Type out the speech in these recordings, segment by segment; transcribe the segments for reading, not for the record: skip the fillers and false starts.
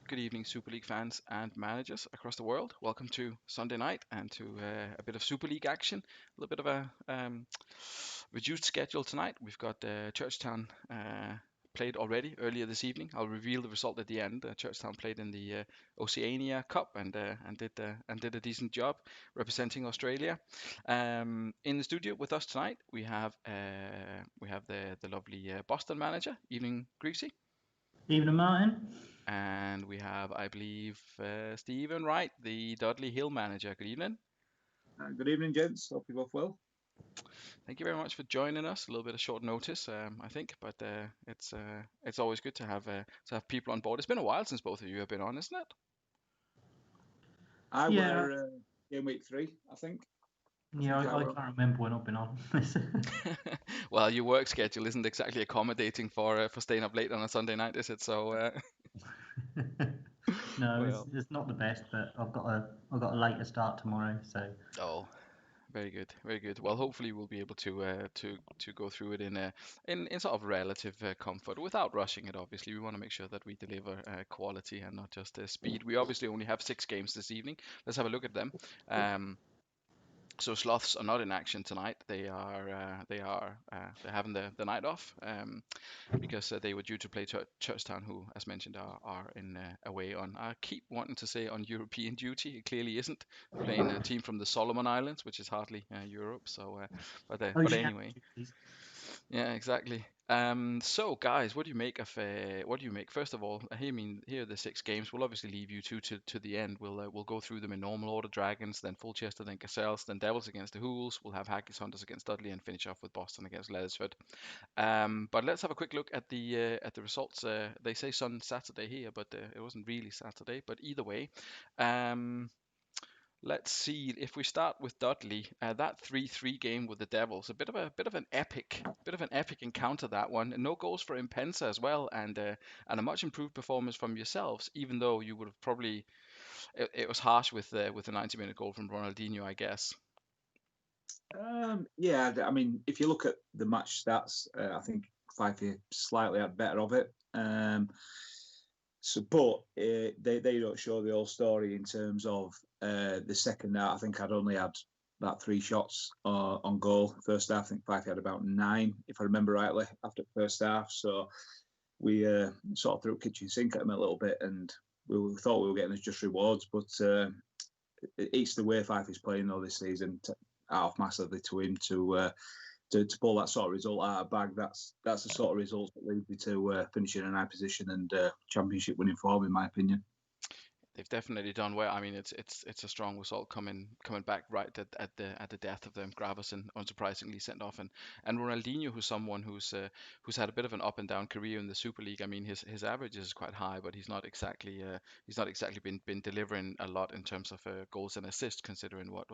Good evening, Super League fans and managers across the world. Welcome to Sunday night and to a bit of Super League action. A little bit of a reduced schedule tonight. We've got Churchtown played already earlier this evening. I'll reveal the result at the end. Churchtown played in the Oceania Cup and did a decent job representing Australia. In the studio with us tonight, we have the lovely Boston manager. Evening, Greasy. Evening, Martin. And we have, I believe, Stephen Wright, the Dudley Hill manager. Good evening. Good evening, gents. Hope you're both well. Thank you very much for joining us. A little bit of short notice, I think, but it's always good to have people on board. It's been a while since both of you have been on, isn't it? I Yeah. were in week 3, I think. Yeah, I can't remember when I've been on. Well, your work schedule isn't exactly accommodating for staying up late on a Sunday night, is it? So No, well. it's not the best, but I've got a later start tomorrow, so. Oh, very good, very good. Well, hopefully we'll be able to go through it in sort of relative comfort without rushing it. Obviously, we want to make sure that we deliver quality and not just speed. We obviously only have 6 games this evening. Let's have a look at them. So Sloths are not in action tonight. They're having the night off because they were due to play Churchtown, who, as mentioned, are in away on. I keep wanting to say on European duty. It clearly isn't. They're playing a team from the Solomon Islands, which is hardly Europe. So, but anyway. Yeah, exactly. So guys, what do you make first of all? Here are the 6 games. We'll obviously leave you two to the end. We'll go through them in normal order: Dragons, then Fulchester, then Gazelles, then Devils against the Hools. We'll have Haggis Hunters against Dudley, and finish off with Boston against Leathersford. But let's have a quick look at the results. They say Saturday here, but it wasn't really Saturday. But either way, let's see if we start with Dudley. That 3-3 game with the Devils, a bit of an epic encounter, that one. No goals for Impensa as well, and a much improved performance from yourselves. Even though you would have probably it was harsh with the 90-minute goal from Ronaldinho, I guess. Yeah, I mean, if you look at the match stats, I think Fife slightly had better of it. But they don't show the whole story in terms of the second half. I think I'd only had about 3 shots on goal. First half, I think Fife had about 9, if I remember rightly, after the first half. So we sort of threw kitchen sink at them a little bit, and we thought we were getting just rewards. But it's the way Fife is playing though this season. Out massively to him to pull that sort of result out of bag. That's the sort of results that lead me to finishing in a high position and championship winning form, in my opinion. They've definitely done well. I mean, it's a strong result coming back right at the death of them. Gravison unsurprisingly sent off, and Ronaldinho, who's someone who's had a bit of an up and down career in the Super League. I mean, his average is quite high, but he's not exactly been delivering a lot in terms of goals and assists, considering what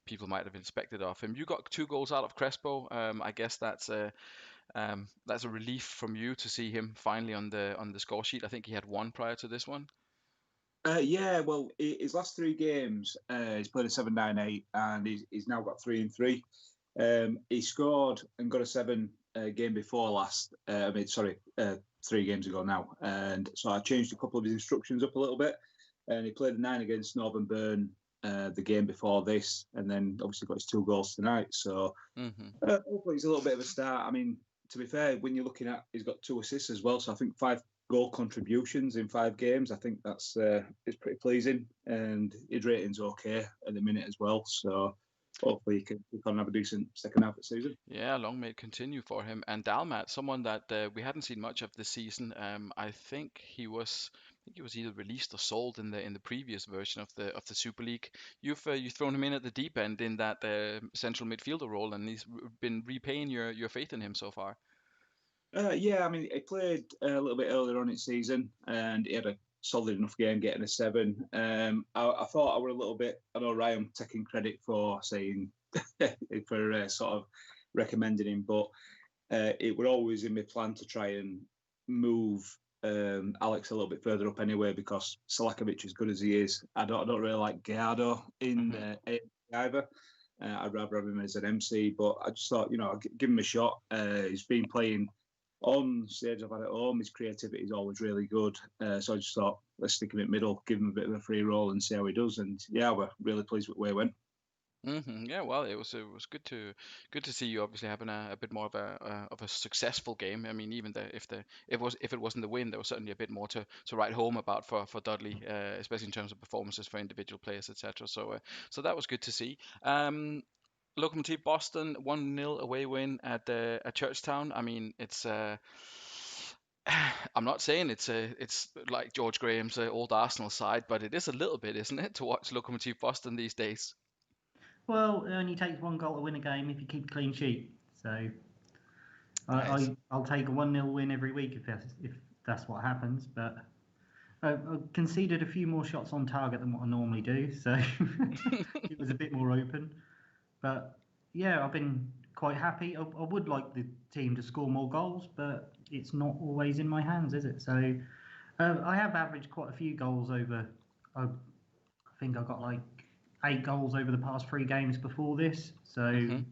people might have expected of him. You got 2 goals out of Crespo. I guess that's a relief from you to see him finally on the score sheet. I think he had 1 prior to this one. Yeah, well, his last 3 games, he's played a 7-9-8, and he's now got 3 and 3. He scored and got a 7 game before last. 3 games ago now, and so I changed a couple of his instructions up a little bit, and he played a 9 against Northern Burn the game before this, and then obviously got his 2 goals tonight. So hopefully he's a little bit of a start. I mean, to be fair, when you're looking at, he's got 2 assists as well, so I think 5 goal contributions in 5 games. I think that's it's pretty pleasing, and his rating's okay at the minute as well. So hopefully he can have a decent second half of the season. Yeah, long may it continue for him. And Dalmat, someone that we hadn't seen much of this season. I think he was either released or sold in the previous version of the Super League. You've thrown him in at the deep end in that central midfielder role, and he's been repaying your faith in him so far. Yeah, I mean, he played a little bit earlier on in the season, and he had a solid enough game getting a 7. I thought I were a little bit, I know Ryan taking credit for saying, for sort of recommending him, but it was always in my plan to try and move Alex a little bit further up anyway, because Selakovic, as good as he is, I don't really like Gallardo in either. I'd rather have him as an MC, but I just thought, give him a shot. He's been playing on stage I've had at home, his creativity is always really good. So I just thought, let's stick him in middle, give him a bit of a free roll and see how he does. And yeah, we're really pleased with where he went. Yeah, well, it was good to see you obviously having a bit more of a successful game. I mean, even if it wasn't the win, there was certainly a bit more to write home about for Dudley, especially in terms of performances for individual players, etc. So that was good to see. Lokomotiv Boston 1-0 away win at Churchtown. I mean, it's I'm not saying it's like George Graham's old Arsenal side, but it is a little bit, isn't it, to watch Lokomotiv Boston these days? Well, it only takes one goal to win a game if you keep a clean sheet. So Nice. I'll take a 1-0 win every week if that's what happens. But I conceded a few more shots on target than what I normally do, so it was a bit more open. But yeah, I've been quite happy. I would like the team to score more goals, but it's not always in my hands, is it? So I have averaged quite a few goals over. I think I got like 8 goals over the past 3 games before this. So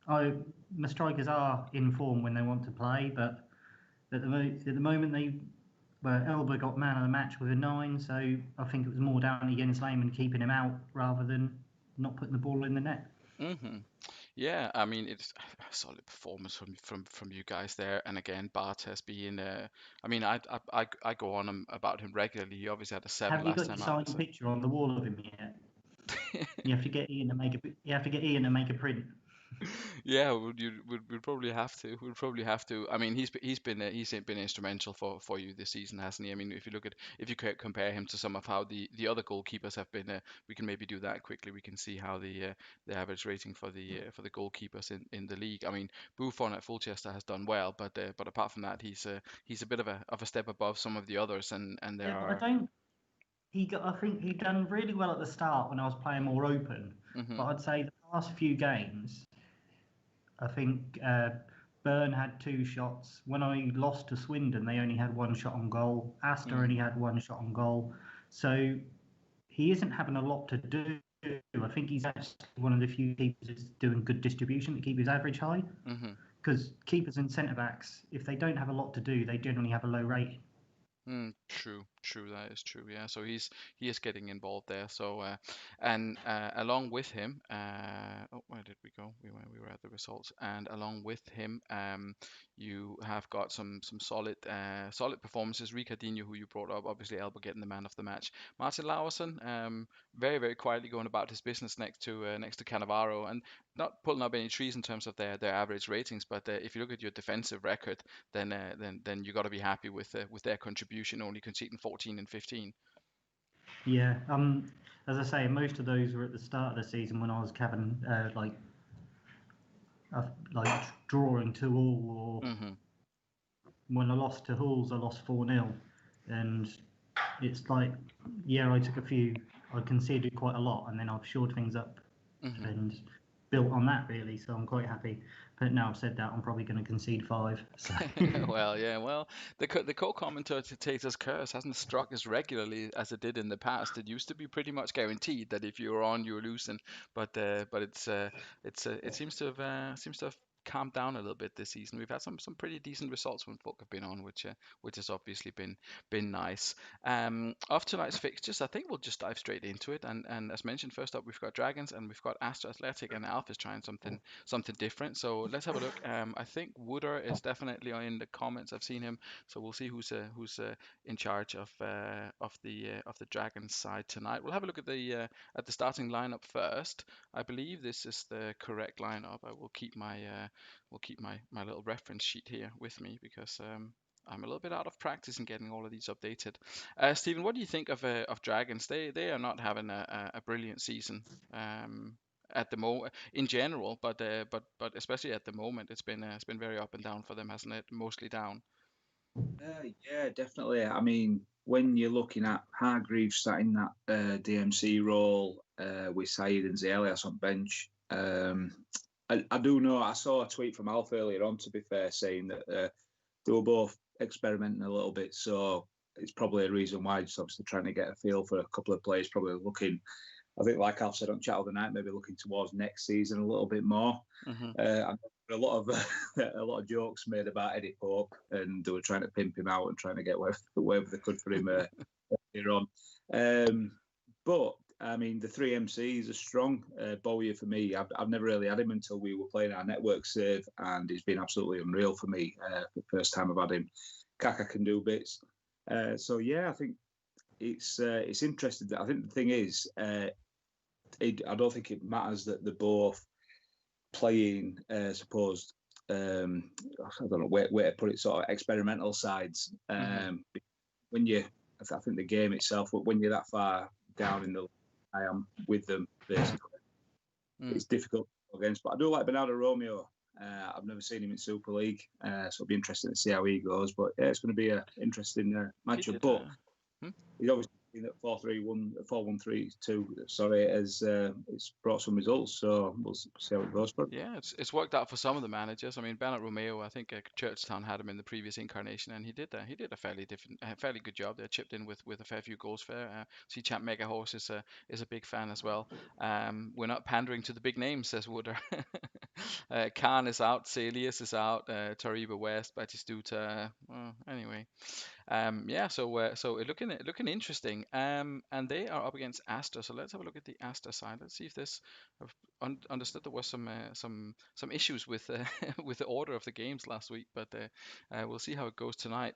my strikers are in form when they want to play, but at the moment Elba got man of the match with a 9. So I think it was more down to Jens Lehmann keeping him out rather than not putting the ball in the net. Yeah, I mean it's a solid performance from you guys there. And again, Bart has been. I mean, I go on about him regularly. He obviously had a 7 Have you last got your time out. signed So. picture on the wall of him yet? You have to get Ian to make a. You have to get Ian to make a print. Yeah, we'd probably have to. We'd probably have to. I mean, he's been instrumental for you this season, hasn't he? I mean, if you could compare him to some of how the other goalkeepers have been, we can maybe do that quickly. We can see how the average rating for the goalkeepers in the league. I mean, Buffon at Fulchester has done well, but apart from that, he's a bit of a step above some of the others, and there Yeah, but I are. don't. I think he done really well at the start when I was playing more open. Hmm. But I'd say the past few games, I think Byrne had 2 shots. When I lost to Swindon, they only had 1 shot on goal. Astor only had 1 shot on goal. So he isn't having a lot to do. I think he's actually one of the few keepers that's doing good distribution to keep his average high. Hmm. Because keepers and centre backs, if they don't have a lot to do, they generally have a low rating. True. That is true. Yeah. So he is getting involved there. So along with him, where did we go? We were at the results, and along with him, you have got some solid performances. Ricardinho, who you brought up, obviously Elba getting the man of the match. Martin Laursen, very quietly going about his business next to Cannavaro, and not pulling up any trees in terms of their average ratings. But if you look at your defensive record, then you got to be happy with their contribution, only conceding 14 and 15. Yeah, as I say, most of those were at the start of the season when I was having like drawing to all, or Hmm. when I lost to Hulls, I lost 4-0, and it's like, yeah, I conceded quite a lot, and then I've shored things up Hmm. and built on that really. So I'm quite happy. But now I've said that, I'm probably going to concede 5. So. Well, yeah, well, the co-commentator's curse hasn't struck as regularly as it did in the past. It used to be pretty much guaranteed that if you were on, you were losing, but it seems to have calmed down a little bit this season. We've had some pretty decent results when folk have been on, which has obviously been nice. Of tonight's fixtures, I think we'll just dive straight into it. And as mentioned, first up we've got Dragons and we've got Astra Athletic, and Alf is trying something different. So let's have a look. I think Wooder is definitely in the comments. I've seen him, so we'll see who's in charge of the Dragons side tonight. We'll have a look at the starting lineup first. I believe this is the correct lineup. I will keep my little reference sheet here with me because I'm a little bit out of practice in getting all of these updated. Stephen, what do you think of Dragons? They are not having a brilliant season. At the moment in general, but especially at the moment, it's been very up and down for them, hasn't it? Mostly down. Yeah, definitely. I mean, when you're looking at Hargreaves sat in that DMC role with Saeed and Zelias on bench, I do know. I saw a tweet from Alf earlier on, to be fair, saying that they were both experimenting a little bit. So it's probably a reason why, just obviously trying to get a feel for a couple of players, probably looking I think, like I've said on chat of the night, maybe looking towards next season a little bit more. Hmm. A lot of a lot of jokes made about Eddie Pope, and they were trying to pimp him out and trying to get whatever they could for him here on. But I mean, the three MCs are strong. Bowyer for me, I've never really had him until we were playing our network save, and he's been absolutely unreal for me. The first time I've had him, Kaka can do bits. So yeah, I think it's interesting. I think the thing is, I don't think it matters that they're both playing, supposed, I don't know where to put it, sort of experimental sides. When I think the game itself, when you're that far down in the, I am with them basically. It's difficult to go against, but I do like Bernardo Romeo. I've never seen him in Super League, so it'll be interesting to see how he goes. But yeah, it's going to be an interesting matchup. But he's obviously seen that 4-1-3-2. Sorry, has it's brought some results. So we'll see how it goes. But Yeah, it's worked out for some of the managers. I mean, Bernard Romeo, I think Churchtown had him in the previous incarnation, and he did a fairly good job. They chipped in with a fair few goals. See, Champ Mega Horse is a big fan as well. We're not pandering to the big names, says Wooder. Khan is out, Celius is out, Tariba West, Batistuta. Anyway, yeah. So it looking interesting. And they are up against Asta. So let's have a look at the Asta side. Let's see if this. I've understood there was some issues with with the order of the games last week, but we'll see how it goes tonight.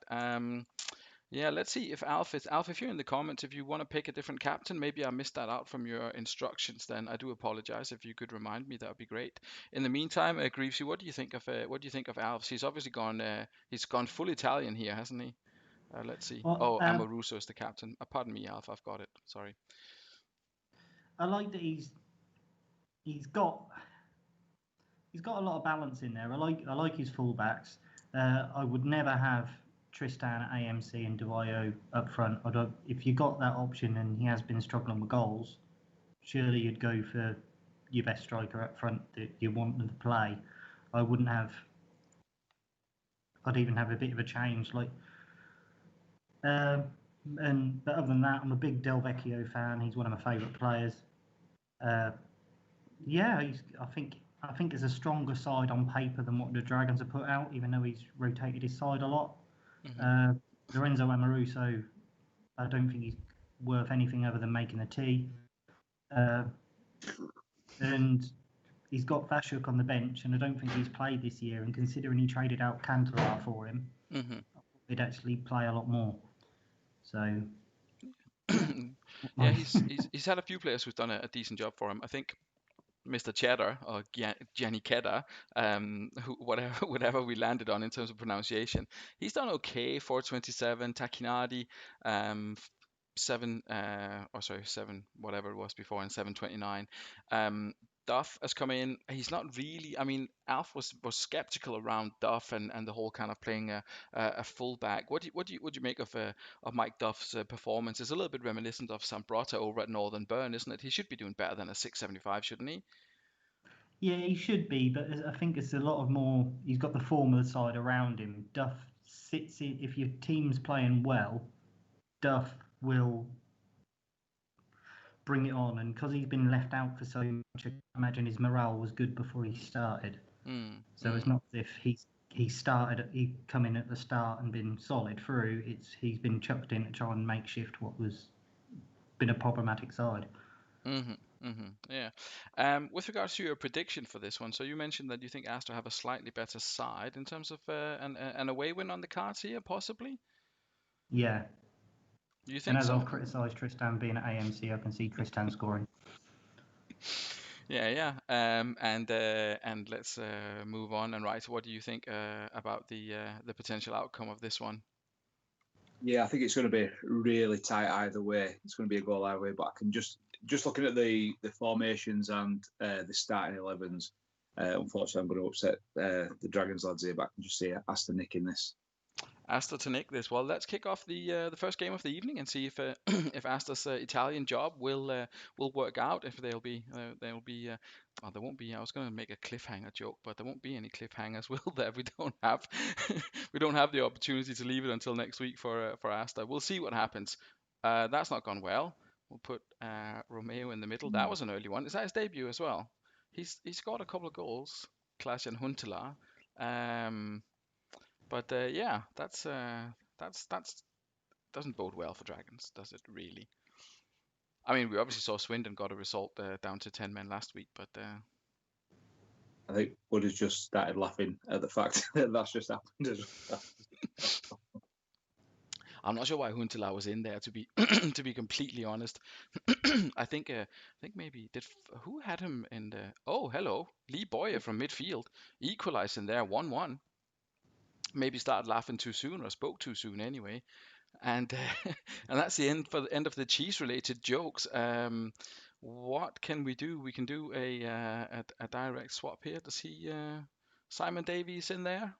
Yeah, let's see if Alf, if you're in the comments, if you want to pick a different captain, maybe I missed that out from your instructions. Then I do apologize. If you could remind me, that would be great. In the meantime, Greavesy, what do you think of Alf? He's obviously gone full Italian here, hasn't he? Let's see. Well, Oh, Amoruso is the captain. Pardon me, Alf. I've got it. Sorry. I like that he's got a lot of balance in there. I like his fullbacks. I would never have Tristan at AMC and Duayo up front. If you got that option and he has been struggling with goals, surely you'd go for your best striker up front that you want them to play. I wouldn't have. I'd even have a bit of a change, like. But other than that, I'm a big Del Vecchio fan. He's one of my favourite players. Yeah, I think it's a stronger side on paper than what the Dragons have put out, even though he's rotated his side a lot. Lorenzo Amoruso, I don't think he's worth anything other than making a tea. And he's got Vashuk on the bench, and I don't think he's played this year. And considering he traded out Cantona for him, he'd actually play a lot more. So, yeah, he's had a few players who've done a decent job for him. I think Mr. Cheddar or Gianni Cheddar, whatever we landed on in terms of pronunciation, he's done okay. 427, Takinadi, 7, whatever it was before, and 729. Duff has come in. He's not really. I mean, Alf was skeptical around Duff and the whole kind of playing a fullback. What do you make of Mike Duff's performance? It's a little bit reminiscent of Sambrota over at Northern Burn, isn't it? He should be doing better than a 675, shouldn't he? yeah, he should be, but I think it's a lot of more. He's got the form of the side around him. Duff sits in. If your team's playing well, Duff will bring it on, and because he's been left out for so much, I imagine his morale was good before he started. So it's not as if he come in at the start and been solid through. He's been chucked in to try and makeshift what was been a problematic side. Yeah. With regards to your prediction for this one, so you mentioned that you think Astor have a slightly better side in terms of an away win on the cards here, possibly. Yeah. You And think as so? I've criticised Tristan being at AMC, I can see Tristan scoring. Yeah. And let's move on. And right, what do you think about the potential outcome of this one? Yeah, I think it's going to be really tight either way. It's going to be a goal either way. But I can just looking at the formations and the starting 11s. Unfortunately, I'm going to upset the Dragons lads here, but I can just see Aston nicking this. Asta to nick this. Well, let's kick off the first game of the evening and see if if Asta's Italian job will work out. If there won't be. I was going to make a cliffhanger joke, but there won't be any cliffhangers, will there? We don't have we don't have the opportunity to leave it until next week for Asta. We'll see what happens. That's not gone well. We'll put Romeo in the middle. That was an early one. Is that his debut as well? He's scored a couple of goals, Klaas and Huntelaar. But yeah, that's doesn't bode well for Dragons, does it really? I mean, we obviously saw Swindon got a result down to 10 men last week, but I think Wood has just started laughing at the fact that that's just happened as well. I'm not sure why Huntelaar was in there, to be to be completely honest. I think maybe who had him in the? Oh, hello, Lee Boyer from midfield equalized in there, 1-1. Maybe started laughing too soon or spoke too soon anyway. And and that's the end of the cheese related jokes. What can we do? We can do a direct swap here. Does he Simon Davies in there?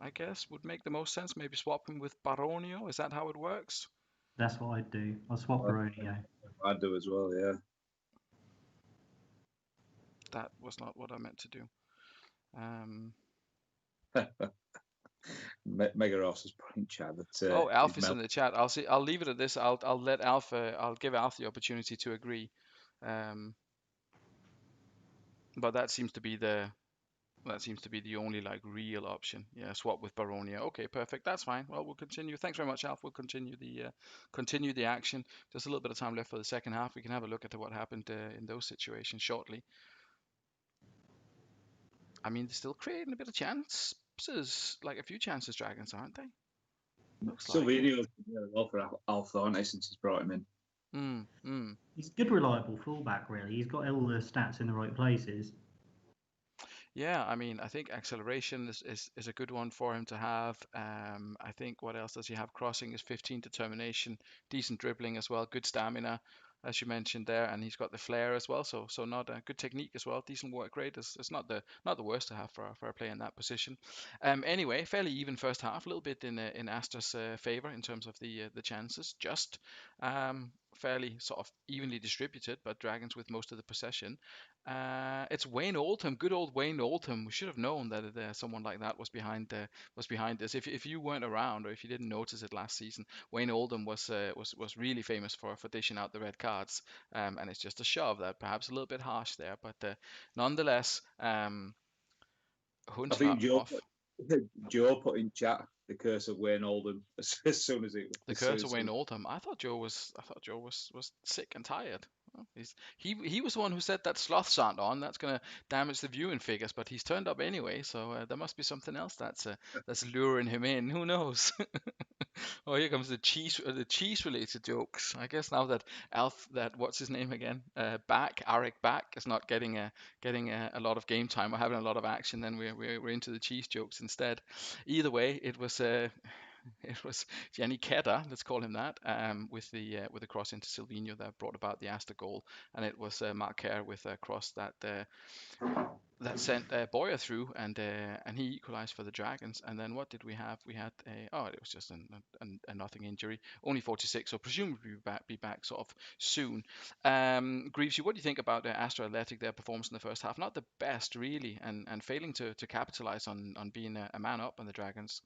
I guess would make the most sense. Maybe swap him with Baronio. Is that how it works? That's what I'd do. I'll swap Baronio. I'd do as well, yeah. That was not what I meant to do. Mega Ross is putting chat that. Oh, Alf is in the chat. I'll leave it at this. I'll let Alf. I'll give Alf the opportunity to agree. But that seems to be the only like real option. Yeah, swap with Baronia. Okay, perfect. That's fine. Well, we'll continue. Thanks very much, Alf. We'll continue the action. Just a little bit of time left for the second half. We can have a look at what happened in those situations shortly. I mean, they're still creating a bit of chances, like a few chances, Dragons, aren't they? Looks like Silvino's really well for Alf, aren't they, since he's brought him in. He's a good, reliable fullback, really. He's got all the stats in the right places. Yeah, I mean, I think acceleration is a good one for him to have. I think what else does he have? Crossing is 15, determination, decent dribbling as well, good stamina, as you mentioned there, and he's got the flair as well. So not a good technique as well, decent work rate. It's not the worst to have for a player in that position. Anyway, fairly even first half, a little bit in Astra's favor in terms of the chances, just fairly sort of evenly distributed, but Dragons with most of the possession. It's Wayne Oldham, good old Wayne Oldham. We should have known that someone like that was behind this. If you weren't around or if you didn't notice it last season, Wayne Oldham was really famous for dishing out the red cards. And it's just a shove that perhaps a little bit harsh there, but nonetheless, I Huntelaar think off. Joe put in chat the curse of Wayne Oldham as soon as it. The curse of Wayne Oldham. I thought Joe was sick and tired. Well, he was the one who said that sloths aren't on. That's going to damage the viewing figures, but he's turned up anyway. So there must be something else that's luring him in. Who knows? Oh, here comes the cheese related jokes. I guess now that what's his name again? Arik Back is not getting a lot of game time or having a lot of action. Then we're into the cheese jokes instead. Either way, it was Jenny Kedda, let's call him that, with the cross into Silvino that brought about the Asta goal, and it was Mark Kerr with a cross that sent Boyer through, and he equalised for the Dragons. And then what did we have? We had it was just a nothing injury, only 46, so presumably be back sort of soon. Greaves, what do you think about Astra Athletic, their performance in the first half? Not the best really, and failing to capitalise on being a man up on the Dragons.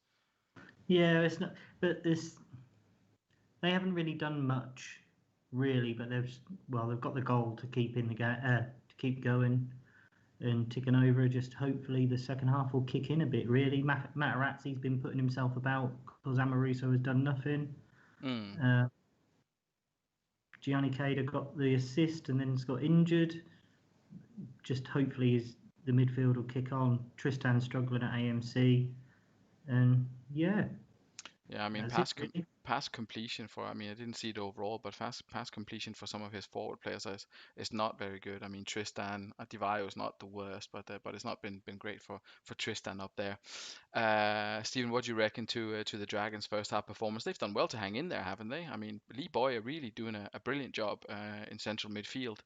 Yeah, it's not, but they haven't really done much, really. But they've got the goal to keep in the to keep going and ticking over. Just hopefully the second half will kick in a bit. Really, Materazzi's been putting himself about because Amoruso has done nothing. Gianni Cada got the assist and then he's got injured. Just hopefully the midfield will kick on. Tristan's struggling at AMC, and yeah. Yeah, I mean, pass completion I didn't see it overall, but pass completion for some of his forward players is not very good. I mean, Tristan Divayo is not the worst, but it's not been great for Tristan up there. Stephen, what do you reckon to the Dragons' first half performance? They've done well to hang in there, haven't they? I mean, Lee Boyer really doing a brilliant job in central midfield.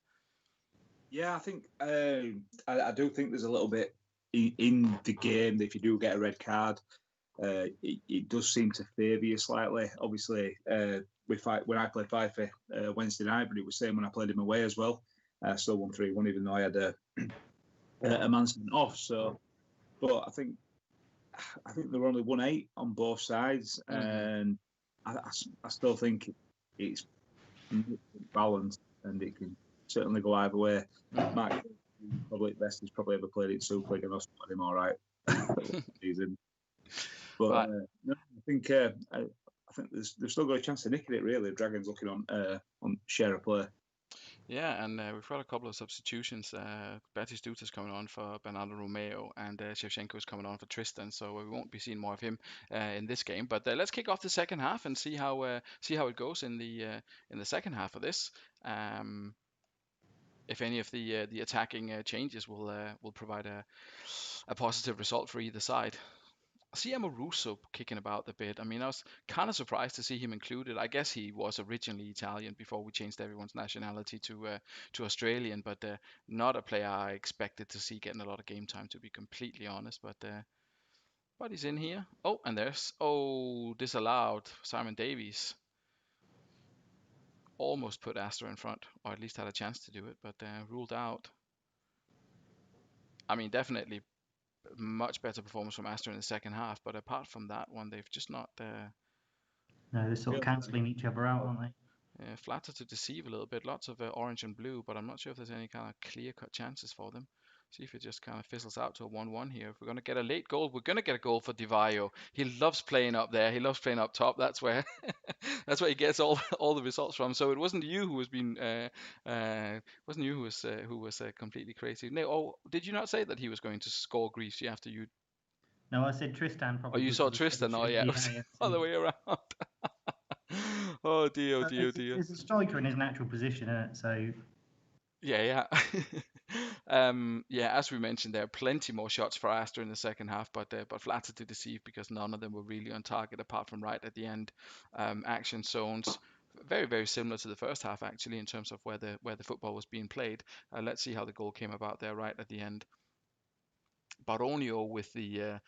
Yeah, I think I do think there's a little bit in the game that if you do get a red card, it does seem to favour you slightly. Obviously, when I played FIFA Wednesday night, but it was the same when I played him away as well. Still won 3-1, even though I had a man sent off. So, but I think there were only 1-8 on both sides, and I still think it's balance, and it can certainly go either way. Mark, probably best he's probably ever played in Super League, and I'll spot him all right season. But Right. no, I think they've still got a chance of nicking it. Really, Dragons looking on share of play. Yeah, and we've got a couple of substitutions. Betis Duta's coming on for Bernardo Romeo, and Shevchenko's coming on for Tristan. So we won't be seeing more of him in this game. But let's kick off the second half and see how it goes in the second half of this. If any of the attacking changes will provide a positive result for either side. CM0102SL kicking about a bit. I mean, I was kind of surprised to see him included. I guess he was originally Italian before we changed everyone's nationality to Australian, but not a player I expected to see getting a lot of game time, to be completely honest. But he's in here. Oh, and there's disallowed Simon Davies. Almost put Astor in front, or at least had a chance to do it, but ruled out. I mean, definitely much better performance from Astor in the second half, but apart from that one, they've just not. No, they're sort of cancelling each other out, aren't they? Flatter to deceive a little bit. Lots of orange and blue, but I'm not sure if there's any kind of clear-cut chances for them. See if it just kind of fizzles out to a 1-1 here. If we're going to get a late goal, we're going to get a goal for Divayo. He loves playing up there. He loves playing up top. That's where that's where he gets all the results from. So it wasn't you who was being wasn't you who was completely crazy. No, did you not say that he was going to score Greece after you? No, I said Tristan Oh, probably you would saw for the Tristan. Oh solution. yeah, it was Yeah, the other way around. Oh dear, oh dear, oh dear. It's a striker in his natural position, isn't it? So Yeah. Yeah, as we mentioned, there are plenty more shots for Astor in the second half, but flatter to deceive because none of them were really on target apart from right at the end. Action zones, very very similar to the first half actually in terms of where the football was being played. Let's see how the goal came about there right at the end. Baronio with the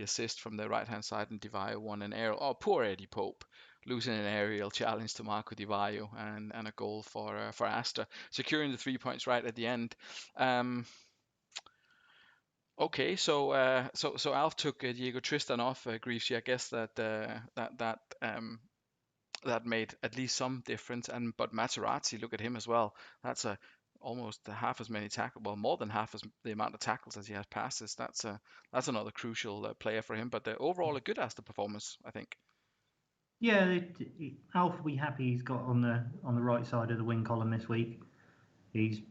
assist from the right hand side, and Divayo won an aerial. Oh, poor Eddie Pope losing an aerial challenge to Marco Divayo, and a goal for Astor, securing the 3 points right at the end. Okay, so Alf took Diego Tristan off Greavesy. I guess that made at least some difference. But Materazzi, look at him as well. That's almost half as many tackles, well, more than half as the amount of tackles as he has passes. That's another crucial player for him. But overall, a good Astor performance, I think. yeah, Alf will be happy he's got on the right side of the wing column this week. As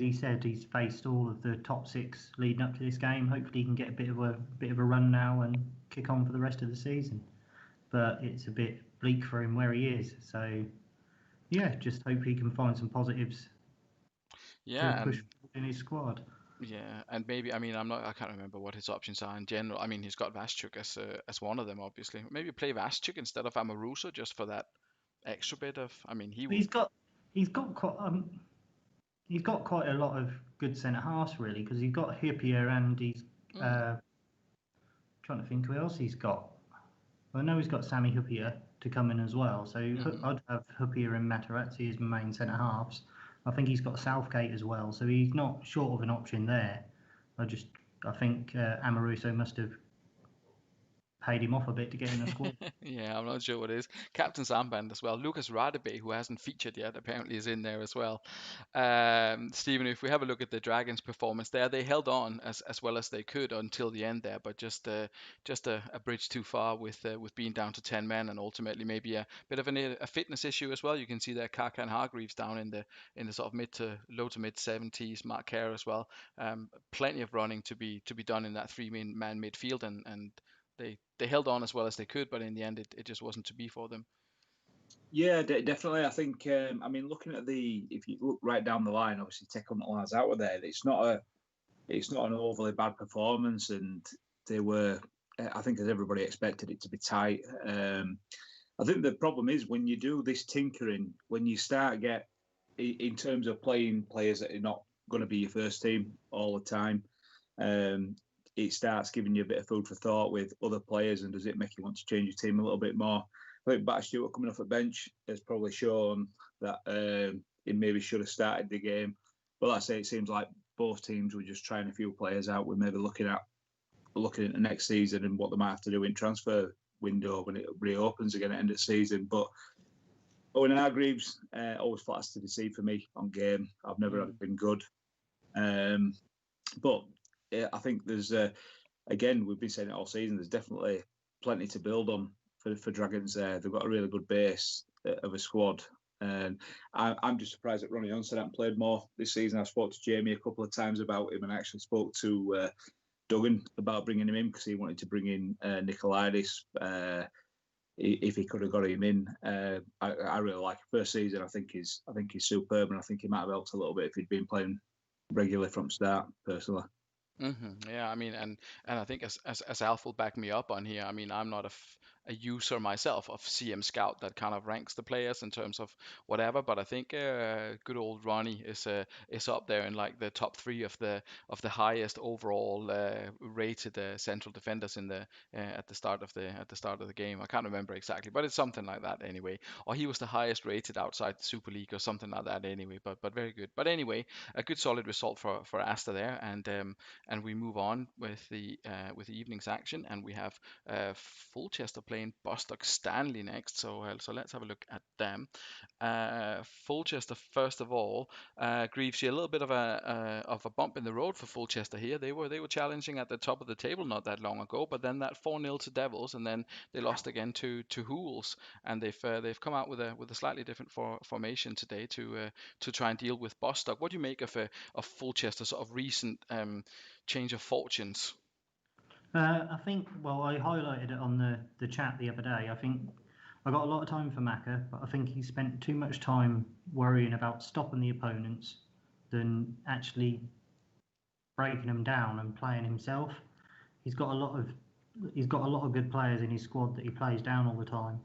he said, he's faced all of the top six leading up to this game. Hopefully, he can get a bit of a run now and kick on for the rest of the season. But it's a bit bleak for him where he is. So, yeah, just hope he can find some positives to push in his squad. Yeah, and maybe I can't remember what his options are in general. I mean, he's got Vaschuk as one of them, obviously. Maybe play Vaschuk instead of Amoruso just for that extra bit of. I mean, he's got quite a lot of good centre halves really, because he's got Hippier and he's trying to think who else he's got. Well, I know he's got Sammy Hippier to come in as well, so I'd have Hippier and Materazzi as main centre halves. I think he's got Southgate as well, so he's not short of an option there. I think Amoruso must have paid him off a bit to get in the squad. Yeah, I'm not sure what it is. Captain's armband as well. Lucas Radebe, who hasn't featured yet, apparently is in there as well. Stephen, if we have a look at the Dragons' performance there, they held on as well as they could until the end there, but just a bridge too far with being down to 10 men, and ultimately maybe a bit of a fitness issue as well. You can see there Kaka and Hargreaves down in the sort of low to mid 70s. Mark Kerr as well. Plenty of running to be done in that three-man midfield, and they held on as well as they could, but in the end, it just wasn't to be for them. Yeah, definitely. I think. Looking at if you look right down the line, obviously Tecon Lads out of there. It's not an overly bad performance, and they were. I think as everybody expected it to be tight. I think the problem is when you do this tinkering, when you start in terms of playing players that are not going to be your first team all the time. It starts giving you a bit of food for thought with other players, and does it make you want to change your team a little bit more? I think Bat Stewart coming off a bench has probably shown that he maybe should have started the game. But like I say, it seems like both teams were just trying a few players out. We're maybe looking at the next season and what they might have to do in transfer window when it reopens again at the end of the season. But Owen Hargreaves, always flatters to deceive for me on game. I've never been good. But I think there's, again, we've been saying it all season, there's definitely plenty to build on for Dragons there. They've got a really good base of a squad. And I'm just surprised that Ronnie Johnson hasn't played more this season. I spoke to Jamie a couple of times about him and I actually spoke to Duggan about bringing him in because he wanted to bring in Nikolaitis if he could have got him in. I really like it. First season, I think he's superb, and I think he might have helped a little bit if he'd been playing regularly from start. Personally, Yeah, I mean, and I think as Alf will back me up on here. I mean, I'm not a user myself of CM Scout that kind of ranks the players in terms of whatever, but I think good old Ronnie is up there in like the top three of the highest overall rated central defenders in the at the start of the game. I can't remember exactly, but it's something like that anyway. Or he was the highest rated outside the Super League or something like that anyway. But very good. But anyway, a good solid result for Asta there, and we move on with the evening's action, and we have Fulchester playing Bostock Stanley next. So let's have a look at them. Fulchester, first of all, Greaves, a little bit of a bump in the road for Fulchester here. They were challenging at the top of the table not that long ago, but then that 4-0 to Devils, and then they lost again to Hools, and they've come out with a slightly different formation today to try and deal with Bostock. What do you make of Fulchester's sort of recent change of fortunes? I think, well, I highlighted it on the chat the other day. I think I got a lot of time for Macca, but I think he spent too much time worrying about stopping the opponents than actually breaking them down and playing himself. He's got a lot of good players in his squad that he plays down all the time,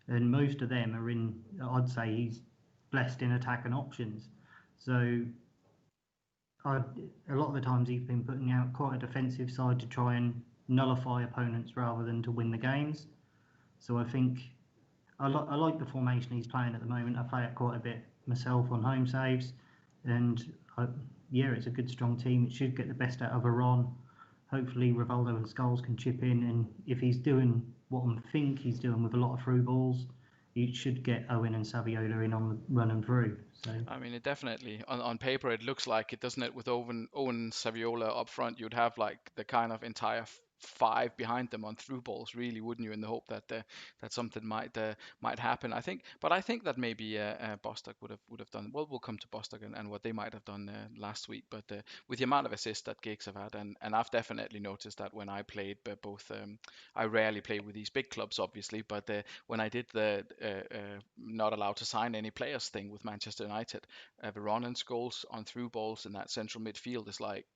and most of them are in. I'd say he's blessed in attack and options. So a lot of the times he's been putting out quite a defensive side to try and nullify opponents rather than to win the games. So I think I like the formation he's playing at the moment. I play it quite a bit myself on home saves, and it's a good strong team. It should get the best out of Iran. Hopefully Rivaldo and Scholes can chip in, and if he's doing what I think he's doing with a lot of through balls, he should get Owen and Saviola in on the run and through. So I mean, it definitely on paper it looks like it, doesn't it? With Owen Saviola up front, you'd have like the kind of entire five behind them on through balls, really, wouldn't you? In the hope that that something might happen. I think that maybe Bostock would have done well. We'll come to Bostock and what they might have done last week, but with the amount of assists that Giggs have had, and I've definitely noticed that when I played, but both I rarely play with these big clubs, obviously, but when I did the not allowed to sign any players thing with Manchester United, Veronen's goals on through balls in that central midfield is like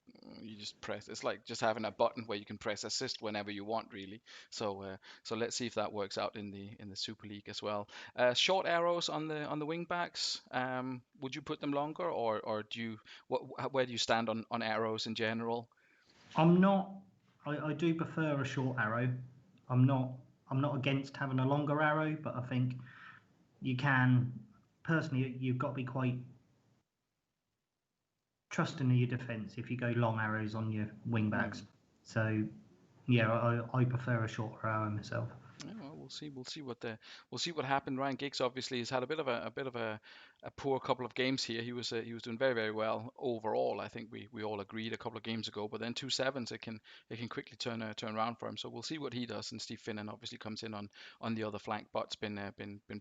you just press. It's like just having a button where you can press assist whenever you want, really. So let's see if that works out in the Super League as well. Short arrows on the wing backs. Would you put them longer, or do you where do you stand on arrows in general? I'm not. I do prefer a short arrow. I'm not. I'm not against having a longer arrow, but I think you can. Personally, you've got to be quite trusting in your defence if you go long arrows on your wing backs. So, yeah, I prefer a short arrow myself. Yeah, well, we'll see what happened. Ryan Giggs obviously has had a bit of a poor couple of games here. He was doing very well overall. I think we all agreed a couple of games ago, but then 2-7s it can quickly turn around for him. So we'll see what he does. And Steve Finnan obviously comes in on the other flank, but's been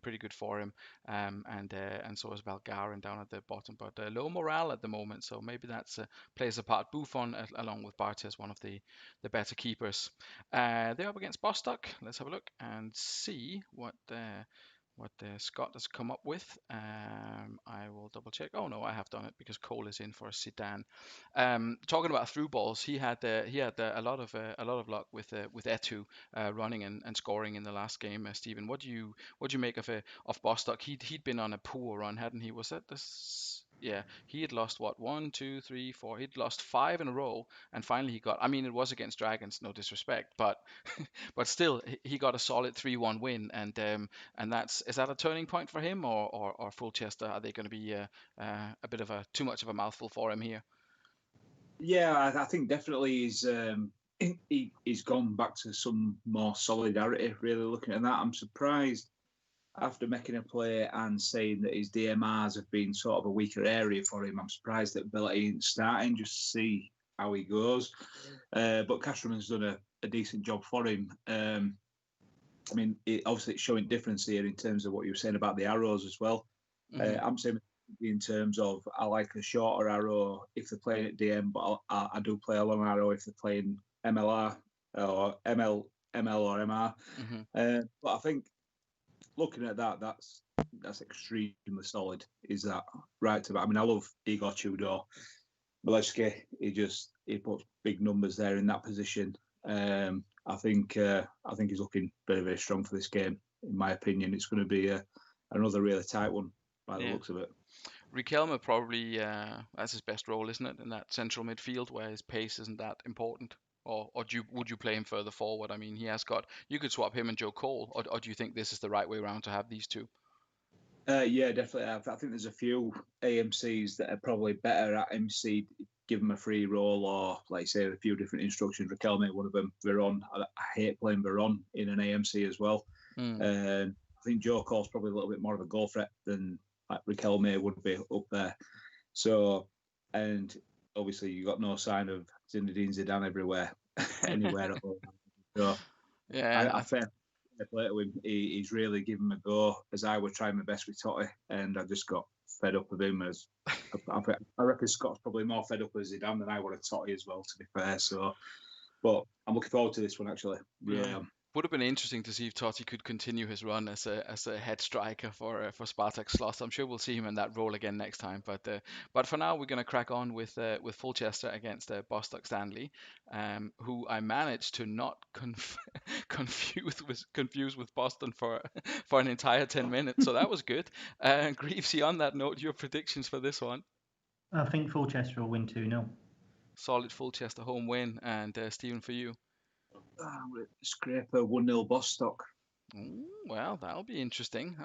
pretty good for him. And so is Valgarin down at the bottom, but low morale at the moment. So maybe that's plays a part. Buffon along with Bartes, one of the better keepers. They're up against Bostock. Let's have a look and see what Scott has come up with. I will double check. Oh no, I have done it because Cole is in for Zidane. Talking about through balls, he had a lot of luck with Etu running and scoring in the last game. Stephen, what do you make of Bostock? He'd been on a poor run, hadn't he? Was that this? Yeah, he had lost what 1, 2, 3, 4. He'd lost 5 in a row, and finally he got. I mean, it was against Dragons, no disrespect, but but still he got a solid 3-1 win, and is that a turning point for him, or Fulchester? Are they going to be a bit of a too much of a mouthful for him here? Yeah, I think definitely he's gone back to some more solidarity. Really looking at that, I'm surprised after making a play and saying that his DMRs have been sort of a weaker area for him, I'm surprised that Billy ain't starting just to see how he goes. But Cashman's done a decent job for him. I mean, obviously it's showing difference here in terms of what you were saying about the arrows as well. I'm saying in terms of I like a shorter arrow if they're playing at DM, but I do play a long arrow if they're playing MLR or ML or MR. But I think looking at that, that's extremely solid. Is that right? I mean, I love Igor Tudor. Milewski, he puts big numbers there in that position. I think he's looking very, very strong for this game. In my opinion, it's going to be another really tight one by the looks of it. Riquelme probably that's his best role, isn't it, in that central midfield where his pace isn't that important? Or would you play him further forward? I mean, you could swap him and Joe Cole, or do you think this is the right way around to have these two? Yeah, definitely. I think there's a few AMCs that are probably better at MC, give them a free roll, or like say a few different instructions. Riquelme, one of them. Veron, I hate playing Veron in an AMC as well. I think Joe Cole's probably a little bit more of a goal threat than like Riquelme would be up there. So, and obviously you got no sign of Zinedine Zidane anywhere at all. So, yeah, I think play to him. He's really given him a go as I was trying my best with Totti, and I just got fed up with him. As I reckon Scott's probably more fed up with Zidane than I would have Totti as well, to be fair. So, but I'm looking forward to this one actually. Really am. Would have been interesting to see if Totti could continue his run as a head striker for Spartak Sloss. I'm sure we'll see him in that role again next time. But for now, we're going to crack on with Fulchester against Bostock Stanley, who I managed to not confuse with Boston for an entire 10 minutes. So that was good. Greavesy, on that note, your predictions for this one? I think Fulchester will win 2-0. Solid Fulchester home win. And Stephen, for you? Scraper 1-0 Bostock. Well, that'll be interesting.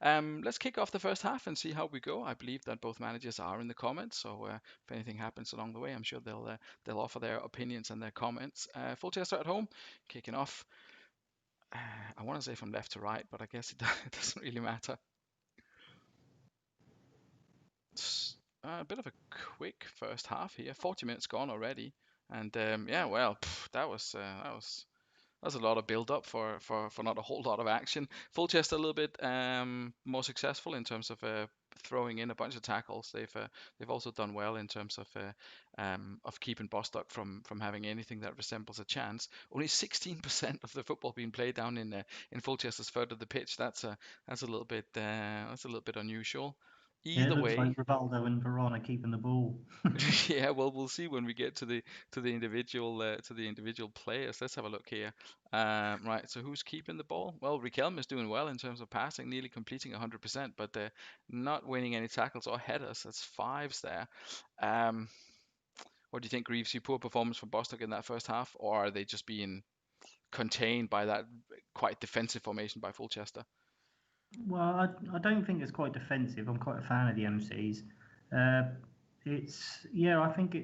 Let's kick off the first half and see how we go. I believe that both managers are in the comments, so if anything happens along the way, I'm sure they'll offer their opinions and their comments. Fulchester at home, kicking off. I want to say from left to right, but I guess it doesn't really matter. It's a bit of a quick first half here. 40 minutes gone already, and that was a lot of build up for not a whole lot of action. Fulchester a little bit more successful in terms of throwing in a bunch of tackles. They've also done well in terms of keeping Bostock from having anything that resembles a chance. Only 16% of the football being played down in Fulchester's third of the pitch. That's a little bit unusual. It looks like Rivaldo and Veron are keeping the ball. Yeah, well, we'll see when we get to the individual players. Let's have a look here. Right, so who's keeping the ball? Well, Riquelme is doing well in terms of passing, nearly completing 100%, but not winning any tackles or headers. That's fives there. What do you think, Greaves? Poor performance from Bostock in that first half, or are they just being contained by that quite defensive formation by Fulchester? Well, I don't think it's quite defensive. I'm quite a fan of the MCs. I think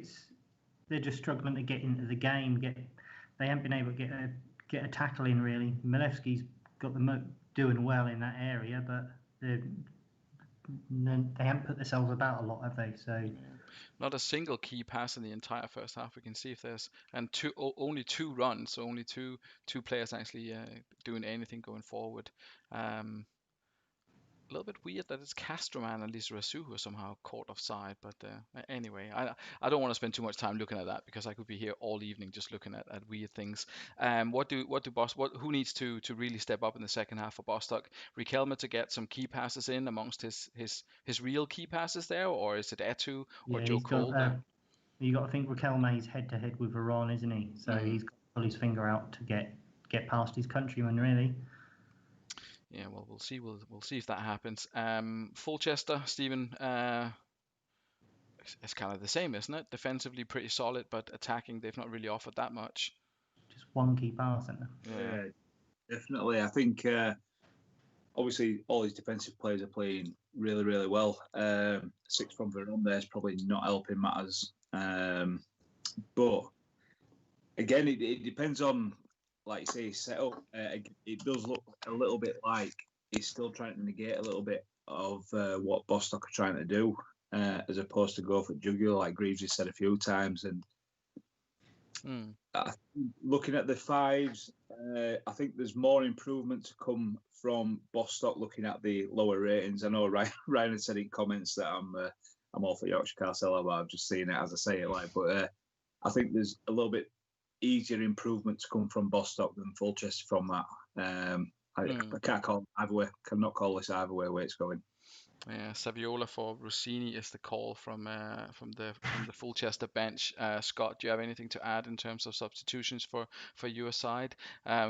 they're just struggling to get into the game. They haven't been able to get a tackle in really. Milewski's got them doing well in that area, but they haven't put themselves about a lot, have they? So not a single key pass in the entire first half. We can see if there's only two runs, so only two players actually doing anything going forward. A little bit weird that it's Castroman and Lisa Rasu who are somehow caught offside, but anyway, I don't want to spend too much time looking at that because I could be here all evening just looking at weird things. Who needs to really step up in the second half for Bostock? Riquelme to get some key passes in amongst his real key passes there, or is it Etu or Joe Cole? You got to think Riquelme's head to head with Veron, isn't he? So he's got to pull his finger out to get past his countryman, really. Yeah, well, we'll see. We'll see if that happens. Fulchester, Stephen, it's kind of the same, isn't it? Defensively pretty solid, but attacking they've not really offered that much. Just one key pass, isn't it? Yeah, definitely. I think obviously all these defensive players are playing really, really well. 6 from Veron there is probably not helping matters. But again, it depends on, like you say, setup. It does look a little bit like he's still trying to negate a little bit of what Bostock are trying to do, as opposed to go for jugular, like Greaves has said a few times. And looking at the fives, I think there's more improvement to come from Bostock. Looking at the lower ratings, I know Ryan had said in comments that I'm all for Yorkshire Castella, but I've just seen it as I say it. But I think there's a little bit easier improvement to come from Bostock than Fulchester from that. I can't call either way. Cannot call this either way where it's going. Yeah, Saviola for Rossini is the call from the Fulchester bench. Scott, do you have anything to add in terms of substitutions for your side?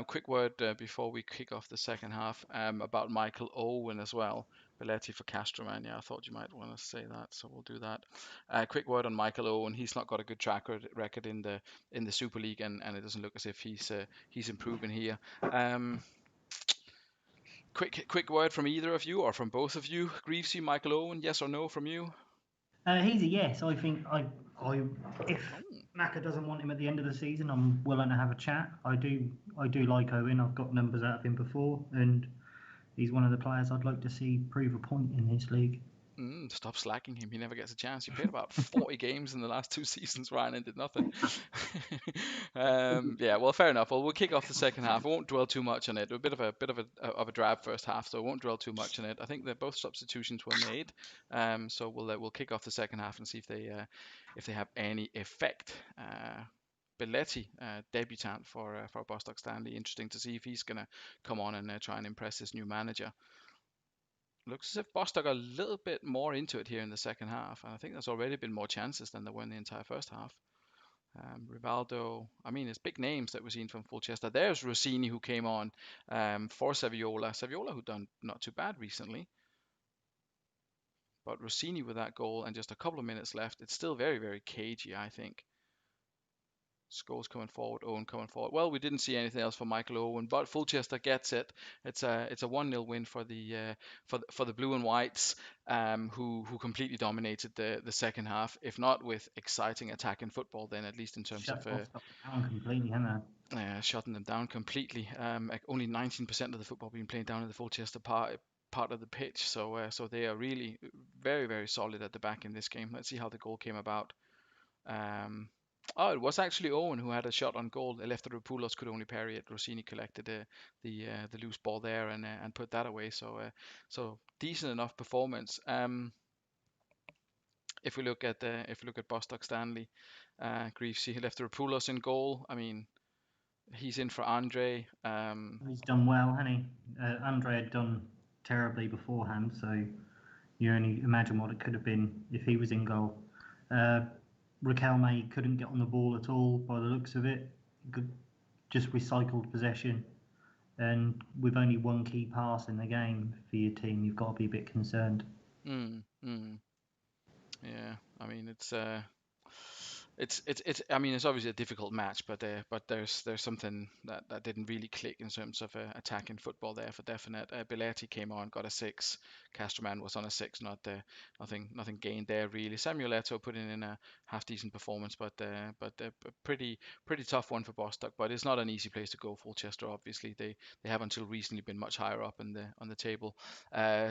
Quick word before we kick off the second half about Michael Owen as well. Belletti for Castroman. Yeah, I thought you might want to say that, so we'll do that. Quick word on Michael Owen. He's not got a good track record in the Super League, and it doesn't look as if he's improving here. Quick word from either of you or from both of you. Greavesy, Michael Owen, yes or no from you? He's a yes. I think if Macca doesn't want him at the end of the season, I'm willing to have a chat. I do like Owen. I've got numbers out of him before, and he's one of the players I'd like to see prove a point in this league. Stop slacking him. He never gets a chance. He played about 40 games in the last 2 seasons, Ryan, and did nothing. Yeah, well, fair enough. Well, we'll kick off the second half. I won't dwell too much on it. A bit of a drab first half, so I won't dwell too much on it. I think that both substitutions were made. So we'll kick off the second half and see if they have any effect. Belletti, debutant for Bostock Stanley. Interesting to see if he's going to come on and try and impress his new manager. Looks as if Bostock are a little bit more into it here in the second half, and I think there's already been more chances than there were in the entire first half. Rivaldo, I mean, it's big names that we've seen from Fulchester. There's Rossini, who came on for Saviola. Saviola, who done not too bad recently. But Rossini with that goal and just a couple of minutes left, it's still very, very cagey, I think. Scholes coming forward, Owen coming forward. Well, we didn't see anything else for Michael Owen, but Fulchester gets it. It's a 1-0 win for the Blue and Whites, who completely dominated the second half. If not with exciting attacking football, then at least in terms of down completely, haven't they? shutting them down completely. Only 19% of the football being played down in the Fulchester part of the pitch, so they are really very, very solid at the back in this game. Let's see how the goal came about. It was actually Owen who had a shot on goal. Eleftheropoulos could only parry it. Rossini collected the loose ball there and put that away. So decent enough performance. If we look at Bostock Stanley, Greavesy, Eleftheropoulos in goal. I mean, he's in for Andre. He's done well, hasn't he? Andre had done terribly beforehand, so you only imagine what it could have been if he was in goal. Riquelme couldn't get on the ball at all by the looks of it. Just recycled possession. And with only one key pass in the game for your team, you've got to be a bit concerned. Yeah, I mean it's I mean it's obviously a difficult match, but there's something that didn't really click in terms of attacking football there for definite. Belletti came on, got a 6. Castroman was on a 6. Nothing gained there really. Samuel Eto'o put in a half decent performance, but a pretty tough one for Bostock. But it's not an easy place to go. Fulchester, obviously, they have until recently been much higher up on the table.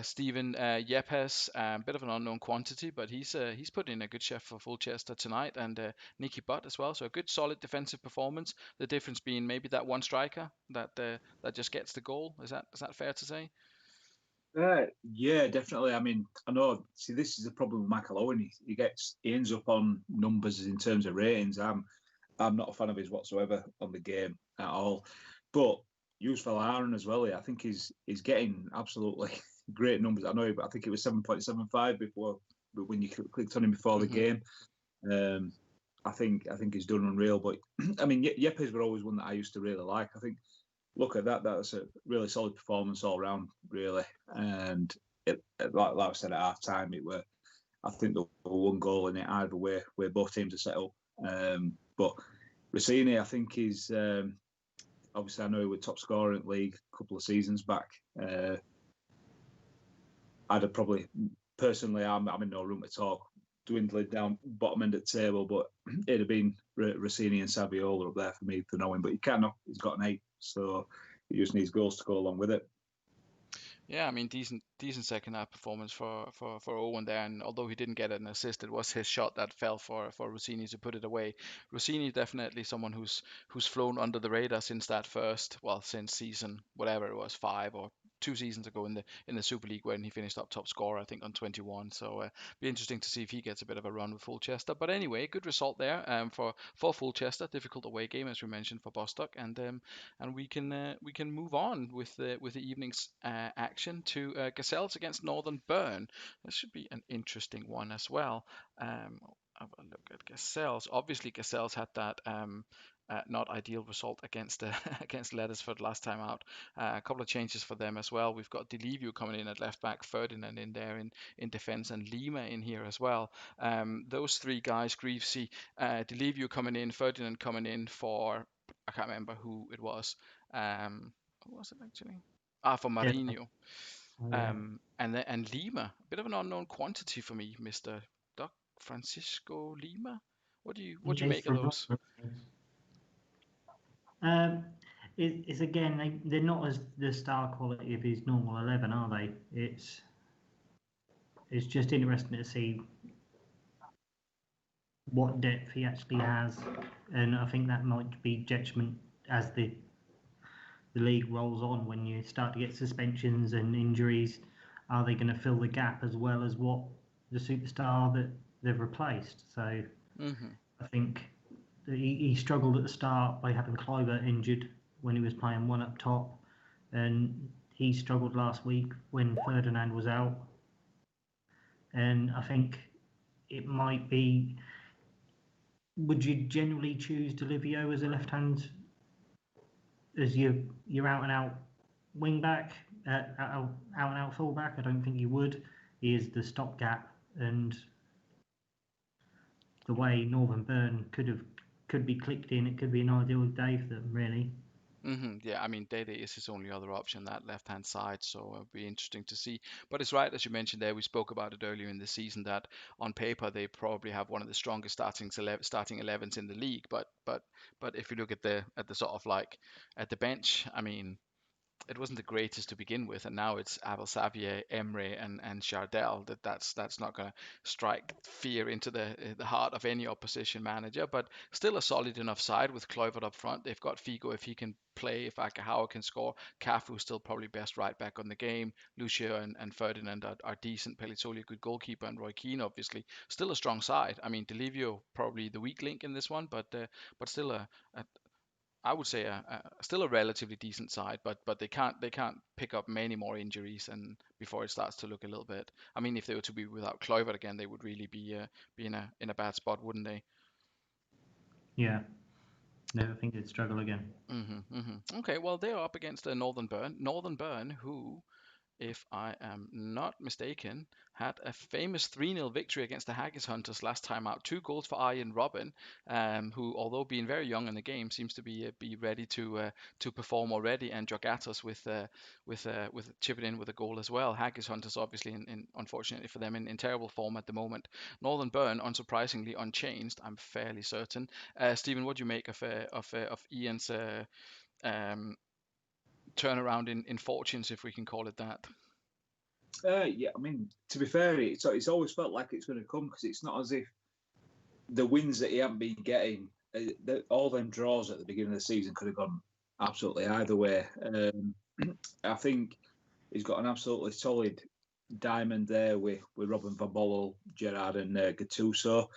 Stephen Yepes, a bit of an unknown quantity, but he's put in a good shift for Fulchester tonight, and Nicky Butt as well. So a good solid defensive performance. The difference being maybe that one striker that just gets the goal. Is that fair to say? Yeah, definitely. I mean, I know. See, this is the problem with Michael Owen. He ends up on numbers in terms of ratings. I'm not a fan of his whatsoever on the game at all. But Yusufel Aaron as well. I think he's getting absolutely great numbers. I think it was 7.75 before when you clicked on him before the game. I think he's done unreal. But I mean, Yepes were always one that I used to really like. I think. Look at that. That's a really solid performance all round, really. And like I said at half time, I think there was one goal in it either way, where both teams are set up. But Rossini, I think, is obviously, I know he was top scorer in the league a couple of seasons back. I'd have probably, personally, I'm in no room to talk, dwindling down bottom end of the table, but it'd have been Rossini and Saviola up there for me to know him. But he can't. He's got an 8, so he just needs goals to go along with it. Yeah, I mean, decent second half performance for Owen there, and although he didn't get an assist, it was his shot that fell for Rossini to put it away. Rossini definitely someone who's flown under the radar since since season whatever it was, 5 or 2 seasons ago in the Super League when he finished up top scorer, I think on 21. So be interesting to see if he gets a bit of a run with Fulchester. But anyway, good result there for Fulchester. Difficult away game as we mentioned for Bostock, and we can move on with the evening's action to Gazelles against Northern Burn. This should be an interesting one as well. Have a look at Gazelles. Obviously, Gazelles had that not ideal result against against Lettersford last time out. A couple of changes for them as well. We've got Delivio coming in at left back, Ferdinand in there in defence, and Lima in here as well. Those three guys, Greavesy, Delivio coming in, Ferdinand coming in for I can't remember who it was. Who was it actually? For Yeah. Marinho. Oh, yeah. And Lima, a bit of an unknown quantity for me, Mr. Doc Francisco Lima. What do you Yes, make of from those? Rotherham. Um, it's again they're not as the star quality of his normal 11, are they? It's just interesting to see what depth he actually has, and I think that might be judgment as the league rolls on when you start to get suspensions and injuries. Are they going to fill the gap as well as what the superstar that they've replaced? So Hmm. I think that he struggled at the start by having Clover injured when he was playing one up top, and he struggled last week when Ferdinand was out. And I think it might be. Would you generally choose Delivio as a left hand as your out and out wing back, out and out full back? I don't think you would. He is the stopgap, and the way Northern Burn could be clicked in, it could be an ideal day for them, really. Yeah, I mean, Dede is his only other option, that left-hand side, so it'll be interesting to see. But it's right, as you mentioned there, we spoke about it earlier in the season that on paper they probably have one of the strongest starting 11s in the league. But if you look at the sort of like at the bench, I mean, it wasn't the greatest to begin with, and now it's Abel Xavier, Emre, and Chardel. That's not going to strike fear into the heart of any opposition manager, but still a solid enough side with Kluivert up front. They've got Figo if he can play, if Akahawa can score. Cafu still probably best right back on the game. Lucia and Ferdinand are decent. Pellizzoli a good goalkeeper, and Roy Keane obviously still a strong side. I mean, Delivio probably the weak link in this one, but still a I would say still a relatively decent side, but they can't pick up many more injuries and before it starts to look a little bit. I mean, if they were to be without Kluivert again, they would really be in a bad spot, wouldn't they? Yeah, no, I think they'd struggle again. Okay, well they're up against Northern Burn. Northern Burn, who if I am not mistaken, had a famous 3-0 victory against the Haggis Hunters last time out. 2 goals for Ian Robin, who, although being very young in the game, seems to be ready to perform already. And Jogatos with chipping in with a goal as well. Haggis Hunters, obviously, in unfortunately for them, in terrible form at the moment. Northern Burn, unsurprisingly, unchanged. I'm fairly certain. Stephen, what do you make of Ian's um, turnaround in fortunes, if we can call it that? Yeah, I mean, to be fair, it's always felt like it's going to come because it's not as if the wins that he hadn't been getting, all them draws at the beginning of the season could have gone absolutely either way. I think he's got an absolutely solid diamond there with Robin Van Bommel, Gerard, and Gattuso.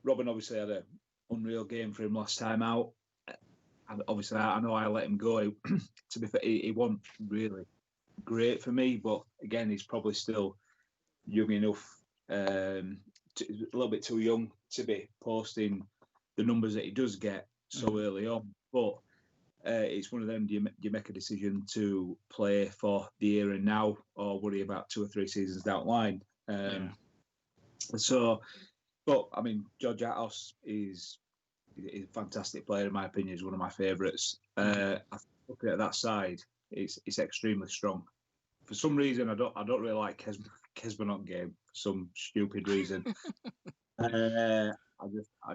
Robin obviously had an unreal game for him last time out. And obviously, I know I let him go. To be fair, he wasn't really great for me, but again, he's probably still young enough, a little bit too young to be posting the numbers that he does get so early on. But it's one of them. Do you make a decision to play for the here and now, or worry about 2 or 3 seasons down the line? Yeah. So, but I mean, George Atos is a fantastic player in my opinion. He's one of my favourites. Looking at that side, it's extremely strong. For some reason, I don't really like Kesmanon game for some stupid reason. I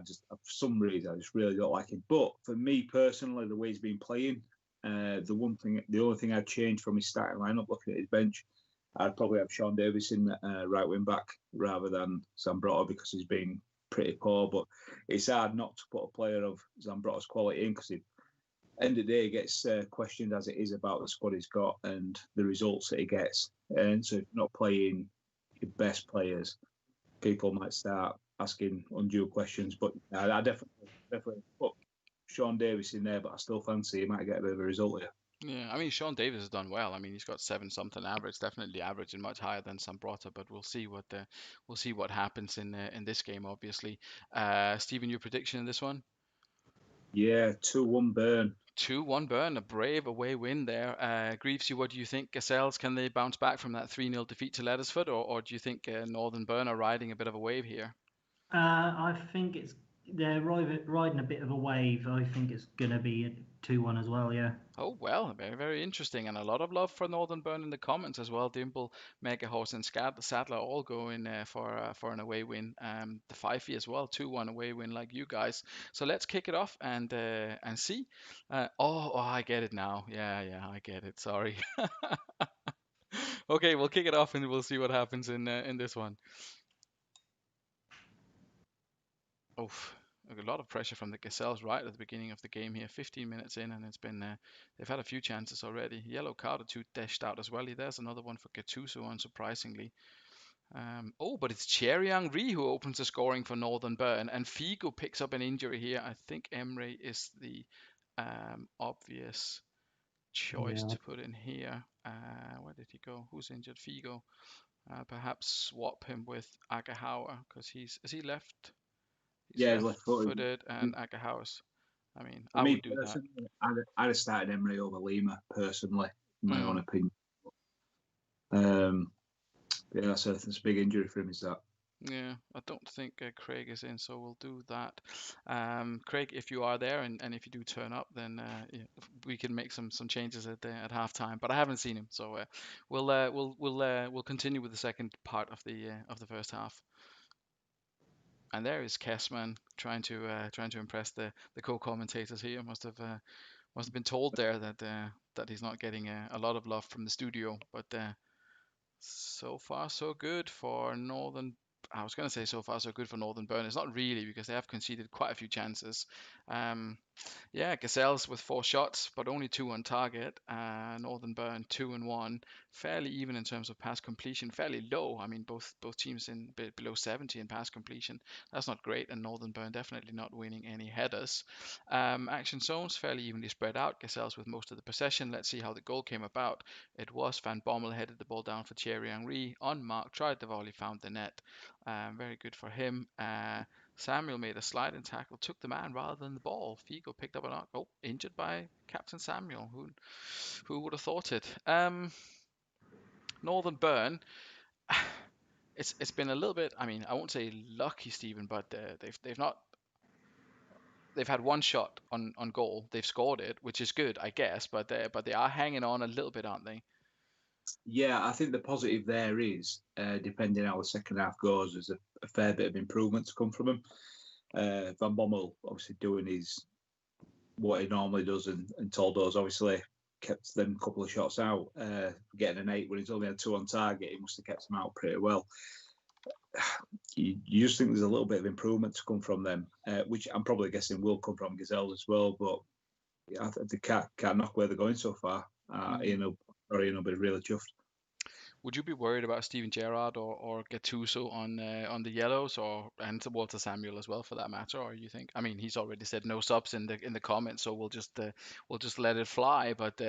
just for some reason I just really don't like him. But for me personally, the way he's been playing, The only thing I'd change from his starting lineup, looking at his bench, I'd probably have Sean Davis in right wing back rather than Zambrotta because he's been pretty poor. But it's hard not to put a player of Zambrotta's quality in because he, end of the day, gets questioned as it is about the squad he's got and the results that he gets. And so if you're not playing your best players, people might start asking undue questions. But I definitely put Sean Davis in there, but I still fancy he might get a bit of a result here. Yeah, I mean Sean Davis has done well. I mean he's got 7 something average, definitely average and much higher than Sambrota. But we'll see what happens in this game. Obviously, Stephen, your prediction in this one? Yeah, 2-1 Burn. 2-1 Burn, a brave away win there. Greavesy, what do you think? Gazelles, can they bounce back from that 3-0 defeat to Lettersford, or do you think Northern Burn are riding a bit of a wave here? I think they're riding a bit of a wave. I think it's going to be a 2-1 as well, yeah. Oh, well, very, very interesting. And a lot of love for Northern Burn in the comments as well. Dimple, Mega Horse, and Sadler all going for an away win. The Fifey as well, 2-1 away win like you guys. So let's kick it off and see. I get it now. Yeah, I get it. Sorry. Okay, we'll kick it off and we'll see what happens in this one. Oof. A lot of pressure from the Gazelles right at the beginning of the game here. 15 minutes in, and it's been they've had a few chances already. Yellow card or two dashed out as well. There's another one for Gattuso, unsurprisingly. But it's Cheryang Ri who opens the scoring for Northern Burn, and Figo picks up an injury here. I think Emre is the obvious choice Yeah. to put in here. Where did he go? Who's injured? Figo. Perhaps swap him with Agahauer because is he left? He's Yeah, he's left footed. left-footed, and Agahauer's. I mean, For I me would do that. personally, I'd have started Emery over Lima, personally, in my own opinion. Yeah, that's a big injury for him, is that? Yeah, I don't think Craig is in, so we'll do that. Craig, if you are there and if you do turn up, then yeah, we can make some changes at halftime. But I haven't seen him, so we'll continue with the second part of the first half. And there is Kessman trying to impress the co-commentators here. Must have been told there that he's not getting a lot of love from the studio, but so far so good for Northern. I was going to say so far so good for Northern Burn. It's not really because they have conceded quite a few chances. Yeah, Gazelles with 4 shots, but only 2 on target. Northern Burn 2 and 1, fairly even in terms of pass completion, fairly low. I mean, both teams in below 70 in pass completion. That's not great, and Northern Burn definitely not winning any headers. Action zones fairly evenly spread out. Gazelles with most of the possession. Let's see how the goal came about. It was Van Bommel headed the ball down for Thierry Henry. Unmarked, tried the volley, found the net. Very good for him. Samuel made a sliding tackle, took the man rather than the ball. Figo picked up a knock. Oh, injured by Captain Samuel. Who would have thought it? Northern Burn. It's been a little bit. I mean, I won't say lucky, Stephen, but they've had 1 shot on goal. They've scored it, which is good, I guess. But they are hanging on a little bit, aren't they? Yeah, I think the positive there is, depending how the second half goes, there's a fair bit of improvement to come from him. Van Bommel obviously doing what he normally does, and Toldo's obviously kept them a couple of shots out, getting an 8 when he's only had 2 on target. He must have kept them out pretty well. You just think there's a little bit of improvement to come from them, which I'm probably guessing will come from Gazelle as well. But yeah, they can't knock where they're going so far. Ian will be really chuffed. Would you be worried about Steven Gerrard or Gattuso on the yellows, and Walter Samuel as well for that matter? Or you think? I mean, he's already said no subs in the comments, so we'll just let it fly. But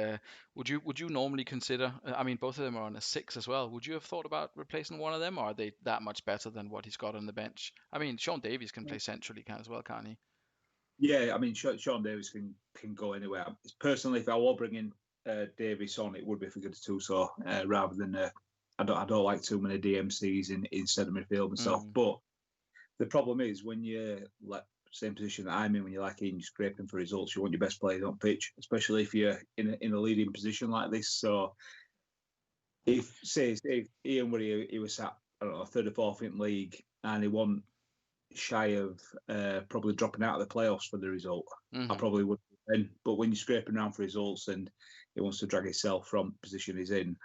would you normally consider? I mean, both of them are on a 6 as well. Would you have thought about replacing one of them, or are they that much better than what he's got on the bench? I mean, Sean Davies can play centrally, as well, can't he? Yeah, I mean, Sean Davis can go anywhere. Personally, if I were bringing Davis on, it would be for Gattuso rather than I don't like too many DMCs in centre midfield myself. But the problem is when you're like same position that I'm in, when you're like in, you're scraping for results, you want your best players on pitch, especially if you're in a leading position like this. So if Ian were he was sat, I don't know, 3rd or 4th in league, and he won shy of probably dropping out of the playoffs for the result, I probably would But when you're scraping around for results and he wants to drag himself from the position he's in,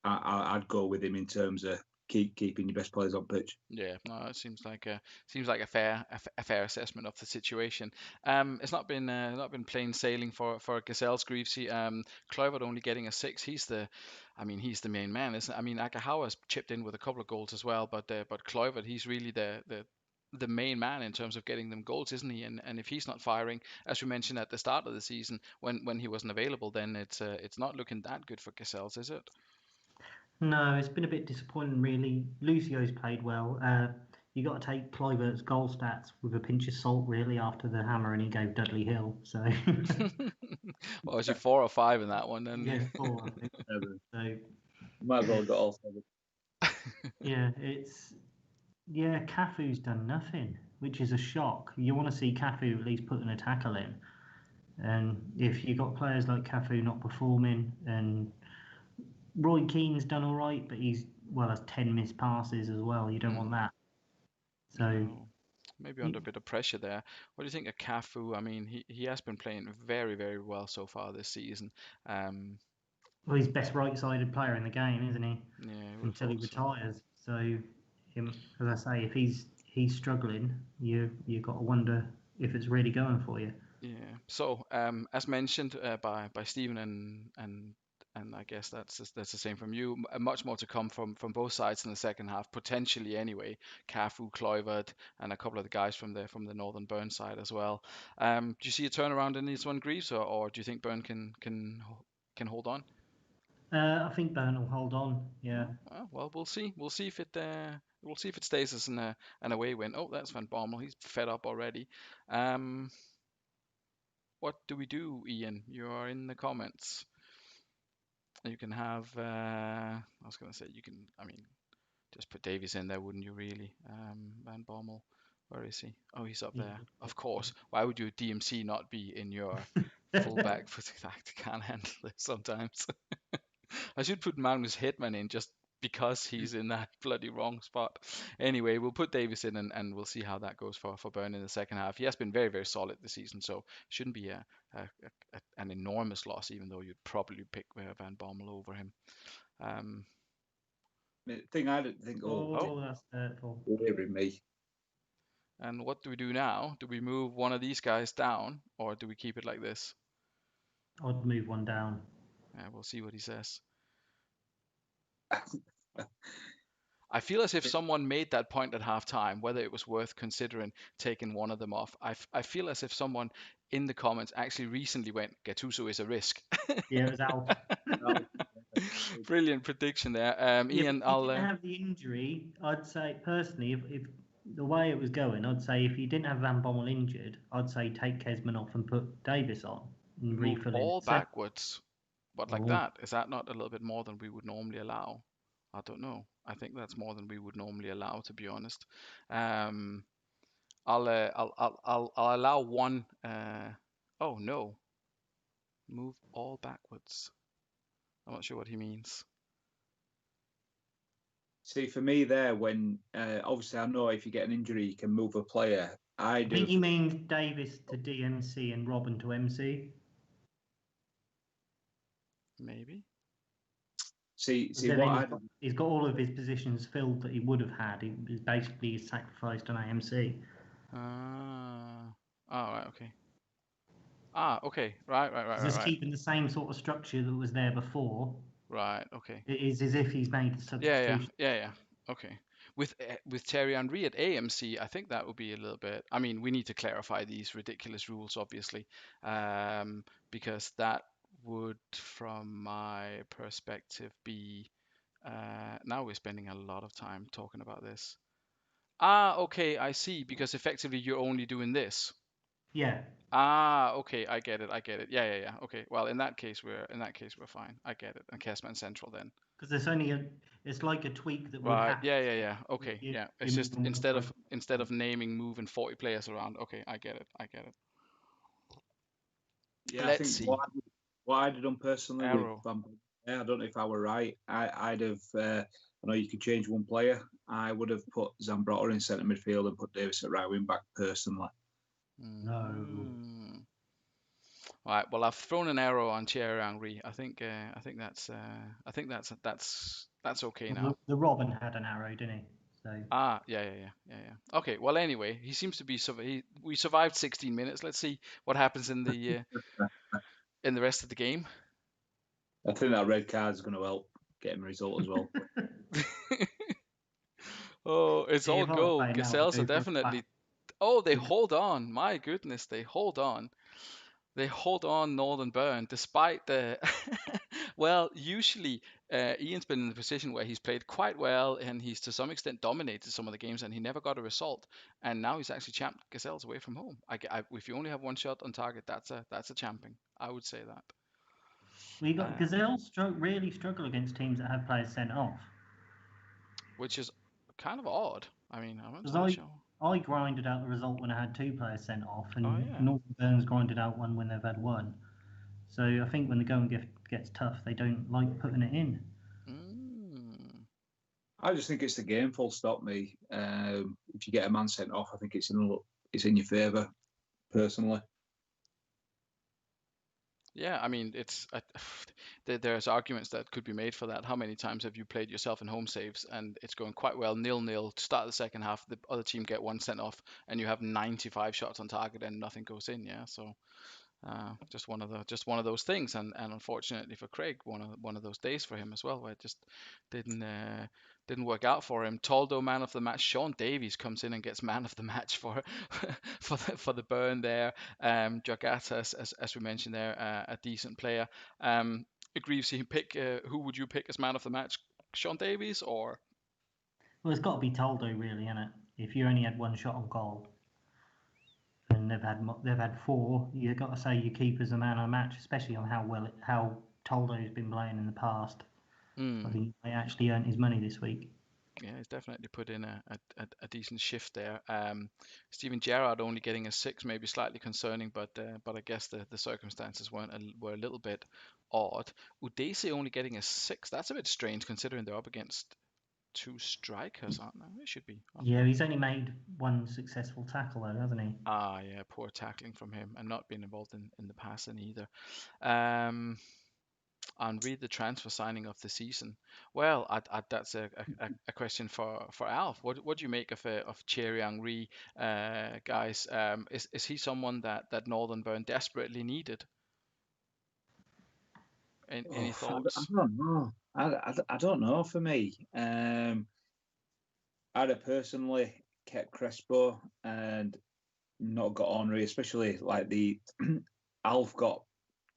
I'd go with him in terms of keeping your best players on pitch. Yeah, no, it seems like a fair assessment of the situation. It's not been plain sailing for Gazelle's Greavesy. Kluivert only getting a 6. He's the main man, isn't it? I mean, Akahawa's chipped in with a couple of goals as well, but Kluivert, he's really the main man in terms of getting them goals, isn't he? And if he's not firing, as we mentioned at the start of the season, when he wasn't available, then it's not looking that good for Gazelles, is it? No, it's been a bit disappointing, really. Lucio's played well. You got to take Kluivert's goal stats with a pinch of salt, really, after the hammering he gave Dudley Hill. So, well, was you 4 or 5 in that one? Then yeah, 4, I think. So, might as well got all 7. Yeah, Cafu's done nothing, which is a shock. You want to see Cafu at least putting a tackle in, and if you got players like Cafu not performing, and Roy Keane's done all right, but he's has 10 missed passes as well. You don't want that. So no. Maybe under a bit of pressure there. What do you think of Cafu? I mean, he has been playing very, very well so far this season. well, he's best right-sided player in the game, isn't he? Yeah, Until he retires. So, as I say, if he's struggling, you got to wonder if it's really going for you. Yeah. So, as mentioned by Stephen and I guess that's the same from you. Much more to come from both sides in the second half, potentially anyway. Cafu, Kluivert, and a couple of the guys from the Northern Burn side as well. Do you see a turnaround in this one, Greaves, or do you think Burn can hold on? I think Burn will hold on. Yeah. Well, we'll see. We'll see if it stays as an away win. Oh, that's Van Bommel. He's fed up already. What do we do, Ian? You are in the comments. You can have. I was going to say you can. I mean, just put Davies in there, wouldn't you? Really, Van Bommel. Where is he? Oh, he's up there. Of course. Why would your DMC not be in your fullback? I can't handle this sometimes. I should put Magnus Hitman in just because he's in that bloody wrong spot. Anyway, we'll put Davis in and we'll see how that goes for Burn in the second half. He has been very, very solid this season, so shouldn't be an enormous loss, even though you'd probably pick Van Bommel over him. The thing I didn't think, that's hurtful. Me. And what do we do now? Do we move one of these guys down, or do we keep it like this? I'd move one down. We'll see what he says. I feel as if someone made that point at halftime, whether it was worth considering taking one of them off. I feel as if someone in the comments actually recently went, Gattuso is a risk. Yeah, it was out. Brilliant prediction there. Ian, if he didn't have the injury, I'd say, personally, if the way it was going, I'd say if you didn't have Van Bommel injured, I'd say take Kesman off and put Davis on. And move all backwards. But like that, is that not a little bit more than we would normally allow? I don't know. I think that's more than we would normally allow, to be honest. I'll allow one. Oh no, move all backwards. I'm not sure what he means. See, for me, there when obviously I know if you get an injury, you can move a player. I think he means Davis to DMC and Robin to MC. Maybe. See what he's got all of his positions filled that he would have had. He was basically sacrificed on AMC. Right, okay. Okay. Right. Just keeping the same sort of structure that was there before. Right, okay. It is as if he's made the substitution. Yeah. Okay. With Thierry Henry at AMC, I think that would be a little bit. I mean, we need to clarify these ridiculous rules, obviously, because that would, from my perspective, be. Now we're spending a lot of time talking about this. Okay, I see. Because effectively, you're only doing this. Yeah. Okay, I get it. Yeah. Okay, well, in that case, we're fine. I get it. And Cashman Central then. Because there's only it's like a tweak that would happen. Yeah. Okay, yeah. It's just instead of naming, moving 40 players around. Okay, I get it. Yeah, let's see. What I'd have done personally with Van Bommel, I don't know if I were right. I'd have. I know you could change one player. I would have put Zambrotta in centre midfield and put Davis at right wing back personally. No. All right. Well, I've thrown an arrow on Thierry Henry. I think that's okay Well, now. the Robin had an arrow, didn't he? So Ah, yeah. Okay. Well, anyway, he seems to be. We survived 16 minutes. Let's see what happens in the rest of the game. I think that red card is going to help get him a result as well. Oh, it's see, all if I was go. playing now, I'd Gazelles are go for a definitely. classic. Oh, they hold on. My goodness, they hold on. They hold on Northern Burn despite the. Well, usually Ian's been in the position where he's played quite well and he's to some extent dominated some of the games and he never got a result. And now he's actually champed Gazelles away from home. If you only have one shot on target, that's a champing. I would say that. We got Um, Gazelles really struggle against teams that have players sent off. which is kind of odd. I mean, I'm not Because entirely sure. I grinded out the result when I had 2 players sent off, Oh and yeah. Northern Burns grinded out one when they've had one. So I think when the going gets tough, they don't like putting it in. Mm. I just think it's the game, full stop. Me, if you get a man sent off, I think it's in your favour, personally. Yeah, I mean, there's arguments that could be made for that. How many times have you played yourself in home saves and it's going quite well, 0-0, start the second half, the other team get one sent off, and you have 95 shots on target and nothing goes in. Yeah, so just one of those things, and unfortunately for Craig, one of those days for him as well, where it just didn't uh, didn't work out for him. Toldo man of the match. Sean Davies comes in and gets man of the match for for the burn there. Jogata, as we mentioned there, a decent player. Greaves, who would you pick as man of the match? Sean Davies or Well, it's got to be Toldo, really, isn't it? If you only had one shot on goal and they've had 4, you've got to say your keeper's the man of the match, especially on how Toldo's been playing in the past. I mm, think he actually earned his money this week. yeah, he's definitely put in a decent shift there. Steven Gerrard only getting a 6, maybe slightly concerning, but I guess the circumstances were a little bit odd. Udese only getting a 6, that's a bit strange considering they're up against 2 strikers, aren't they? They should be. Yeah, he's only made one successful tackle though, hasn't he? Yeah, poor tackling from him and not being involved in the passing either. Um, and read the transfer signing of the season. Well, that's a question for Alf. What do you make of Thierry Henry, guys? Is he someone that Northern Burn desperately needed? Any Oh, I thoughts? don't know. I don't know. For me, I'd have personally kept Crespo and not got Henry, especially like the Alf got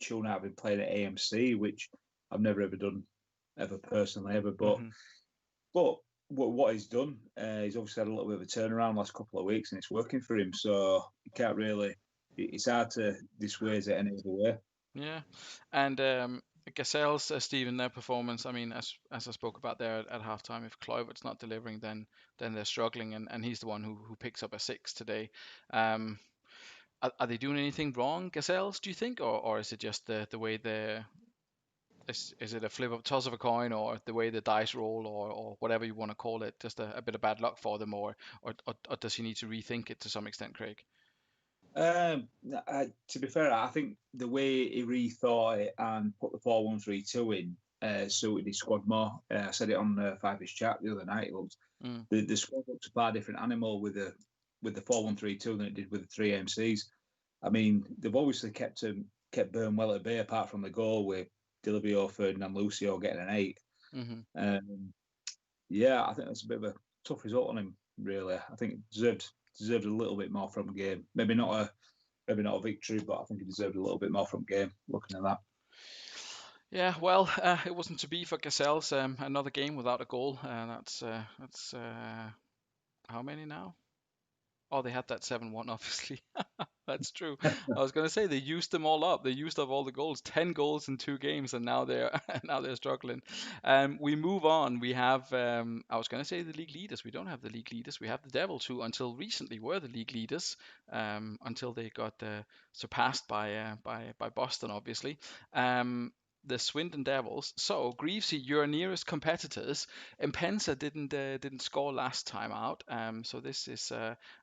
tune out been playing at AMC, which I've never ever done ever personally ever. But Hmm. but what he's done, he's obviously had a little bit of a turnaround last couple of weeks, and it's working for him. So you can't really. It's hard to dissuade it any other way. Yeah, and Gazelle's Stephen, their performance. I mean, as I spoke about there at halftime, if Kluivert's not delivering, then they're struggling, and he's the one who picks up a 6 today. Um, are they doing anything wrong, Gazelles? Do you think, or is it just the way is it a flip of toss of a coin, or the way the dice roll, or whatever you want to call it, just a bit of bad luck for them, or does he need to rethink it to some extent, Craig? To be fair, I think the way he rethought it and put the 4-1-3-2 in suited his squad more. I said it on the Five-ish chat the other night. It looks, Mm, the squad looks a far different animal with the 4-1-3-2 than it did with the 3 AMCs. I mean, they've obviously kept Burn well at bay, apart from the goal with Dilibio, Ferdinand, Lucio getting an 8. hmm Um, yeah, I think that's a bit of a tough result on him. Really, I think it deserved a little bit more from the game. Maybe not a victory, but I think he deserved a little bit more from the game. Looking at that. Yeah, well, it wasn't to be for Gazelles. Another game without a goal. That's how many now? Oh, they had that 7-1, obviously. That's true. I was going to say they used them all up. They used up all the goals. 10 goals in 2 games, and now they're now they're struggling. We move on. We have I was going to say the league leaders. We don't have the league leaders. We have the Devils, who until recently were the league leaders, until they got surpassed by Boston, obviously. Um, the Swindon Devils. So, Greavesy, your nearest competitors, Impensa didn't score last time out. So this is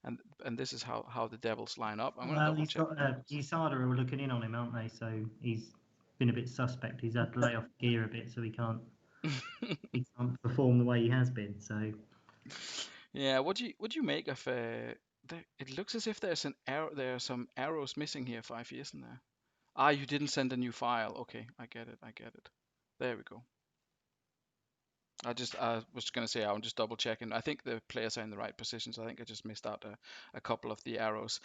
and this is how the Devils line up. I'm going to Well, double he's check. got USADA are looking in on him, aren't they? So he's been a bit suspect. He's had to lay off gear a bit, so he can't perform the way he has been. So Yeah, what do you make of it looks as if there's an arrow, there are some arrows missing here, 5e, isn't there? Ah, you didn't send a new file. Okay, I get it. I get it. There we go. I was going to say, I'm just double checking. I think the players are in the right positions. I think I just missed out a couple of the arrows.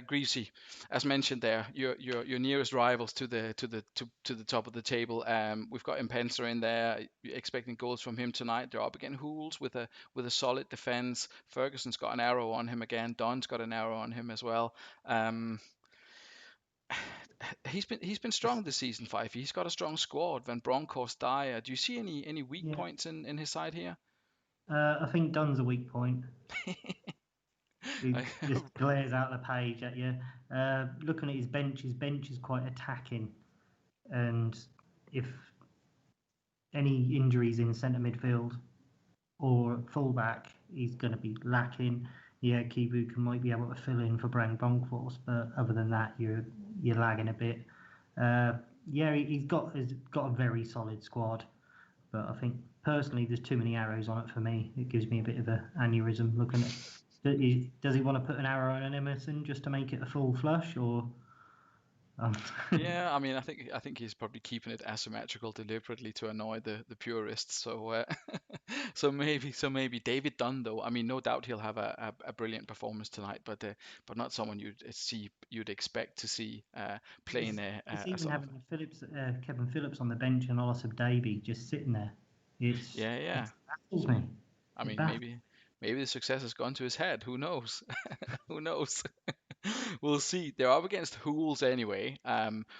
Greasy, as mentioned there, your nearest rivals to the top of the table. We've got Impensa in there. Expecting goals from him tonight. They're up against Hools with a solid defense. Ferguson's got an arrow on him again. Don's got an arrow on him as well. Um, he's been strong this season, Fife. He's got a strong squad. Van Bronckhorst, Dyer. Do you see any weak yeah, points in his side here? I think Dunn's a weak point. He I- just glares out the page at you. Looking at his bench is quite attacking, and if any injuries in centre midfield or fullback, he's going to be lacking. Yeah, Kibu might be able to fill in for Brand Bronckhorst, but other than that, you're lagging a bit. Yeah, he's got a very solid squad, but I think personally there's too many arrows on it for me. It gives me a bit of an aneurysm looking at. Does he want to put an arrow on an Emerson just to make it a full flush, or? Um, yeah, I mean, I think he's probably keeping it asymmetrical deliberately to annoy the purists. So so maybe David Dunn though. I mean, no doubt he'll have a brilliant performance tonight, but not someone you'd expect to see playing it's a even sort of having Kevin Phillips on the bench and Olison Davey just sitting there. yeah, It yeah. baffles me. I It mean, baffles. maybe the success has gone to his head. Who knows? Who knows? We'll see. They're up against Hools anyway.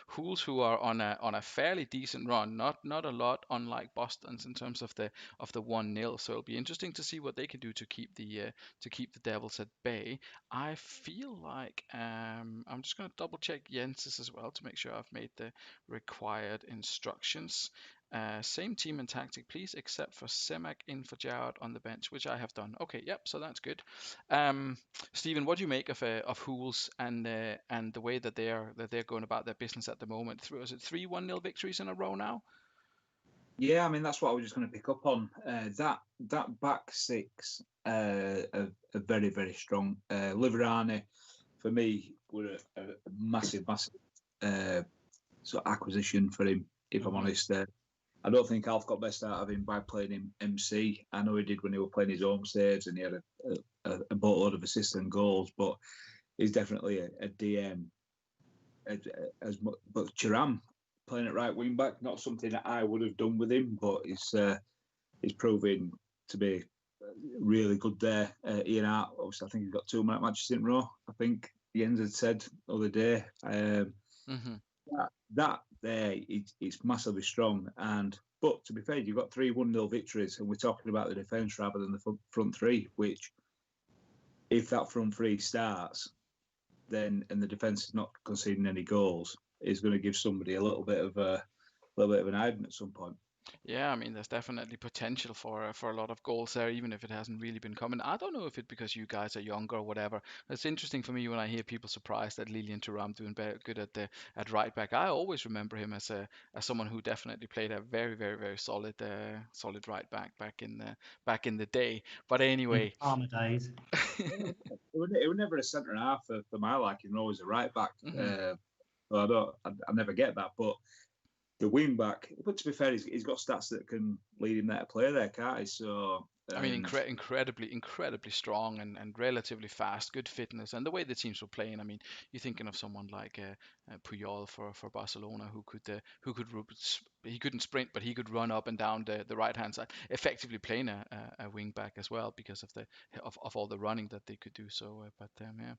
Hools who are on a fairly decent run, not a lot unlike Boston's in terms of the 1-0. So it'll be interesting to see what they can do to keep the Devils at bay. I feel like I'm just going to double check Jens's as well to make sure I've made the required instructions. Same team and tactic, please, except for Semak in for Jared on the bench, which I have done. Okay, yep, so that's good. Stephen, what do you make of Hools and the way that they're going about their business at the moment? Is it 3-1-0 victories in a row now? Yeah, I mean that's what I was just going to pick up on. That back six are very very strong. Liverani, for me, were a massive sort of acquisition for him. If I'm honest, I don't think Alf got best out of him by playing him MC. I know he did when he was playing his own saves and he had a boatload of assists and goals, but he's definitely a DM. But Chiram playing at right wing back, not something that I would have done with him, but he's proving to be really good there. Ian Hart, obviously, I think he's got 2 matches in a row. I think Jens had said the other day. Mm-hmm. That there, it's massively strong. But to be fair, you've got 3-1-0 victories, and we're talking about the defence rather than the front three. Which, if that front three starts, then and the defence is not conceding any goals, is going to give somebody a little bit of an hiding at some point. Yeah, I mean, there's definitely potential for a lot of goals there, even if it hasn't really been coming. I don't know if it's because you guys are younger or whatever. It's interesting for me when I hear people surprised that Lilian Thuram doing good at right back. I always remember him as someone who definitely played a very very very solid right back in the day. But In anyway. Palmer days. It was never a centre half for my liking, always a right back. Mhm. I never get that, but the wing back. But to be fair, he's got stats that can lead him there to play there, can't he? So I mean, incredibly strong and relatively fast, good fitness, and the way the teams were playing. I mean, you're thinking of someone like Puyol for Barcelona, he couldn't sprint, but he could run up and down the right hand side, effectively playing a wing back as well because of all the running that they could do. So, yeah,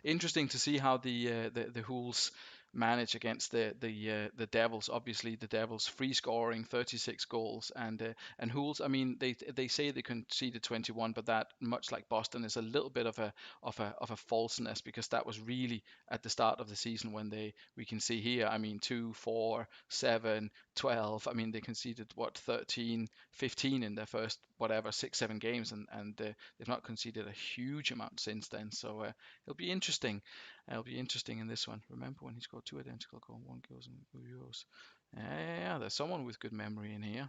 interesting to see how the Hools manage against the Devils. Obviously, the Devils free scoring 36 goals and Hools. I mean, they say they conceded 21, but that, much like Boston, is a little bit of a falseness, because that was really at the start of the season when we can see here, I mean, 2, 4, 7, 12. I mean, they conceded 13, 15 in their first 6, 7 games, and they've not conceded a huge amount since then. So it'll be interesting. It'll be interesting in this one. Remember when he scored 2 identical goals, 1 goes and 2 euros. Yeah, there's someone with good memory in here.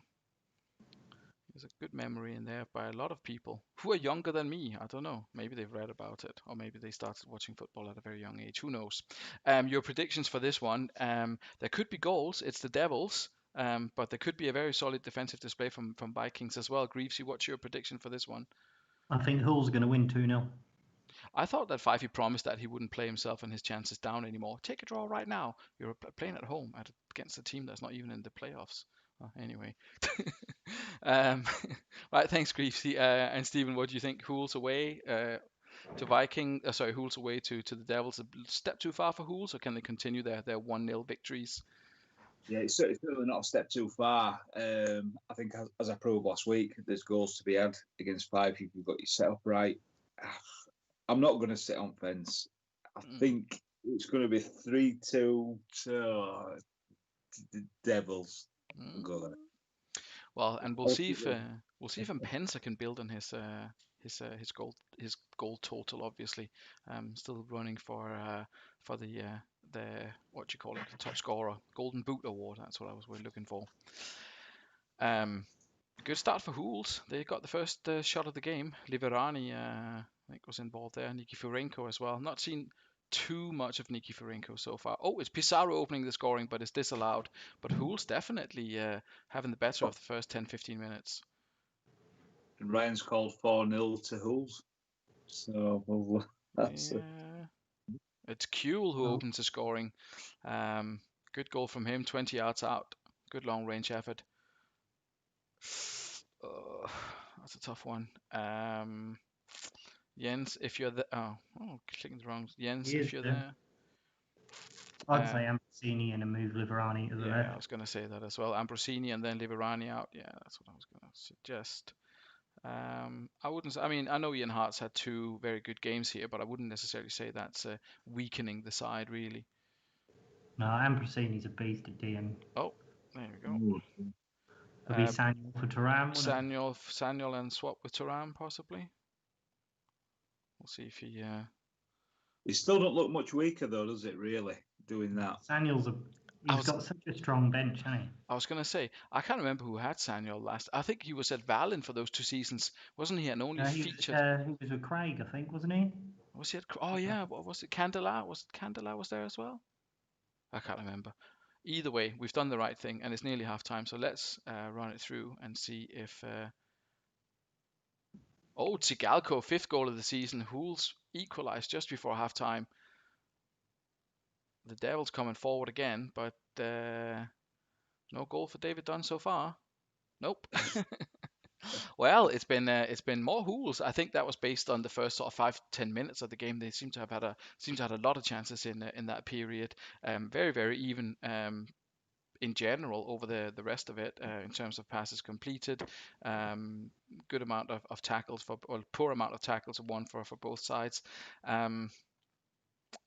There's a good memory in there by a lot of people who are younger than me. I don't know. Maybe they've read about it, or maybe they started watching football at a very young age. Who knows? Your predictions for this one? There could be goals. It's the Devils. But there could be a very solid defensive display from Vikings as well. Greavesy, what's your prediction for this one? I think Hull's going to win 2-0. I thought that Fifey promised that he wouldn't play himself and his chances down anymore. Take a draw right now. You're playing at home against a team that's not even in the playoffs. Anyway. Right, thanks, Greavesy. And Stephen, what do you think? Hull's away to Hull's away to the Devils. A step too far for Hull's, or can they continue their 1-0 victories? Yeah, it's certainly not a step too far. I think, as I proved last week, there's goals to be had against Fife if you've got your setup right. I'm not going to sit on fence. I think it's going to be 3-2 to the Devils. Go there. Well, and we'll see if Mpenza can build on his goal total. Obviously, still running for the what you call it, the top scorer, Golden Boot award. That's what we're looking for. Good start for Hools. They got the first shot of the game. Liverani, I think, was involved there. Nikiforenko as well. Not seen too much of Nikiforenko so far. Oh, it's Pizarro opening the scoring, but it's disallowed. But Hools definitely having the better of the first 10-15 minutes. And Ryan's called 4-0 to Hools. So that's It's Kuehl who opens the scoring. Good goal from him, 20 yards out. Good long range effort. That's a tough one. Jens, if you're there. Clicking the wrong. Jens, if you're there. I'd say Ambrosini and a move Liverani to the left. I was going to say that as well. Ambrosini and then Liverani out. Yeah, that's what I was going to suggest. I wouldn't. I mean, I know Ian Hart's had 2 very good games here, but I wouldn't necessarily say that's weakening the side really. No, Ambrosini's a beast at DM. Oh, there we go. Could be Samuel for Thuram. Samuel and swap with Thuram possibly. We'll see if he. It still don't look much weaker though, does it? Really, doing that. He's got such a strong bench, hasn't he? I was going to say, I can't remember who had Samuel last. I think he was at Valen for those 2 seasons, wasn't he? And only featured. He was with Craig, I think, wasn't he? Was he at? Oh yeah, what was it? Candela was there as well? I can't remember. Either way, we've done the right thing, and it's nearly half time. So let's run it through and see if. Tsigalco, 5th goal of the season. Hools equalised just before half time. The Devils coming forward again, but no goal for David Dunn so far. Nope. Well, it's been more Hools. I think that was based on the first sort of 5-10 minutes of the game. They seem to have had a lot of chances in that period. Very, very even in general over the rest of it in terms of passes completed. Good amount of tackles poor amount of tackles, one for both sides.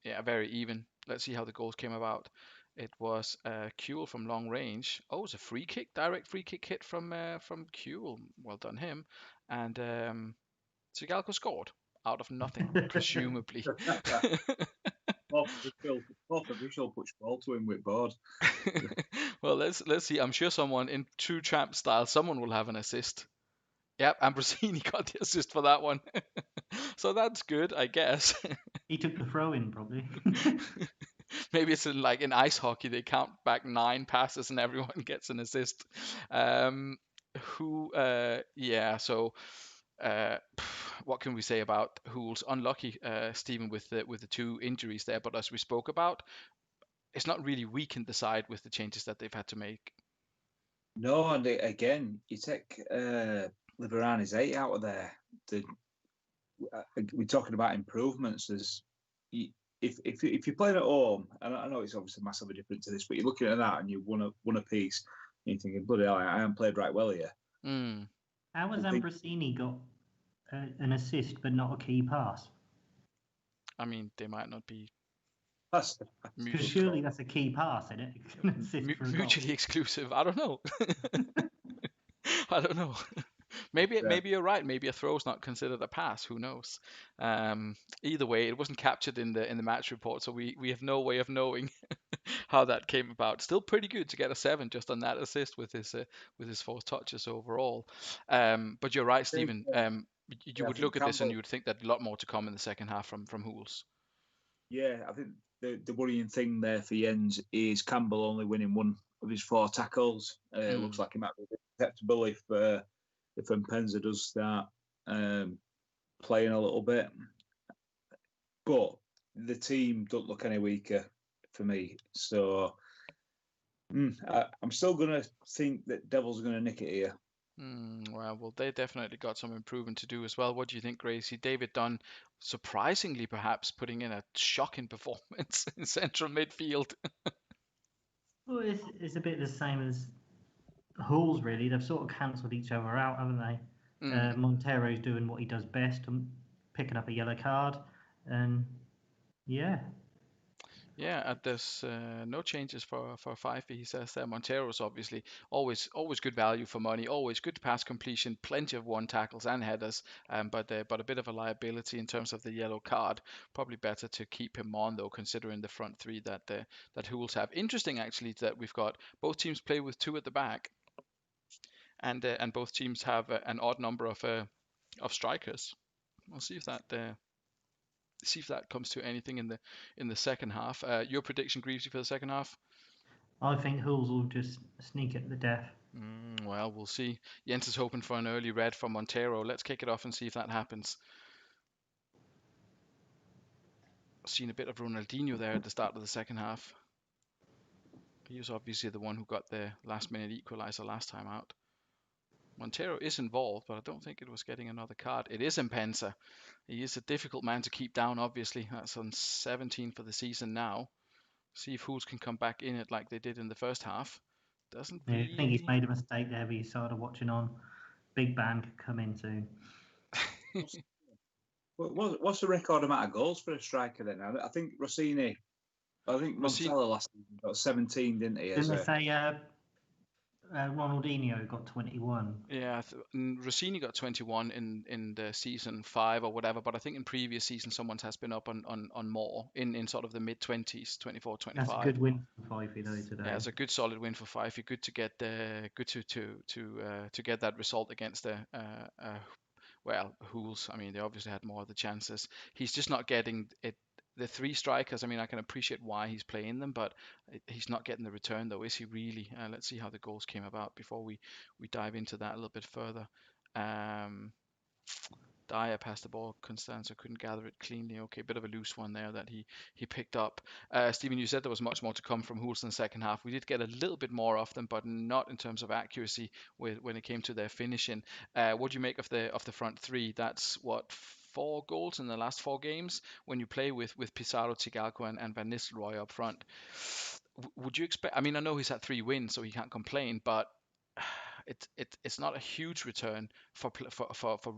Yeah, very even. Let's see how the goals came about. It was Kuehl from long range. Oh, it's a free kick, direct free kick hit from Kuehl. Well done him. And Tsigalco scored out of nothing, presumably. Fourth official puts ball to him with board. Well, let's see. I'm sure someone in true champ style, someone will have an assist. Yep, Ambrosini got the assist for that one. So that's good, I guess. He took the throw in, probably. Maybe it's like in ice hockey, they count back 9 passes and everyone gets an assist. What can we say about Hools? Unlucky, Stephen, with the 2 injuries there, but as we spoke about, it's not really weakened the side with the changes that they've had to make. No, and again, you take Liverani's 8 out of there. We're talking about improvements. If you're playing at home, and I know it's obviously massively different to this, but you're looking at that and you won a piece, and you're thinking, bloody hell, I haven't played right well here. How has I think Ambrosini got an assist but not a key pass? I mean, they might not be that's Because surely that's a key pass, isn't it? An assist for a goal. mutually exclusive. I don't know. I don't know. Maybe yeah. you're right. Maybe a throw's not considered a pass. Who knows? Either way, it wasn't captured in the match report, so we have no way of knowing how that came about. Still pretty good to get a 7 just on that assist with his 4 touches overall. But you're right, think, Stephen. You I would think look at this and you Campbell. would think that a lot more to come in the second half from Hools. Yeah, I think the worrying thing there for Jens is Campbell only winning one of his 4 tackles. It looks like he might be acceptable if Mpenza does start playing a little bit. But the team don't look any weaker for me. So I'm still going to think that Devils are going to nick it here. Well, they definitely got some improvement to do as well. What do you think, Gracie? David Dunn, surprisingly perhaps, putting in a shocking performance in central midfield. Well, it's a bit the same as Halls, really. They've sort of cancelled each other out, haven't they? Montero's doing what he does best, picking up a yellow card, and yeah. Yeah, there's no changes for Fife. He says there. Montero's obviously always good value for money, always good pass completion, plenty of one tackles and headers, but a bit of a liability in terms of the yellow card. Probably better to keep him on though, considering the front three that Hools have. Interesting actually that we've got both teams play with 2 at the back, and both teams have an odd number of strikers. We'll see if that comes to anything in the second half. Your prediction, Greavesy, for the second half? I think Halls will just sneak it to the death. Well, we'll see. Jens is hoping for an early red from Montero. Let's kick it off and see if that happens. Seen a bit of Ronaldinho there at the start of the second half. He was obviously the one who got the last-minute equaliser last time out. Montero is involved, but I don't think it was getting another card. It is Mpenza. He is a difficult man to keep down, obviously. That's on 17 for the season now. See if Hools can come back in it like they did in the first half. Doesn't Yeah, I think he's really. made a mistake there, but he started watching on. Big Bang could come in soon. What's the record amount of goals for a striker then? I think Rossini, I think Montella last season got 17, didn't he? Didn't they say Ronaldinho got 21? Yeah, Rossini got 21 in the season 5 or whatever, but I think in previous seasons someone has been up on more in sort of the mid 20s, 24, 25. That's a good win for Fifey though today. Yeah, it's a good solid win for Fifey. Good to get to get that result against the Hools. I mean, they obviously had more of the chances. He's just not getting it. The 3 strikers, I mean, I can appreciate why he's playing them, but he's not getting the return, though, is he really? Let's see how the goals came about before we dive into that a little bit further. Dyer passed the ball. Constanzo couldn't gather it cleanly. Okay, bit of a loose one there that he picked up. Stephen, you said there was much more to come from Hools in the second half. We did get a little bit more of them, but not in terms of accuracy when it came to their finishing. What do you make of the front 3? That's what, 4 goals in the last 4 games when you play with Pizarro, Tsigalco, and Van Nistelrooy up front. Would you expect? I mean, I know he's had 3 wins, so he can't complain, but it's not a huge return for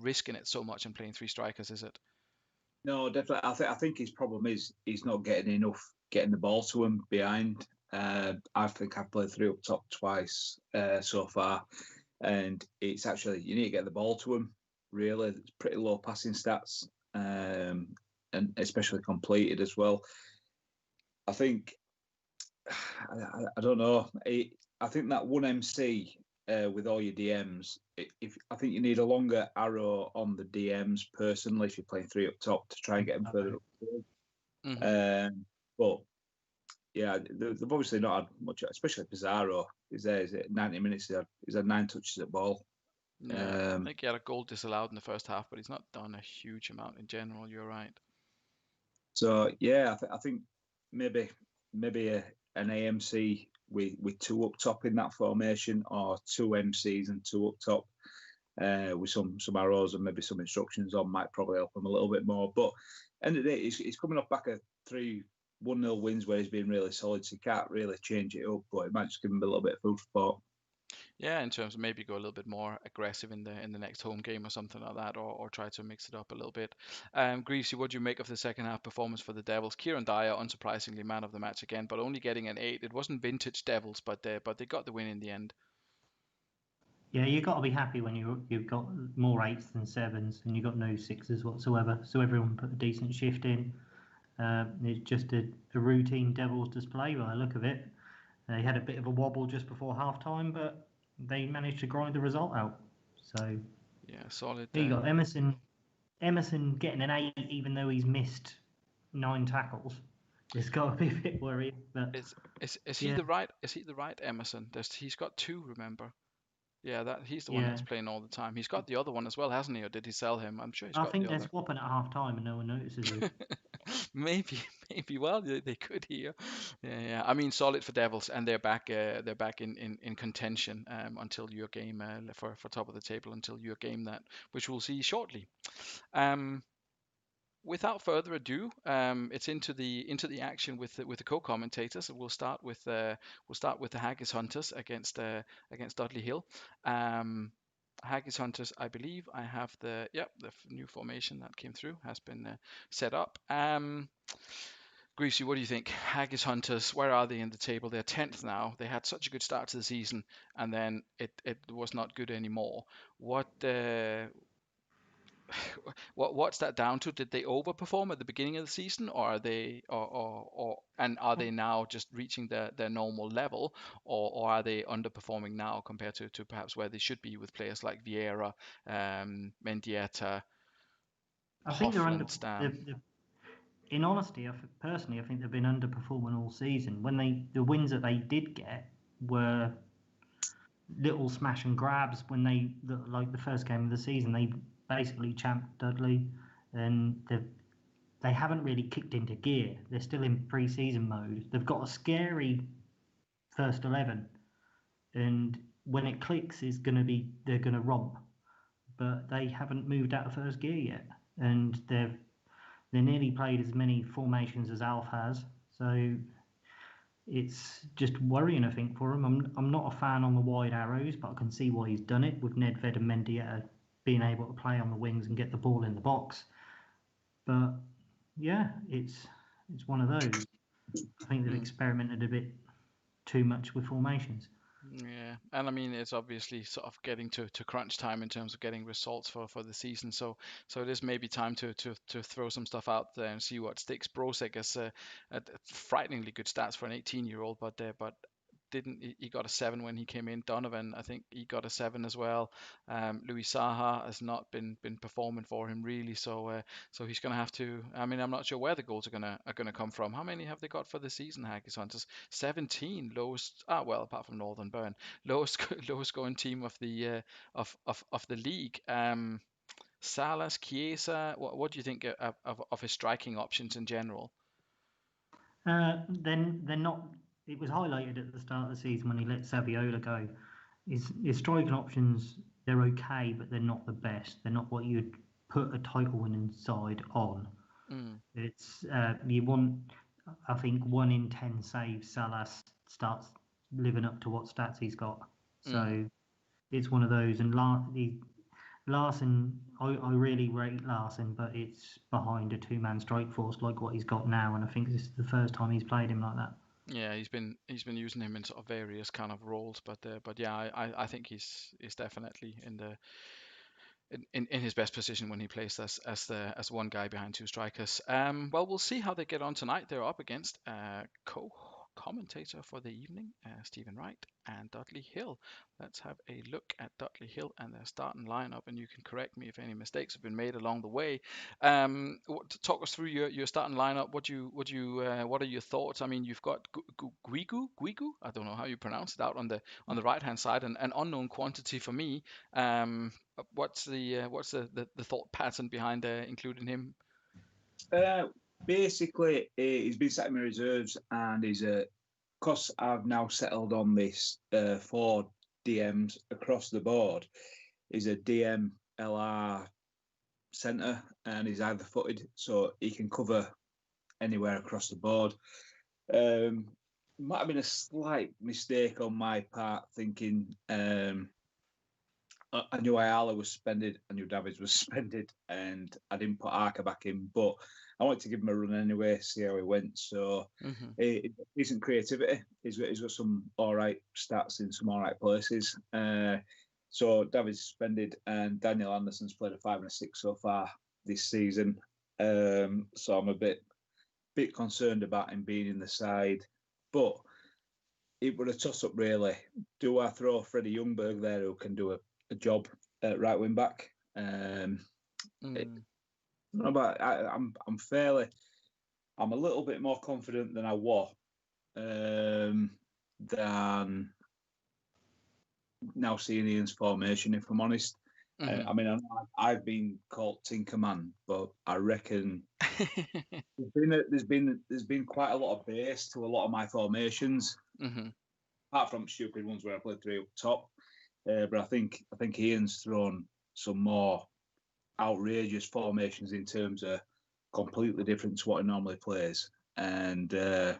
risking it so much and playing 3 strikers, is it? No, definitely. I think his problem is he's not getting the ball to him behind. I think I've played 3 up top twice so far, and it's actually you need to get the ball to him. Really, it's pretty low passing stats, and especially completed as well. I think I don't know. I think that one MC with all your DMs. I think you need a longer arrow on the DMs personally if you're playing 3 up top to try and get them further up the field. But yeah, they've obviously not had much, especially Pizarro. Is it 90 minutes? He's had 9 touches at ball. Yeah, I think he had a goal disallowed in the first half, but he's not done a huge amount in general. You're right. So yeah, I think maybe an AMC with 2 up top in that formation, or 2 MCs and 2 up top with some arrows and maybe some instructions on might probably help him a little bit more. But end of the day, he's coming off back of 3 1-0 wins where he's been really solid, so he can't really change it up, but it might just give him a little bit of food for thought. Yeah, in terms of maybe go a little bit more aggressive in the next home game or something like that, or try to mix it up a little bit. Greasy, what do you make of the second half performance for the Devils? Kieran Dyer, unsurprisingly, man of the match again, but only getting an 8. It wasn't vintage Devils, but they got the win in the end. Yeah, you've got to be happy when you've got more 8s than 7s, and you've got no 6s whatsoever. So everyone put a decent shift in. It's just a routine Devils display by the look of it. They had a bit of a wobble just before half time, but they managed to grind the result out. So yeah, solid. There you go, Emerson. Emerson getting an 8, even though he's missed 9 tackles. It's got to be a bit worrying. But Is he the right? Is he the right Emerson? He's got 2. Remember? Yeah, he's the one that's playing all the time. He's got the other one as well, hasn't he? Or did he sell him? I'm sure he's I got the think they're other. swapping at half time and no one notices it. Maybe, maybe. Well, they could here. Yeah. I mean, solid for Devils, and they're back. They're back in contention until your game for top of the table until your game that which we'll see shortly. Without further ado, it's into the action with the co-commentators. We'll start with the Haggis Hunters against Dudley Hill. Haggis Hunters, I believe I have the new formation that came through has been set up. Greasy, what do you think? Haggis Hunters, where are they in the table? They're 10th now. They had such a good start to the season, and then it was not good anymore. What's that down to? Did they overperform at the beginning of the season, or are they, and are they now just reaching their normal level, or are they underperforming now compared to perhaps where they should be with players like Vieira, Mendieta, I think they're under. Hoffland, Stam? In honesty, personally, I think they've been underperforming all season. When the wins that they did get were little smash and grabs. When like the first game of the season, they basically champed Dudley, and they haven't really kicked into gear. They're still in pre-season mode. They've got a scary first 11, and when it clicks, they're going to romp. But they haven't moved out of first gear yet, and they nearly played as many formations as Alf has. So it's just worrying, I think, for him. I'm not a fan on the wide arrows, but I can see why he's done it with Nedved and Mendieta being able to play on the wings and get the ball in the box. But yeah, it's one of those. I think they've experimented a bit too much with formations. Yeah, and I mean it's obviously sort of getting to crunch time in terms of getting results for the season. So it is maybe time to throw some stuff out there and see what sticks. Brosek has frighteningly good stats for an 18-year-old, but didn't he got a 7 when he came in. Donovan, I think he got a 7 as well. Louis Saha has not been performing for him really, so he's going to have to. I mean, I'm not sure where the goals are gonna come from. How many have they got for the season, Haggis Hunters? 17, lowest. Well, apart from Northern Burn, lowest lowest scoring team of the of the league. Salas, Chiesa, what do you think of his striking options in general? Then they're not. It was highlighted at the start of the season when he let Saviola go. His striking options, they're okay, but they're not the best. They're not what you'd put a title-winning side on. It's you want. I think 1 in 10 saves Salas starts living up to what stats he's got. So it's one of those. And Larson, I really rate Larson, but it's behind a 2-man strike force like what he's got now, and I think this is the first time he's played him like that. Yeah, he's been using him in sort of various kind of roles, but yeah, I think he's definitely in his best position when he plays as one guy behind 2 strikers. Well, we'll see how they get on tonight. They're up against co-commentator for the evening, Stephen Wright and Dudley Hill. Let's have a look at Dudley Hill and their starting lineup, and you can correct me if any mistakes have been made along the way. Talk us through your starting lineup. What are your thoughts? I mean, you've got Guigu. I don't know how you pronounce it out on the right hand side, an unknown quantity for me. What's the thought pattern behind including him? Basically, he's been set in my reserves, and he's because I've now settled on this 4 DMs across the board. He's a DM LR centre, and he's either footed, so he can cover anywhere across the board. might have been a slight mistake on my part thinking I knew Ayala was suspended, I knew Davids was suspended, and I didn't put Arca back in, but I wanted to give him a run anyway, see how he went. So decent creativity. He's got some all right stats in some all right places. So Davids suspended, and Daniel Anderson's played a 5 and a 6 so far this season. So I'm a bit concerned about him being in the side, but it would a toss up really. Do I throw Freddie Ljungberg there who can do a job at right wing back? No, but I'm I'm a little bit more confident than I was than now seeing Ian's formation. If I'm honest, I mean I've been called Tinkerman, but I reckon there's been quite a lot of base to a lot of my formations. Apart from stupid ones where I played 3 up top, but I think Ian's thrown some more outrageous formations in terms of completely different to what he normally plays. And I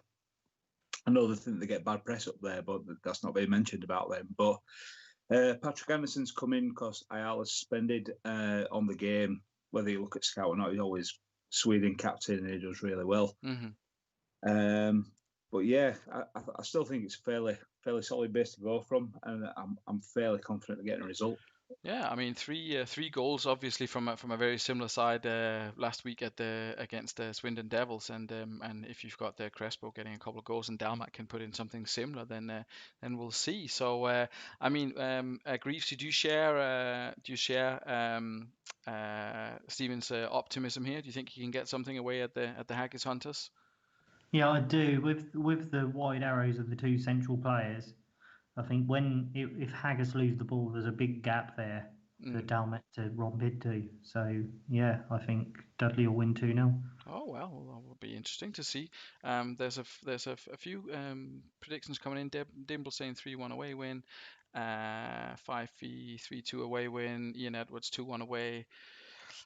know they think they get bad press up there, but that's not being mentioned about them. But Patrick Anderson's come in because Ayala's suspended on the game. Whether you look at Scout or not, he's always Sweden captain and he does really well. But yeah, I still think it's fairly solid base to go from, and I'm fairly confident of getting a result. Yeah, I mean three goals obviously from a very similar side last week against the Swindon Devils, and if you've got Crespo getting a couple of goals and Dalmat can put in something similar, then we'll see. So I mean, Greaves, do you share Stephen's optimism here? Do you think he can get something away at the Haggis Hunters? Yeah, I do. With the wide arrows of the two central players, I think if Haggis lose the ball, there's a big gap there for Dalmet to romp into. So yeah, I think Dudley will win 2-0. Oh well, that will be interesting to see. There's a few predictions coming in. Dimble saying 3-1 away win, 5-3 3-2 away win. Ian Edwards 2-1 away.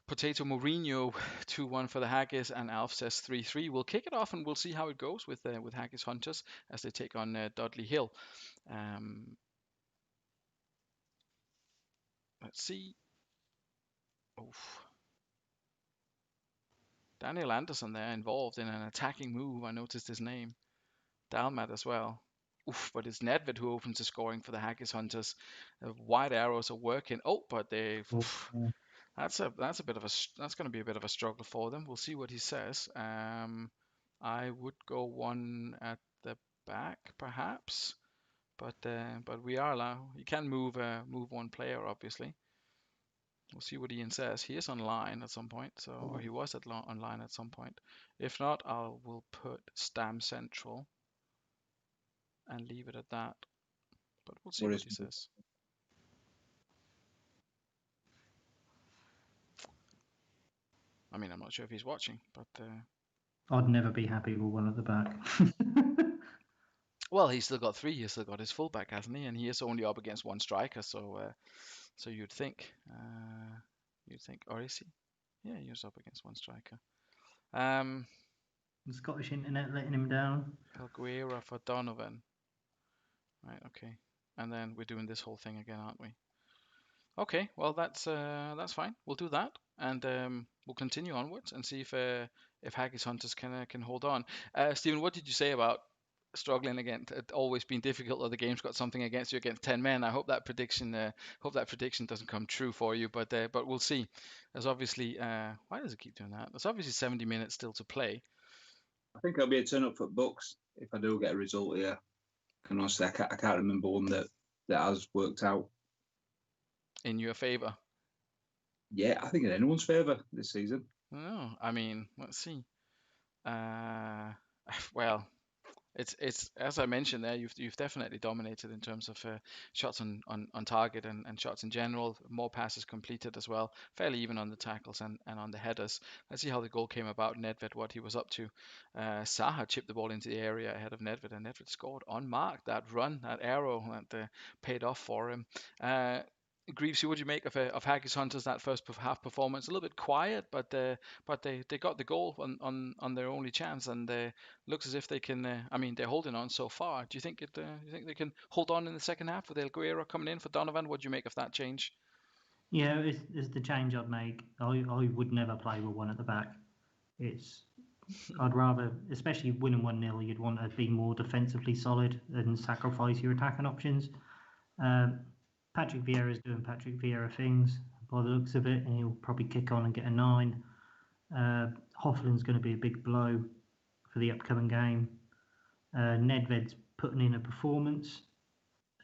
Potato Mourinho 2-1 for the Haggis, and Alf says 3-3. We'll kick it off and we'll see how it goes with Haggis Hunters as they take on Dudley Hill. Let's see. Oof. Daniel Anderson there involved in an attacking move. I noticed his name. Dalmat as well. Oof, but it's Nedved who opens the scoring for the Haggis Hunters. Wide arrows are working. Oh, but that's going to be a bit of a struggle for them. We'll see what he says. I would go one at the back perhaps, but we are allowed. You can move one player obviously. We'll see what Ian says. He is online at some point, or he was online at some point. If not, we'll put Stam Central and leave it at that. But we'll see what he says. I mean, I'm not sure if he's watching, but I'd never be happy with one at the back. well, he's still got 3. He's still got his fullback, hasn't he? And he is only up against 1 striker, so you'd think, or is he? Yeah, he's up against 1 striker. The Scottish internet letting him down. Helguera for Donovan. Right, okay. And then we're doing this whole thing again, aren't we? Okay, well that's fine. We'll do that, and we'll continue onwards and see if Haggis Hunters can hold on. Stephen, what did you say about struggling against it always being difficult, or the game's got something against you against 10 men? I hope that prediction doesn't come true for you, but we'll see. There's obviously why does it keep doing that? There's obviously 70 minutes still to play. I think I'll be a turn up for Bucks if I do get a result here. And honestly, I can't remember one that has worked out in your favour. Yeah, I think in anyone's favour this season. Oh, I mean, let's see. Well, it's as I mentioned there, you've definitely dominated in terms of shots on target and shots in general. More passes completed as well, fairly even on the tackles and on the headers. Let's see how the goal came about. Nedved, what he was up to. Saha chipped the ball into the area ahead of Nedved, and Nedved scored unmarked. That run, that arrow that paid off for him. Greavesy, what do you make of Haggis Hunters that first half performance? A little bit quiet, but they got the goal on their only chance, and looks as if they can. I mean, they're holding on so far. Do you think you think they can hold on in the second half with El Guerrero coming in for Donovan? What do you make of that change? Yeah, it's the change I'd make. I would never play with one at the back. I'd rather, especially winning 1-0, you'd want to be more defensively solid and sacrifice your attacking options. Patrick Vieira's doing Patrick Vieira things by the looks of it, and he'll probably kick on and get a 9. Hoffland's going to be a big blow for the upcoming game. Nedved's putting in a performance,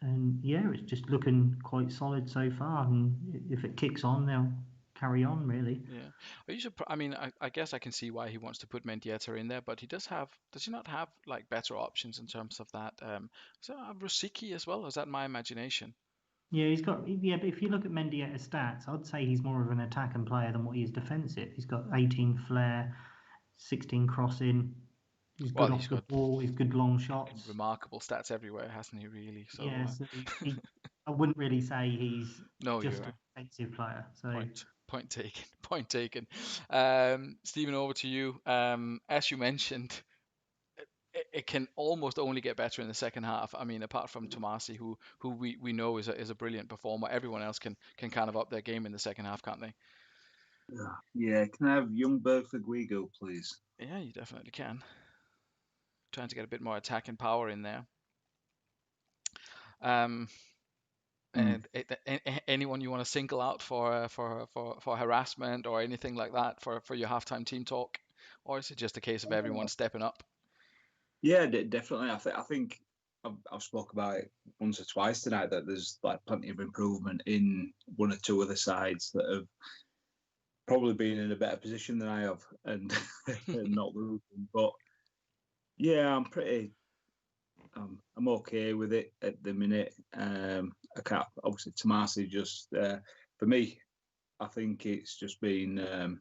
and yeah, it's just looking quite solid so far. And if it kicks on, they'll carry on, really. Yeah. Are you I mean, I guess I can see why he wants to put Mendieta in there, but does he not have like better options in terms of that? So Rosicky as well? Or is that my imagination? Yeah, but if you look at Mendieta's stats, I'd say he's more of an attacking player than what he is defensive. He's got 18 flair, 16 crossing. He's Well, good he's off the got ball. He's good long shots. remarkable stats everywhere, hasn't he? Really. So Yeah, so I wouldn't really say he's no, just you're a defensive player. So point taken. Point taken. Stephen, over to you. As you mentioned, it can almost only get better in the second half. I mean, apart from Tomasi, who we know is a brilliant performer, everyone else can kind of up their game in the second half, can't they? Yeah, can I have Youngberg for Guigo, please? Yeah, you definitely can. Trying to get a bit more attacking power in there. And anyone you want to single out for harassment or anything like that for your halftime team talk, or is it just a case of everyone stepping up? Yeah, definitely. I think I've spoke about it once or twice tonight that there's like plenty of improvement in one or two other sides that have probably been in a better position than I have and not losing. But yeah, I'm okay with it at the minute. I can't obviously Tomasi just for me. I think it's just been.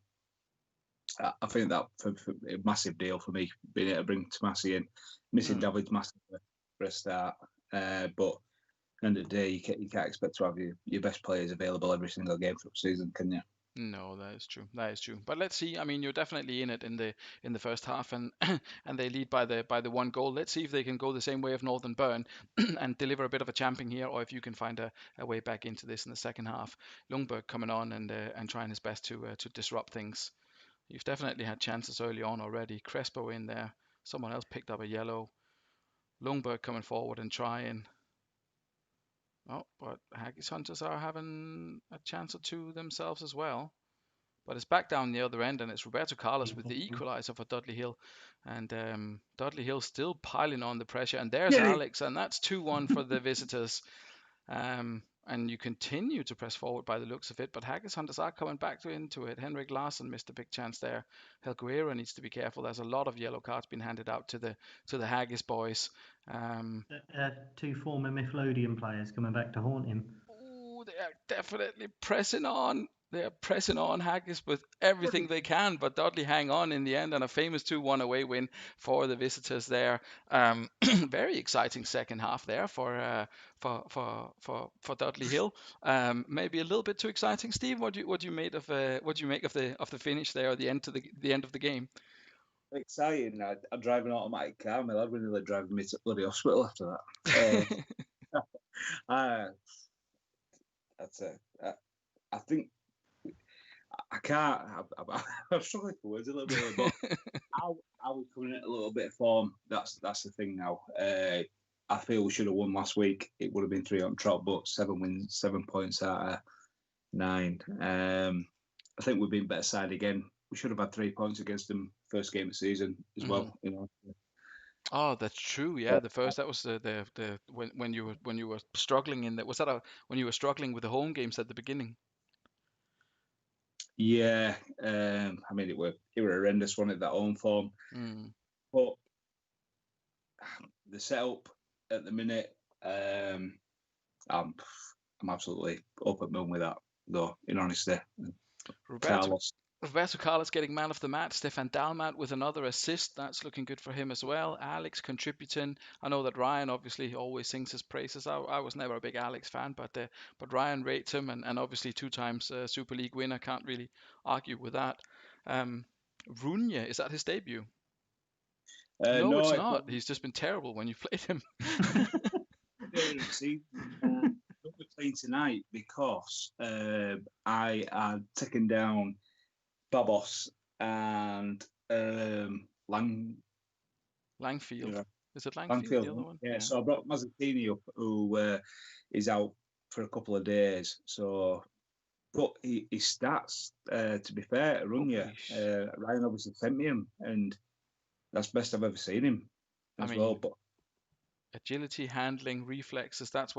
I think that for a massive deal for me being able to bring Tomasi in, missing David's massive for a start. But end of the day, you can't expect to have your best players available every single game for the season, can you? No, that is true. That is true. But let's see. I mean, you're definitely in it in the first half, and and they lead by the one goal. Let's see if they can go the same way of Northern Burn and deliver a bit of a champing here, or if you can find a way back into this in the second half. Lundberg coming on and trying his best to disrupt things. You've definitely had chances early on already. Crespo in there. Someone else picked up a yellow. Lundberg coming forward and trying. Oh, but Haggis Hunters are having a chance or two themselves as well. But it's back down the other end, and it's Roberto Carlos with the equaliser for Dudley Hill. And Dudley Hill still piling on the pressure. And there's Alex, and that's 2-1 for the visitors. And you continue to press forward by the looks of it, but Haggis Hunters are coming back into it. Henrik Larsson missed a big chance there. Helguera needs to be careful. There's a lot of yellow cards being handed out to the Haggis boys. 2 former Midlothian players coming back to haunt him. Oh, they are definitely pressing on. They are pressing on Haggis with everything they can, but Dudley hang on in the end, and a famous 2-1 away win for the visitors there. Very exciting second half there for Dudley Hill. Maybe a little bit too exciting, Steve. What do you make of the finish there, or the end of the game? Exciting. I drive an automatic car. My lad really driving me to bloody hospital after that. That's it. I think I can't. I'm struggling for words a little bit, but I was coming in a little bit of form. That's the thing now. I feel we should have won last week. It would have been 3 on trot, but 7 wins, 7 points out of 9. I think we've been better side again. We should have had 3 points against them first game of the season as well. You know. Oh, that's true. Yeah, the first that was the when you were struggling in that was that when you were struggling with the home games at the beginning. Yeah, I mean it were horrendous one at that home form, but the setup at the minute, I'm absolutely up at moon with that. Though, in honesty, Roberto Roberto Carlos getting man of the match. Stefan Dalmat with another assist. That's looking good for him as well. Alex contributing. I know that Ryan obviously always sings his praises. I was never a big Alex fan, but Ryan rates him, and obviously 2 times Super League winner. Can't really argue with that. Runye, is that his debut? No, No, it's it's not. not. He's just been terrible when you played him. See, we're playing tonight because I had taken down Babos and Langfield. yeah, Is it Langfield, the other Langfield. one? Yeah, Yeah. so I brought Mazzacini up, who is out for a couple of days. So, but his stats, to be fair, Runya, Ryan obviously sent me him, and that's best I've ever seen him I as well. mean, But agility, handling, reflexes, that's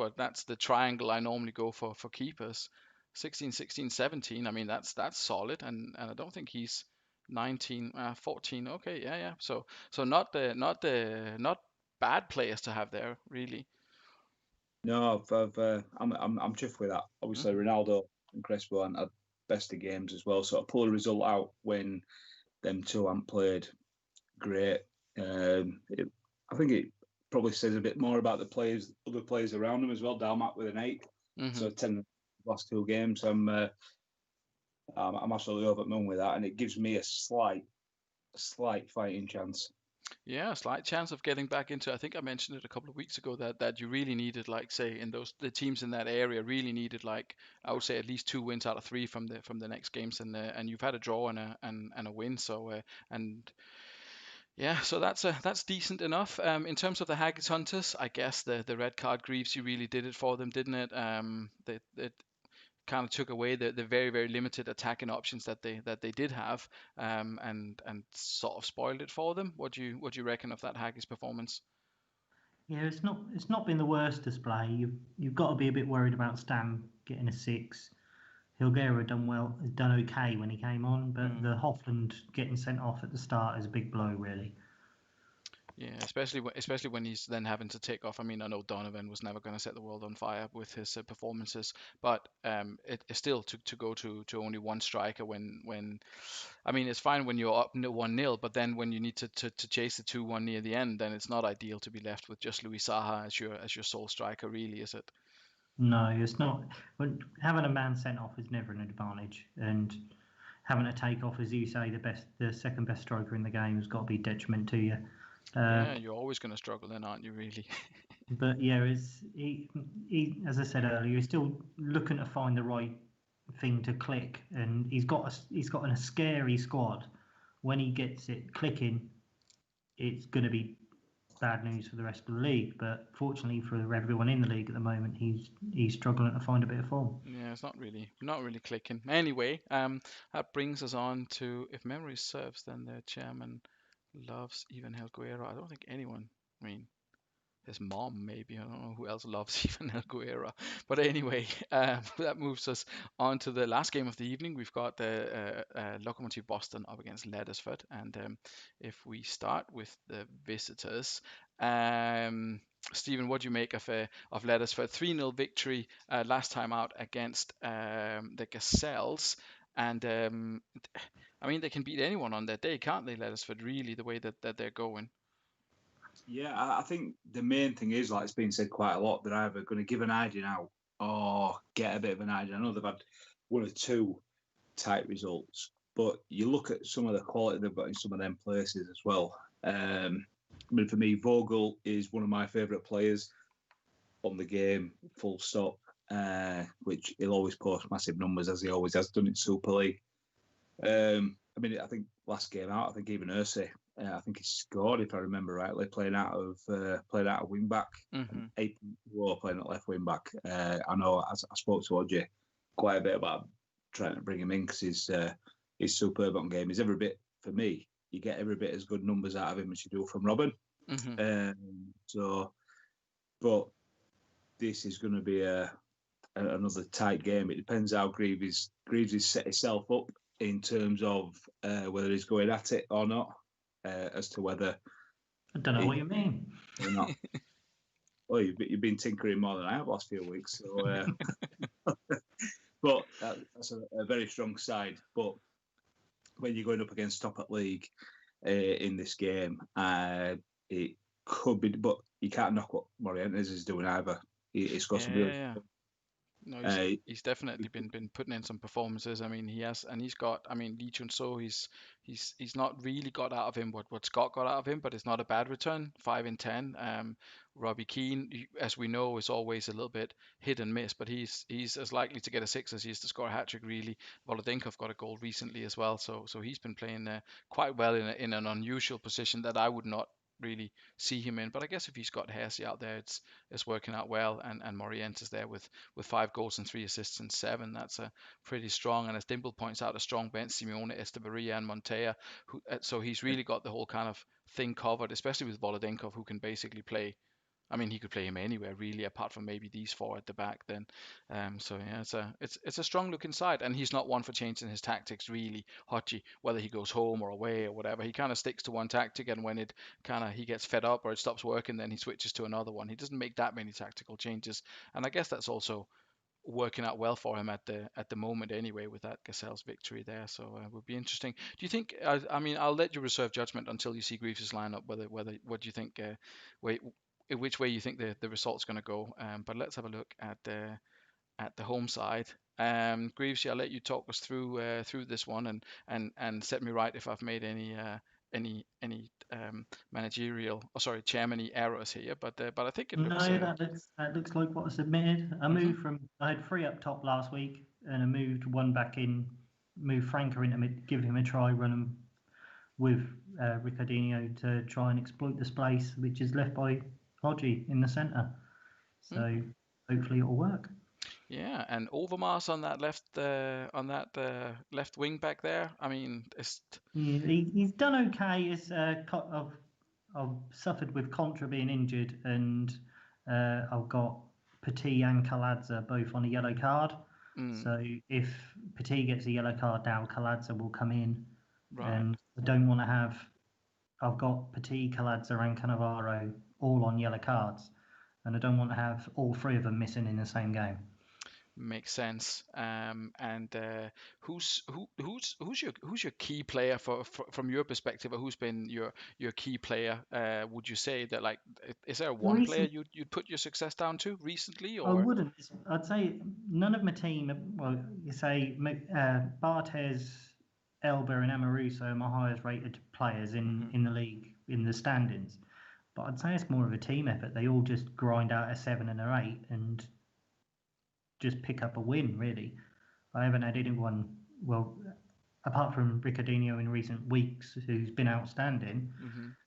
the triangle I normally go for keepers. 16, 16, 17. I mean, that's solid, and I don't think he's 19, 14. Okay, yeah. So not bad players to have there, really. no, I'm chuffed with that. Obviously, Mhm. Ronaldo and Crespo had best of games as well. So I pull a result out when them two haven't played great. I think it probably says a bit more about the players, other players around them as well. Dalmat with an 8, so Mhm. 10 last 2 games. I'm absolutely over the moon with that, and it gives me a slight fighting chance. Yeah, slight chance of getting back into. I think I mentioned it a couple of weeks ago that you really needed, like, say, in the teams in that area really needed, like, I would say at least 2 wins out of 3 from the next games, and you've had a draw and a win. So and yeah, so that's decent enough. In terms of the Haggis Hunters, I guess the red card grieves you really did it for them, didn't it? It kind of took away the very very limited attacking options that they did have, and sort of spoiled it for them. What do you reckon of that Haggis performance? Yeah, it's not been the worst display. You've got to be a bit worried about Stam getting a 6. Hilguera done okay when he came on, but Mm. the Hoffland getting sent off at the start is a big blow, really. Yeah, especially when he's then having to take off. I mean, I know Donovan was never going to set the world on fire with his performances, but it's still to go to only one striker when I mean, it's fine when you're up 1-0, but then when you need to chase the 2-1 near the end, then it's not ideal to be left with just Luis Saha as your sole striker, really, is it? No, it's not. When having a man sent off is never an advantage, and having to take off, as you say, the second best striker in the game has got to be a detriment to you. Yeah, you're always going to struggle then, aren't you, really? But yeah, as I said earlier, he's still looking to find the right thing to click, and he's got a scary squad. When he gets it clicking, it's going to be bad news for the rest of the league. But fortunately for everyone in the league at the moment, he's struggling to find a bit of form. Yeah, it's not really clicking. Anyway, that brings us on to, if memory serves, then the chairman loves Ivan Helguera. I don't think anyone. I mean, his mom, maybe. I don't know who else loves even Guerra. But anyway, that moves us on to the last game of the evening. We've got the Lokomotiv Boston up against Leddersford. And if we start with the visitors, Stephen, what do you make of Leddersford? 3-0 victory last time out against the Gazelles. And I mean, they can beat anyone on that day, can't they, Leddersford, really, the way that they're going? Yeah, I think the main thing is, like it's been said quite a lot, they're either going to give an idea out or get a bit of an idea. I know they've had 1 or 2 tight results, but you look at some of the quality they've got in some of them places as well. I mean, for me, Vogel is one of my favourite players on the game, full stop, which he'll always post massive numbers as he always has done in Super League. I mean, I think last game out, I think even Ursay, I think he scored if I remember rightly, playing out of wing back, Mm-hmm. 8 playing at left wing back. I know I spoke to OJ quite a bit about trying to bring him in because he's superb on game. He's every bit for me. You get every bit as good numbers out of him as you do from Robin. Mm-hmm. But this is going to be another tight game. It depends how Greaves has set himself up in terms of whether he's going at it or not, as to whether I don't know what you mean. or not. Well, you've been tinkering more than I have last few weeks, so but that's a very strong side. But when you're going up against top at league in this game, it could be, but you can't knock what Morientes is doing either. He scores some really. Yeah. No, Uh, he's definitely been putting in some performances. I mean, he's got. I mean, Lee Chun So, he's not really got out of him what Scott got out of him, but it's not a bad return. 5 in 10. Robbie Keane, as we know, is always a little bit hit and miss, but he's as likely to get a six as he is to score a hat trick. Really, Volodenkov got a goal recently as well, so he's been playing quite well in an unusual position that I would not really see him in. But I guess if he's got Hersey out there, it's working out well, and Morientes there with 5 goals and 3 assists and 7. That's a pretty strong. And as Dimple points out, a strong bench: Simeone, Estebaria, and Montea. So he's really got the whole kind of thing covered, especially with Volodenkov, who can basically play. I mean, he could play him anywhere really, apart from maybe these four at the back. Then, so yeah, it's a strong looking side, and he's not one for changing his tactics really. Hochi, whether he goes home or away or whatever, he kind of sticks to one tactic, and when it kind of he gets fed up or it stops working, then he switches to another one. He doesn't make that many tactical changes, and I guess that's also working out well for him at the moment anyway, with that Gazelle's victory there. So it would be interesting. Do you think? I mean, I'll let you reserve judgment until you see Greaves' lineup. Whether what do you think? Wait, which way you think the result's going to go? But let's have a look at the home side. Greaves, I'll let you talk us through this one and set me right if I've made any managerial, chairman errors here. But I think it looks. No, that looks like what I submitted. I had 3 up top last week, and I moved 1 back in, moved Franca into mid, give him a try, run him with Ricardinho to try and exploit the space which is left by Hodgie in the centre. So hopefully it'll work. Yeah, and Overmars on that left wing back there. I mean, He's done okay. I've suffered with Contra being injured, and I've got Petit and Kaladza both on a yellow card. So if Petit gets a yellow card now, Kaladza will come in. right. And I don't want to have. I've got Petit, Kaladza, and Cannavaro all on yellow cards, and I don't want to have all 3 of them missing in the same game. Makes sense. And who's your key player from your perspective, or who's been your key player? Would you say that, like, is there one player you'd put your success down to recently, I or? wouldn't. I'd say none of my team. Well, you say Barthez, Elba, and Amoruso are my highest rated players in the league in the standings. But I'd say it's more of a team effort. They all just grind out a 7 and an 8 and just pick up a win. Really, I haven't had anyone. Well, apart from Ricardinho in recent weeks, who's been outstanding.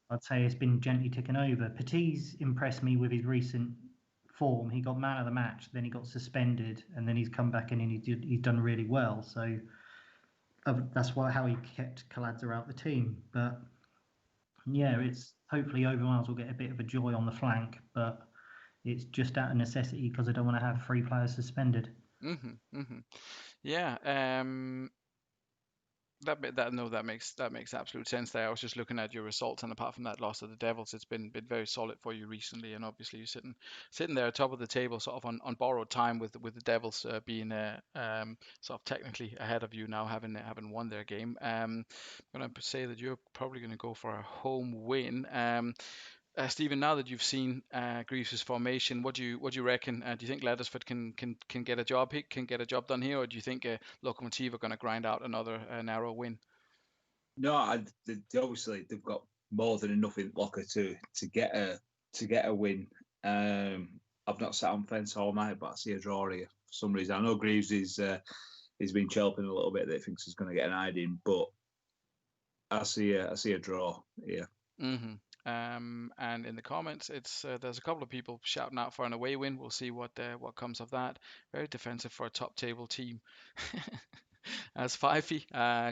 I'd say it's been gently ticking over. Petit's impressed me with his recent form. He got man of the match, then he got suspended, and then he's come back in and he's done really well. So that's how he kept Kaladza out the team. But yeah, it's hopefully Overmars will get a bit of a joy on the flank, but it's just out of necessity because I don't want to have 3 players suspended. Yeah. That makes absolute sense there. I was just looking at your results, and apart from that loss of the Devils, it's been very solid for you recently, and obviously you're sitting there at top of the table, sort of on borrowed time with the Devils being sort of technically ahead of you now, having won their game. I'm going to say that you're probably going to go for a home win. Stephen, now that you've seen Greaves' formation, what do you reckon? Do you think Laddersford can get a job done here, or do you think Lokomotiv are going to grind out another narrow win? No, obviously they've got more than enough in locker to get a win. I've not sat on fence all night, but I see a draw here for some reason. I know Greaves is he's been chirping a little bit that he thinks he's going to get an hiding, but I see a draw here. And in the comments, it's there's a couple of people shouting out for an away win. We'll see what comes of that. Very defensive for a top table team. As Fifey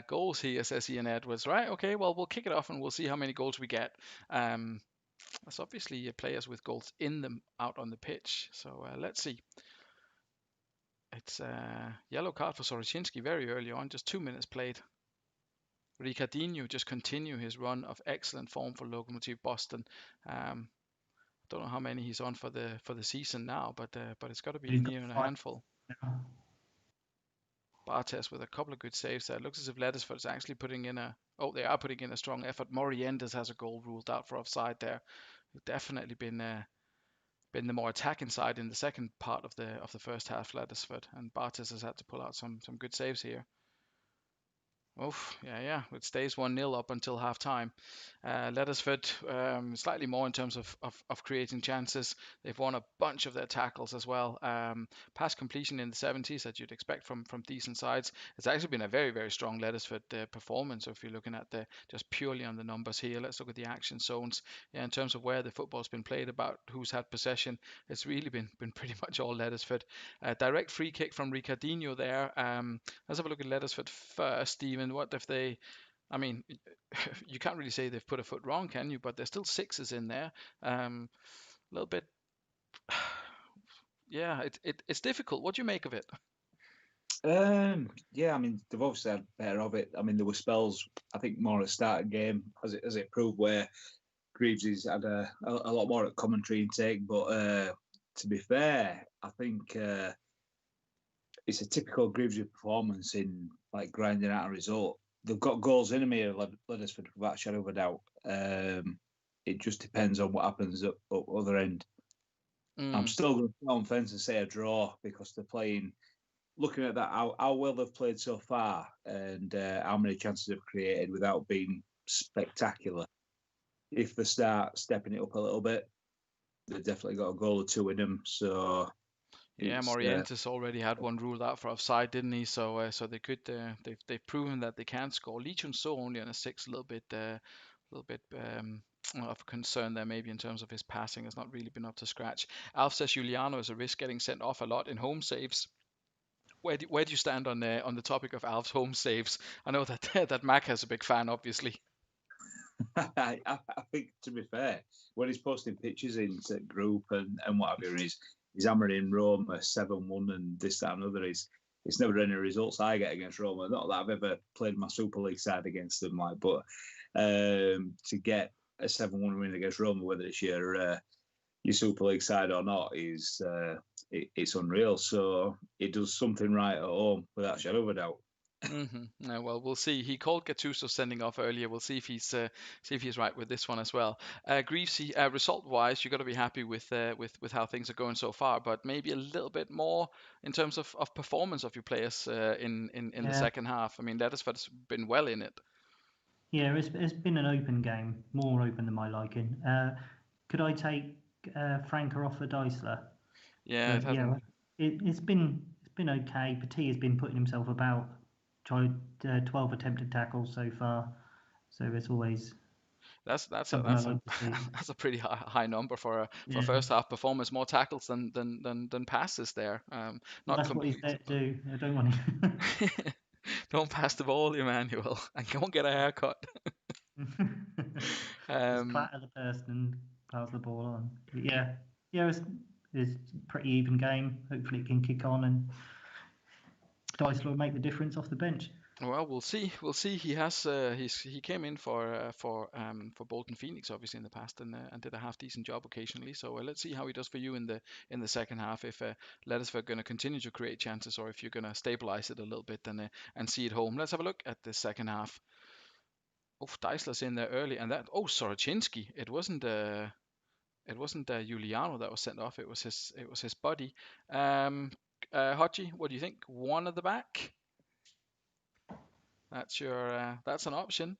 goals here, says Ian Edwards. Right, okay, well, we'll kick it off and we'll see how many goals we get. That's obviously players with goals in them out on the pitch. So let's see. It's yellow card for Sorocinski very early on, just 2 minutes played. Ricardinho just continue his run of excellent form for Lokomotiv Boston. Don't know how many he's on for the season now, but it's got to be near a handful. Bartes with a couple of good saves there. It looks as if Lettersford is actually putting in a. Oh, they are putting in a strong effort. Morientes has a goal ruled out for offside there. Definitely been the more attacking side in the second part of the first half, Lettersford, and Bartes has had to pull out some good saves here. Oof, yeah. It stays 1-0 up until half time. Lettersford, slightly more in terms of creating chances. They've won a bunch of their tackles as well. Pass completion in the 70s that you'd expect from decent sides. It's actually been a very, very strong Lettersford performance. So if you're looking at just purely on the numbers here, let's look at the action zones. Yeah, in terms of where the football's been played, about who's had possession, it's really been pretty much all Lettersford. Direct free kick from Ricardinho there. Let's have a look at Lettersford first, Stephen. What if they? I mean, you can't really say they've put a foot wrong, can you? But there's still sixes in there. A little bit. Yeah, it's difficult. What do you make of it? Yeah, I mean, they've obviously had better of it. I mean, there were spells, I think, more at the start of the game, as it proved, where Greaves has had a lot more at commentary intake. But to be fair, I think it's a typical Greaves performance in like grinding out a result. They've got goals in them here, Lettersford, without a shadow of a doubt. It just depends on what happens at other end. I'm still going to go on fence and say a draw because they're playing. Looking at that, how well they've played so far and how many chances they've created without being spectacular. If they start stepping it up a little bit, they've definitely got a goal or two in them. So yeah, Morientes already had one ruled out for offside, didn't he? So they could. They've proven that they can score. Lee Chun-so only on a 6, a little bit of concern there maybe in terms of his passing has not really been up to scratch. Alf says Giuliano is a risk getting sent off a lot in home saves. Where do you stand on the topic of Alf's home saves? I know that that Mac has a big fan, obviously. I think, to be fair, when he's posting pictures into group and what have you, he's hammering Roma 7-1 and this, that, and other. It's never any results I get against Roma. Not that I've ever played my Super League side against them, but to get a 7-1 win against Roma, whether it's your Super League side or not, it's unreal. So it does something right at home without a shadow of a doubt. No, well, we'll see. He called Gattuso sending off earlier. We'll see if he's right with this one as well. Greavesy, result-wise, you've got to be happy with how things are going so far, but maybe a little bit more in terms of performance of your players in the second half. I mean, Lettersford's been well in it. Yeah, it's been an open game, more open than my liking. Could I take Franker off for Deisler? Yeah, But yeah, it's been okay. Petit has been putting himself about. Tried 12 attempted tackles so far, so it's always that's something I like to see. that's a pretty high number for Yeah. first half performance. More tackles than passes there. Well, Not that's what he's there to do. I don't want to. Don't pass the ball, Emmanuel, and go and get a haircut. Just clatter the person and pass the ball on. But yeah, it's pretty even game. Hopefully it can kick on and Deisler will make the difference off the bench. Well, we'll see. We'll see. He has he came in for Bolton Phoenix obviously in the past and did a half decent job occasionally. So let's see how he does for you in the second half. If Lettersford are going to continue to create chances, or if you're going to stabilize it a little bit and see it home. Let's have a look at the second half. Oh, Deisler's in there early, and that Soroczynski. It wasn't Giuliano that was sent off. It was his buddy. Hodgie, what do you think? One at the back. That's an option.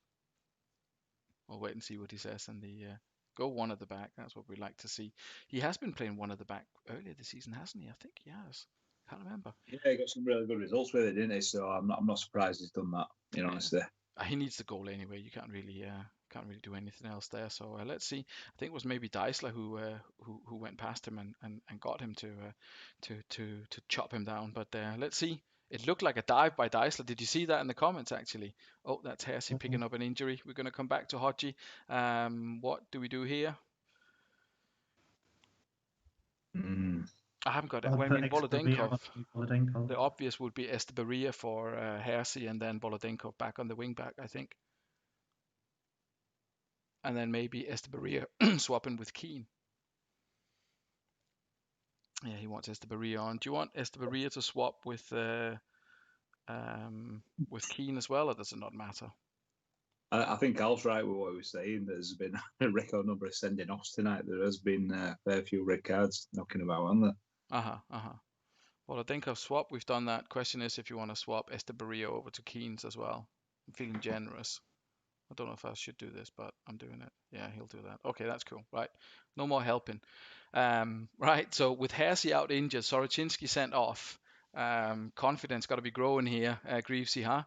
We'll wait and see what he says and go one at the back. That's what we like to see. He has been playing one at the back earlier this season, hasn't he? I think he has. Can't remember. Yeah, he got some really good results with it, didn't he? So I'm not surprised he's done that. You know, honestly. He needs the goal anyway. You can't really do anything else there. So let's see. I think it was maybe Deisler who went past him and got him to chop him down. But let's see. It looked like a dive by Deisler. Did you see that in the comments actually? Oh, that's Hersey picking up an injury. We're going to come back to Hodgie. What do we do here? I haven't got it. I mean, Volodenkov. The obvious would be Estebaria for Hersey and then Volodenkov back on the wing back, I think. And then maybe Estebaria swapping with Keane. Yeah, he wants Estebaria on. Do you want Estebaria to swap with with Keane as well, or does it not matter? I think Al's right with what he was saying. There's been a record number of sending offs tonight. There has been a fair few red cards knocking about, haven't there? Well, I think I've swapped. We've done that. Question is if you want to swap Estebario over to Keane's as well. I'm feeling generous. I don't know if I should do this, but I'm doing it. Yeah, he'll do that. Okay, that's cool. Right. No more helping. Right. So with Hersey out injured, Soroczynski sent off. Confidence got to be growing here, Greavesy, huh?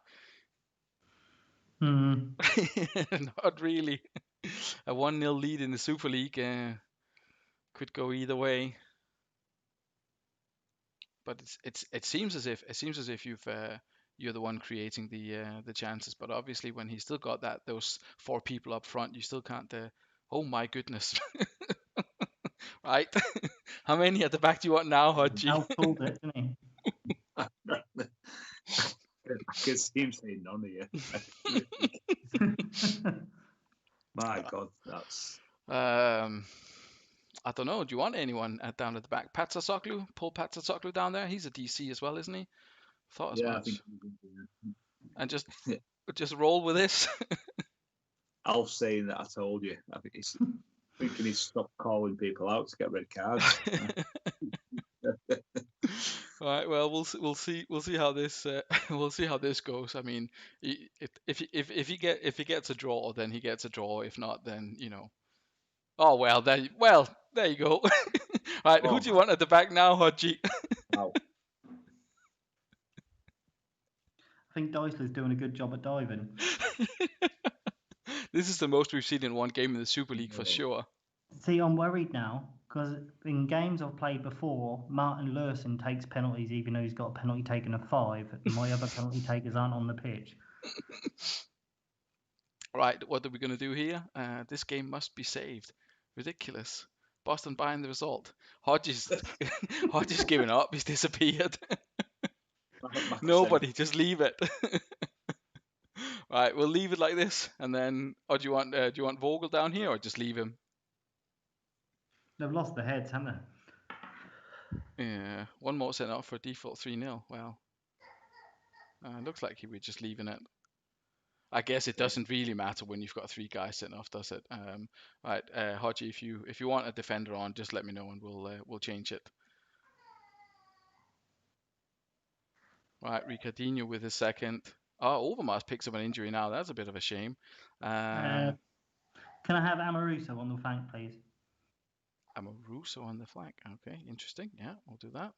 Not really. A 1-0 lead in the Super League could go either way. But it seems as if you're the one creating the chances. But obviously, when he's still got those 4 people up front, you still can't. Oh my goodness! Right? How many at the back do you want now, Hodgie? Al called it, didn't he? I can see him saying none here. My God, that's. I don't know. Do you want anyone down at the back? Patsasoglu? Pull Patsasoglu down there. He's a DC as well, isn't he? Thought as Yeah, I much. think. And just roll with this. Al's saying that I told you. I think he's thinking he's stopped calling people out to get red cards. All right. Well, we'll see how this we'll see how this goes. I mean, if he gets a draw, then he gets a draw. If not, then Oh well, there you go. Right, who do you want at the back now, Hodgie? Wow. I think Deisler's doing a good job at diving. This is the most we've seen in one game in the Super League for sure. See, I'm worried now because in games I've played before, Martin Lurson takes penalties even though he's got a penalty taken of 5, and my other penalty takers aren't on the pitch. Right, what are we going to do here? This game must be saved. Ridiculous. Boston buying the result. Hodges giving up. He's disappeared. Nobody, just leave it. Right, we'll leave it like this, and then. Or do you want Vogel down here, or just leave him? They've lost their heads, haven't they? Yeah, one more sent off for a default 3-0. Well, looks like he was just leaving it. I guess it doesn't really matter when you've got 3 guys sent off, does it? Right, Hodgie, if you want a defender on, just let me know and we'll change it. Right, Ricardinho with his second. Oh, Overmars picks up an injury now. That's a bit of a shame. Can I have Amoruso on the flank, please? Amoruso on the flank. Okay, interesting. Yeah, we'll do that.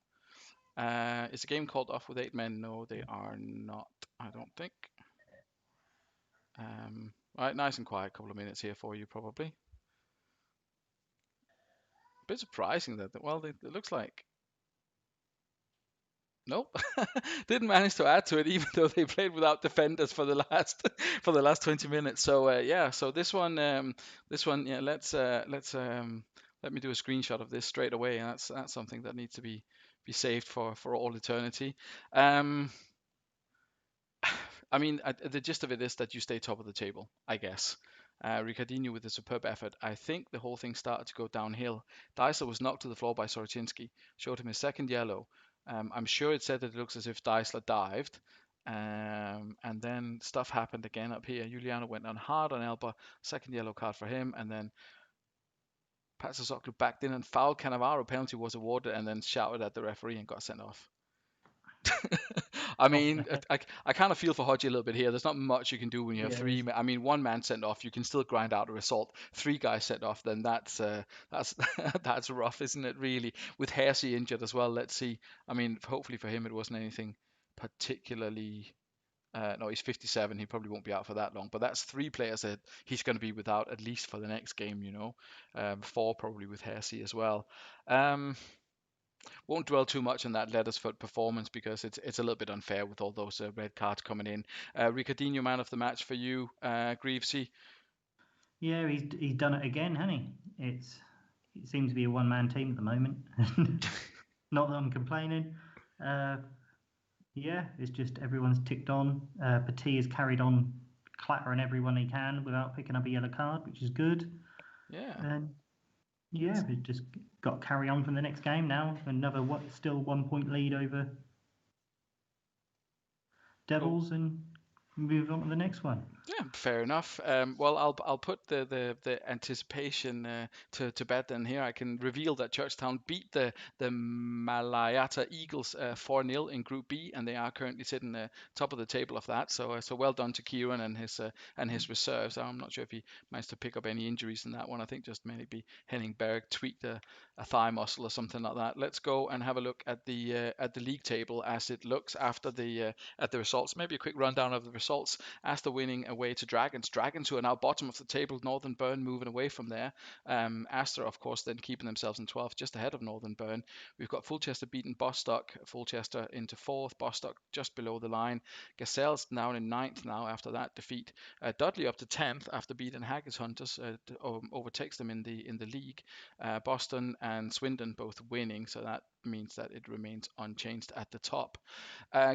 Is the game called off with 8 men? No, they are not. I don't think. Right, nice and quiet. Couple of minutes here for you, probably. A bit surprising that. Well, it looks like. Nope, didn't manage to add to it, even though they played without defenders for the last 20 minutes. So yeah, so this one, yeah, let's let me do a screenshot of this straight away. And that's something that needs to be saved for all eternity. I mean, the gist of it is that you stay top of the table, I guess. Ricardinho with a superb effort. I think the whole thing started to go downhill. Deisler was knocked to the floor by Soroczynski, showed him his second yellow. I'm sure it said that it looks as if Deisler dived. And then stuff happened again up here. Juliano went on hard on Elba, second yellow card for him, and then Patsasoglu backed in and fouled Cannavaro. Penalty was awarded, and then shouted at the referee and got sent off. I mean, I kind of feel for Hodgie a little bit here. There's not much you can do when you have 3. I mean, 1 man sent off, you can still grind out a result. 3 guys sent off, then that's that's rough, isn't it? Really, with Hersey injured as well. Let's see. I mean, hopefully for him, it wasn't anything particularly. No, he's 57. He probably won't be out for that long. But that's 3 players that he's going to be without at least for the next game. 4 probably with Hersey as well. Won't dwell too much on that Leathersford performance because it's a little bit unfair with all those red cards coming in. Ricardinho, man of the match for you, Greavesy. Yeah, he's done it again, hasn't he? It seems to be a 1-man team at the moment. Not that I'm complaining. Yeah, it's just everyone's ticked on. Petit has carried on clattering everyone he can without picking up a yellow card, which is good. Yeah. And yeah, we've just got to carry on from the next game now. Another still 1 point lead over Devils and move on to the next one. Yeah, fair enough. Well, I'll put the anticipation to bed then here. I can reveal that Churchtown beat the Malayata Eagles 4-0 in Group B, and they are currently sitting top of the table of that. So well done to Kieran and his reserves. I'm not sure if he managed to pick up any injuries in that one. I think just maybe Henning Berg tweaked a thigh muscle or something like that. Let's go and have a look at the league table as it looks after the at the results. Maybe a quick rundown of the results. Astor winning away to Dragons. Dragons, who are now bottom of the table. Northern Burn moving away from there. Astor, of course, then keeping themselves in 12th, just ahead of Northern Burn. We've got Fulchester beating Bostock. Fulchester into 4th. Bostock just below the line. Gazelle's down in 9th now after that defeat. Dudley up to 10th after beating Haggis Hunters. Overtakes them in the league. Boston and Swindon both winning, so that means that it remains unchanged at the top.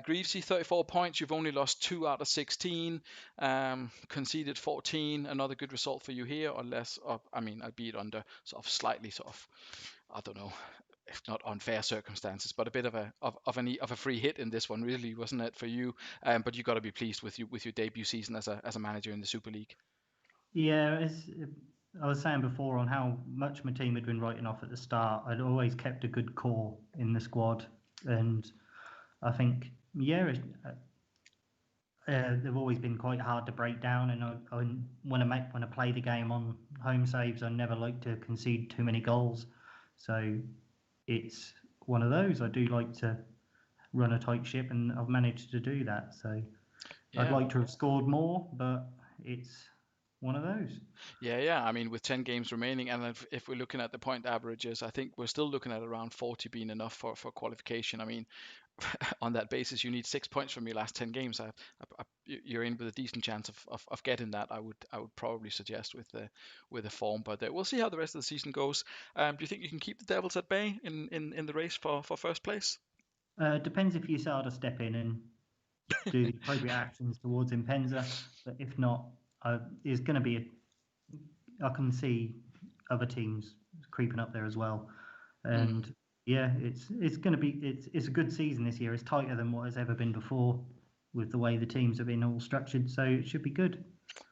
Greavesy, 34 points. You've only lost 2 out of 16. Conceded 14. Another good result for you here, or less. Albeit under sort of slightly I don't know, if not unfair circumstances, but a bit of a free hit in this one, really, wasn't it for you? But you got to be pleased with your debut season as a manager in the Super League. Yeah, I was saying before on how much my team had been writing off at the start. I'd always kept a good core in the squad, and I think they've always been quite hard to break down. And when I play the game on home saves, I never like to concede too many goals. So it's one of those. I do like to run a tight ship, and I've managed to do that. So Yeah. I'd like to have scored more, but it's one of those. Yeah. I mean, with 10 games remaining, and if we're looking at the point averages, I think we're still looking at around 40 being enough for qualification. I mean, on that basis, you need 6 points from your last 10 games. You're in with a decent chance of getting that. I would probably suggest with the form, but we'll see how the rest of the season goes. Do you think you can keep the Devils at bay in the race for first place? Depends if you start to step in and do the appropriate actions towards Impenza, but if not, there's going to be I can see other teams creeping up there as well, and yeah, it's going to be it's a good season this year. It's tighter than what has ever been before with the way the teams have been all structured, so it should be good.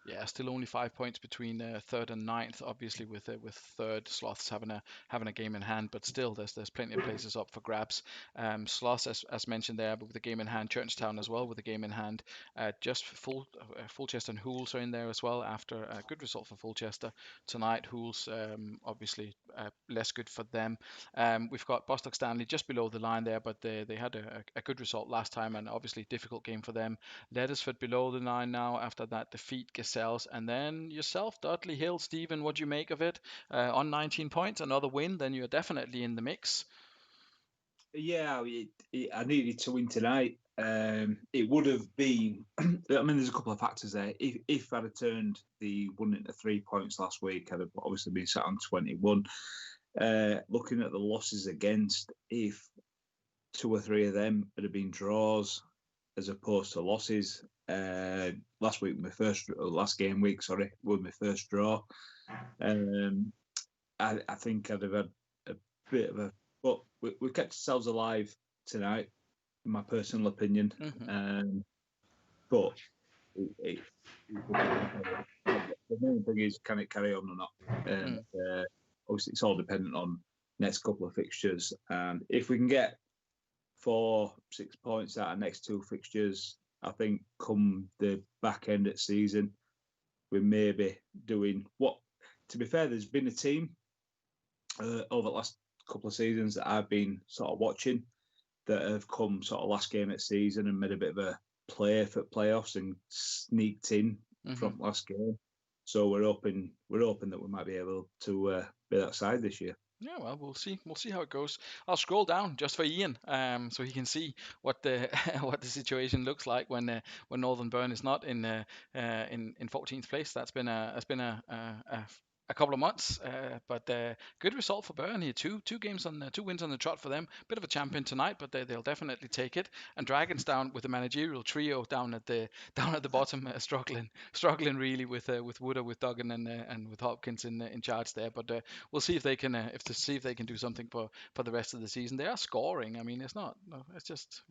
Yeah, still only 5 points between third and ninth. Obviously, with third Sloths having a game in hand, but still there's plenty of places up for grabs. Sloths, as mentioned there, but with the game in hand. Churchtown as well with the game in hand. Just Fulchester and Hools are in there as well after a good result for Fulchester tonight. Hools obviously less good for them. We've got Bostock Stanley just below the line there, but they had a good result last time, and obviously difficult game for them. Leddersford below the line now after that defeat. Gazelles, and then yourself, Dudley Hill. Stephen, what do you make of it? On 19 points, another win, then you're definitely in the mix. Yeah, I needed to win tonight. It would have been. I mean, there's a couple of factors there. If I'd have turned the 1 into 3 points last week, I'd have obviously been sat on 21. Looking at the losses against, if 2 or 3 of them had have been draws as opposed to losses. Last game week, was my first draw. I think I'd have had a bit of a. But we kept ourselves alive tonight, in my personal opinion. Mm-hmm. But the main thing is, can it carry on or not? Obviously, it's all dependent on next couple of fixtures. And if we can get 4-6 points out of next 2 fixtures, I think come the back end of the season, we may be doing what. To be fair, there's been a team over the last couple of seasons that I've been sort of watching that have come sort of last game of the season and made a bit of a play for playoffs and sneaked in from last game. So we're hoping that we might be able to be that side this year. Yeah, well, we'll see. We'll see how it goes. I'll scroll down just for Ian, so he can see what the what the situation looks like when Northern Burn is not in 14th place. That's been a couple of months, but good result for Burn here. Two wins on the trot for them. Bit of a champion tonight, but they'll definitely take it. And Dragons down with the managerial trio down at the bottom, struggling really with Wooder, with Duggan, and with Hopkins in charge there. But we'll see if they can do something for the rest of the season. They are scoring. I mean, it's not. No, it's just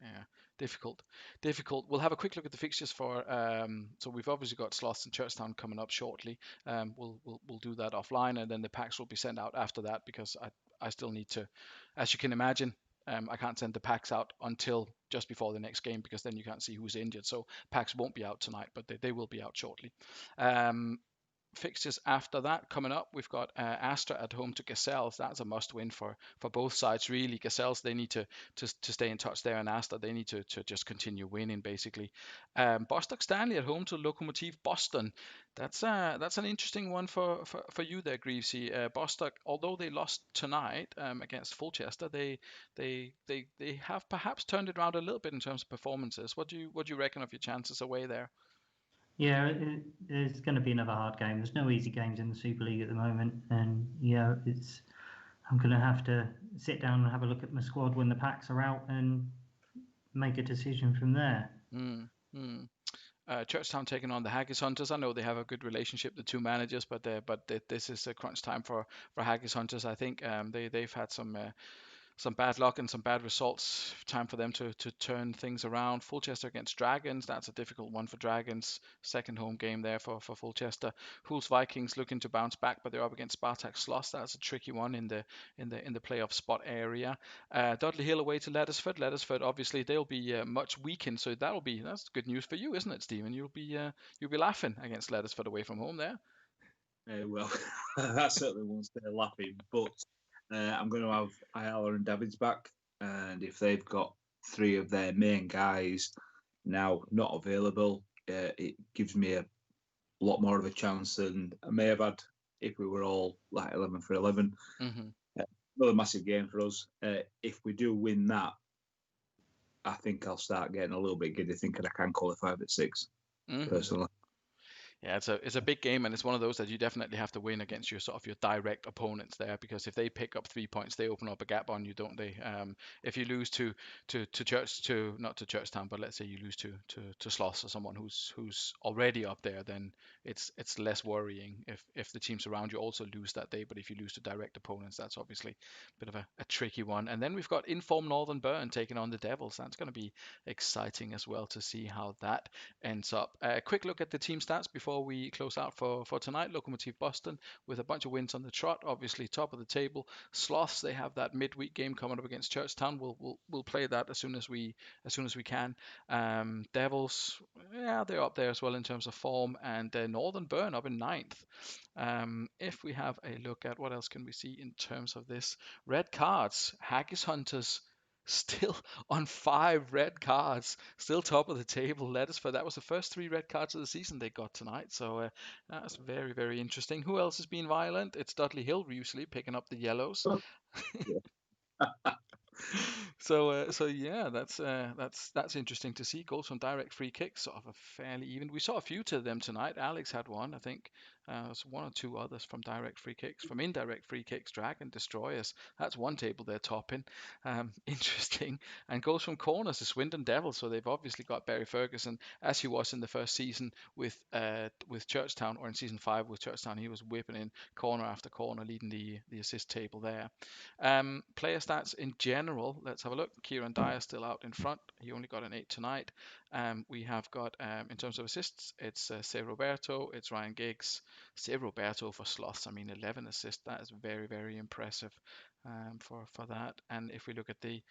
difficult. We'll have a quick look at the fixtures for. So we've obviously got Sloss and Churchtown coming up shortly. We'll do that offline, and then the packs will be sent out after that because I still need to, as you can imagine. I can't send the packs out until just before the next game because then you can't see who's injured. So packs won't be out tonight, but they will be out shortly. Fixtures after that coming up, we've got Astra at home to Gazelles. That's a must-win for both sides, really. Gazelles, they need to stay in touch there, and Astra, they need to just continue winning, basically. Bostock Stanley at home to Lokomotiv Boston. That's an interesting one for you there, Greavesy. Bostock, although they lost tonight against Fulchester, they have perhaps turned it around a little bit in terms of performances. What do you reckon of your chances away there? Yeah, it's going to be another hard game. There's no easy games in the Super League at the moment, and I'm going to have to sit down and have a look at my squad when the packs are out and make a decision from there. Churchtown taking on the Haggis Hunters. I know they have a good relationship, the two managers, but this is a crunch time for Haggis Hunters. I think they've had some bad luck and some bad results. Time for them to turn things around. Fulchester against Dragons. That's a difficult one for Dragons. Second home game there for Fulchester. Hull's Vikings looking to bounce back, but they're up against Spartak Sloss. That's a tricky one in the playoff spot area. Dudley Hill away to Lettersford. Lettersford, obviously they'll be much weakened, so that's good news for you, isn't it, Stephen? You'll be laughing against Lettersford away from home there. Well, that certainly won't stay laughing, but I'm going to have Ayala and Davids back, and if they've got three of their main guys now not available, it gives me a lot more of a chance than I may have had if we were all like 11 for 11. Mm-hmm. Another massive game for us. If we do win that, I think I'll start getting a little bit giddy thinking I can qualify at 6, personally. Yeah, it's a big game, and it's one of those that you definitely have to win against your direct opponents there, because if they pick up 3 points, they open up a gap on you, don't they? If you lose to not to Churchtown, but let's say you lose to Sloss or someone who's already up there, then it's less worrying if the teams around you also lose that day. But if you lose to direct opponents, that's obviously a bit of a tricky one. And then we've got Inform Northern Burn taking on the Devils. That's going to be exciting as well to see how that ends up. A quick look at the team stats before we close out for tonight. Lokomotiv Boston with a bunch of wins on the trot, obviously top of the table. Sloths, they have that midweek game coming up against Churchtown. We'll play that as soon as we can. Devils, yeah, they're up there as well in terms of form, and Northern Burn up in ninth. If we have a look at what else can we see in terms of this, red cards, Haggis Hunters still on 5 red cards, still top of the table. Lettersford, that was the first 3 red cards of the season they got tonight, so that's very, very interesting. Who else has been violent? It's Dudley Hill usually picking up the yellows. So yeah, that's interesting to see. Goals from direct free kicks, sort of a fairly even. We saw a few to them tonight. Alex had one, I think. There's 1 or 2 others from direct free kicks. From indirect free kicks, Dragon Destroyers. That's one table they're topping. Interesting. And goals from corners, the Swindon Devils. So they've obviously got Barry Ferguson, as he was in the first season with Churchtown, or in season 5 with Churchtown. He was whipping in corner after corner, leading the assist table there. Player stats in general, let's have a look. Kieran Dyer still out in front. He only got an 8 tonight. We have got, in terms of assists, it's Se Roberto, it's Ryan Giggs. Se Roberto for Sloths, 11 assists. That is very, very impressive for that. And if we look at the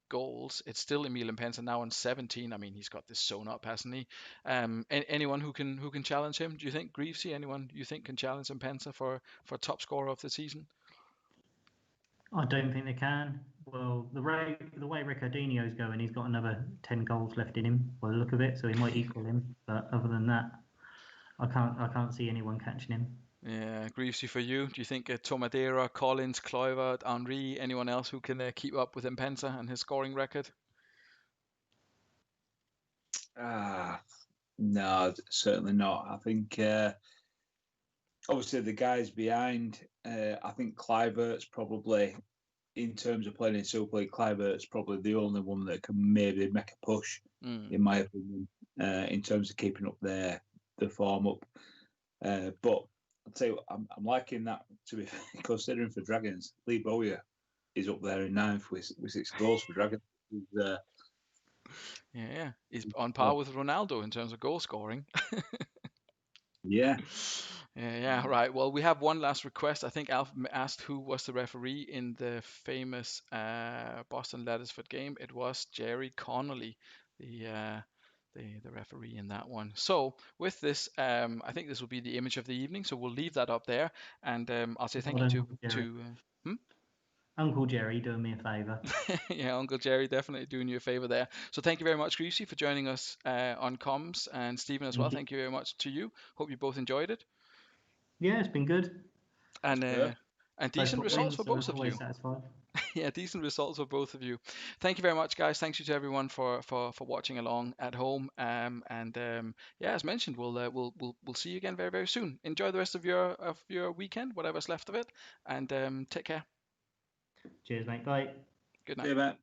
goals, it's still Emil Pensa now on 17. He's got this sewn up, hasn't he? Anyone who can challenge him? Do you think, Greavesy? Anyone you think can challenge Pensa for top scorer of the season? I don't think they can. Well, the way Ricardinho's going, he's got another 10 goals left in him by the look of it, so he might equal him. But other than that, I can't see anyone catching him. Yeah, Greavesy, for you, do you think Tomadera, Collins, Kluivert, Henry, anyone else who can keep up with Mpensa and his scoring record? No, certainly not. I think obviously the guys behind, I think Kluivert's probably, in terms of playing in Super League, Kluivert's probably the only one that can maybe make a push, in my opinion, in terms of keeping up the form up. But I'll tell you, I'm liking that, to be considering for Dragons. Lee Bowyer is up there in 9th with 6 goals for Dragons. Yeah, he's on par with Ronaldo in terms of goal scoring. Yeah. Yeah, right. Well, we have one last request. I think Alf asked who was the referee in the famous Boston Laddersford game. It was Jerry Connolly, the uh, the referee in that one. So with this, I think this will be the image of the evening. So we'll leave that up there, and I'll say thank Well you done, Jerry. Uncle Jerry doing me a favour. yeah, Uncle Jerry definitely doing you a favor there. So thank you very much, Greasy, for joining us on comms, and Stephen as well. Thank you very much to you. Hope you both enjoyed it. Yeah, it's been good. And Superb. and Both decent got results wins, for so both of always you. satisfied. Yeah, decent results for both of you. Thank you very much, guys. Thanks you to everyone for watching along at home. Yeah, as mentioned, we'll see you again very very soon. Enjoy the rest of your weekend, whatever's left of it, and take care. Cheers, mate. Bye. Good See night. you, mate.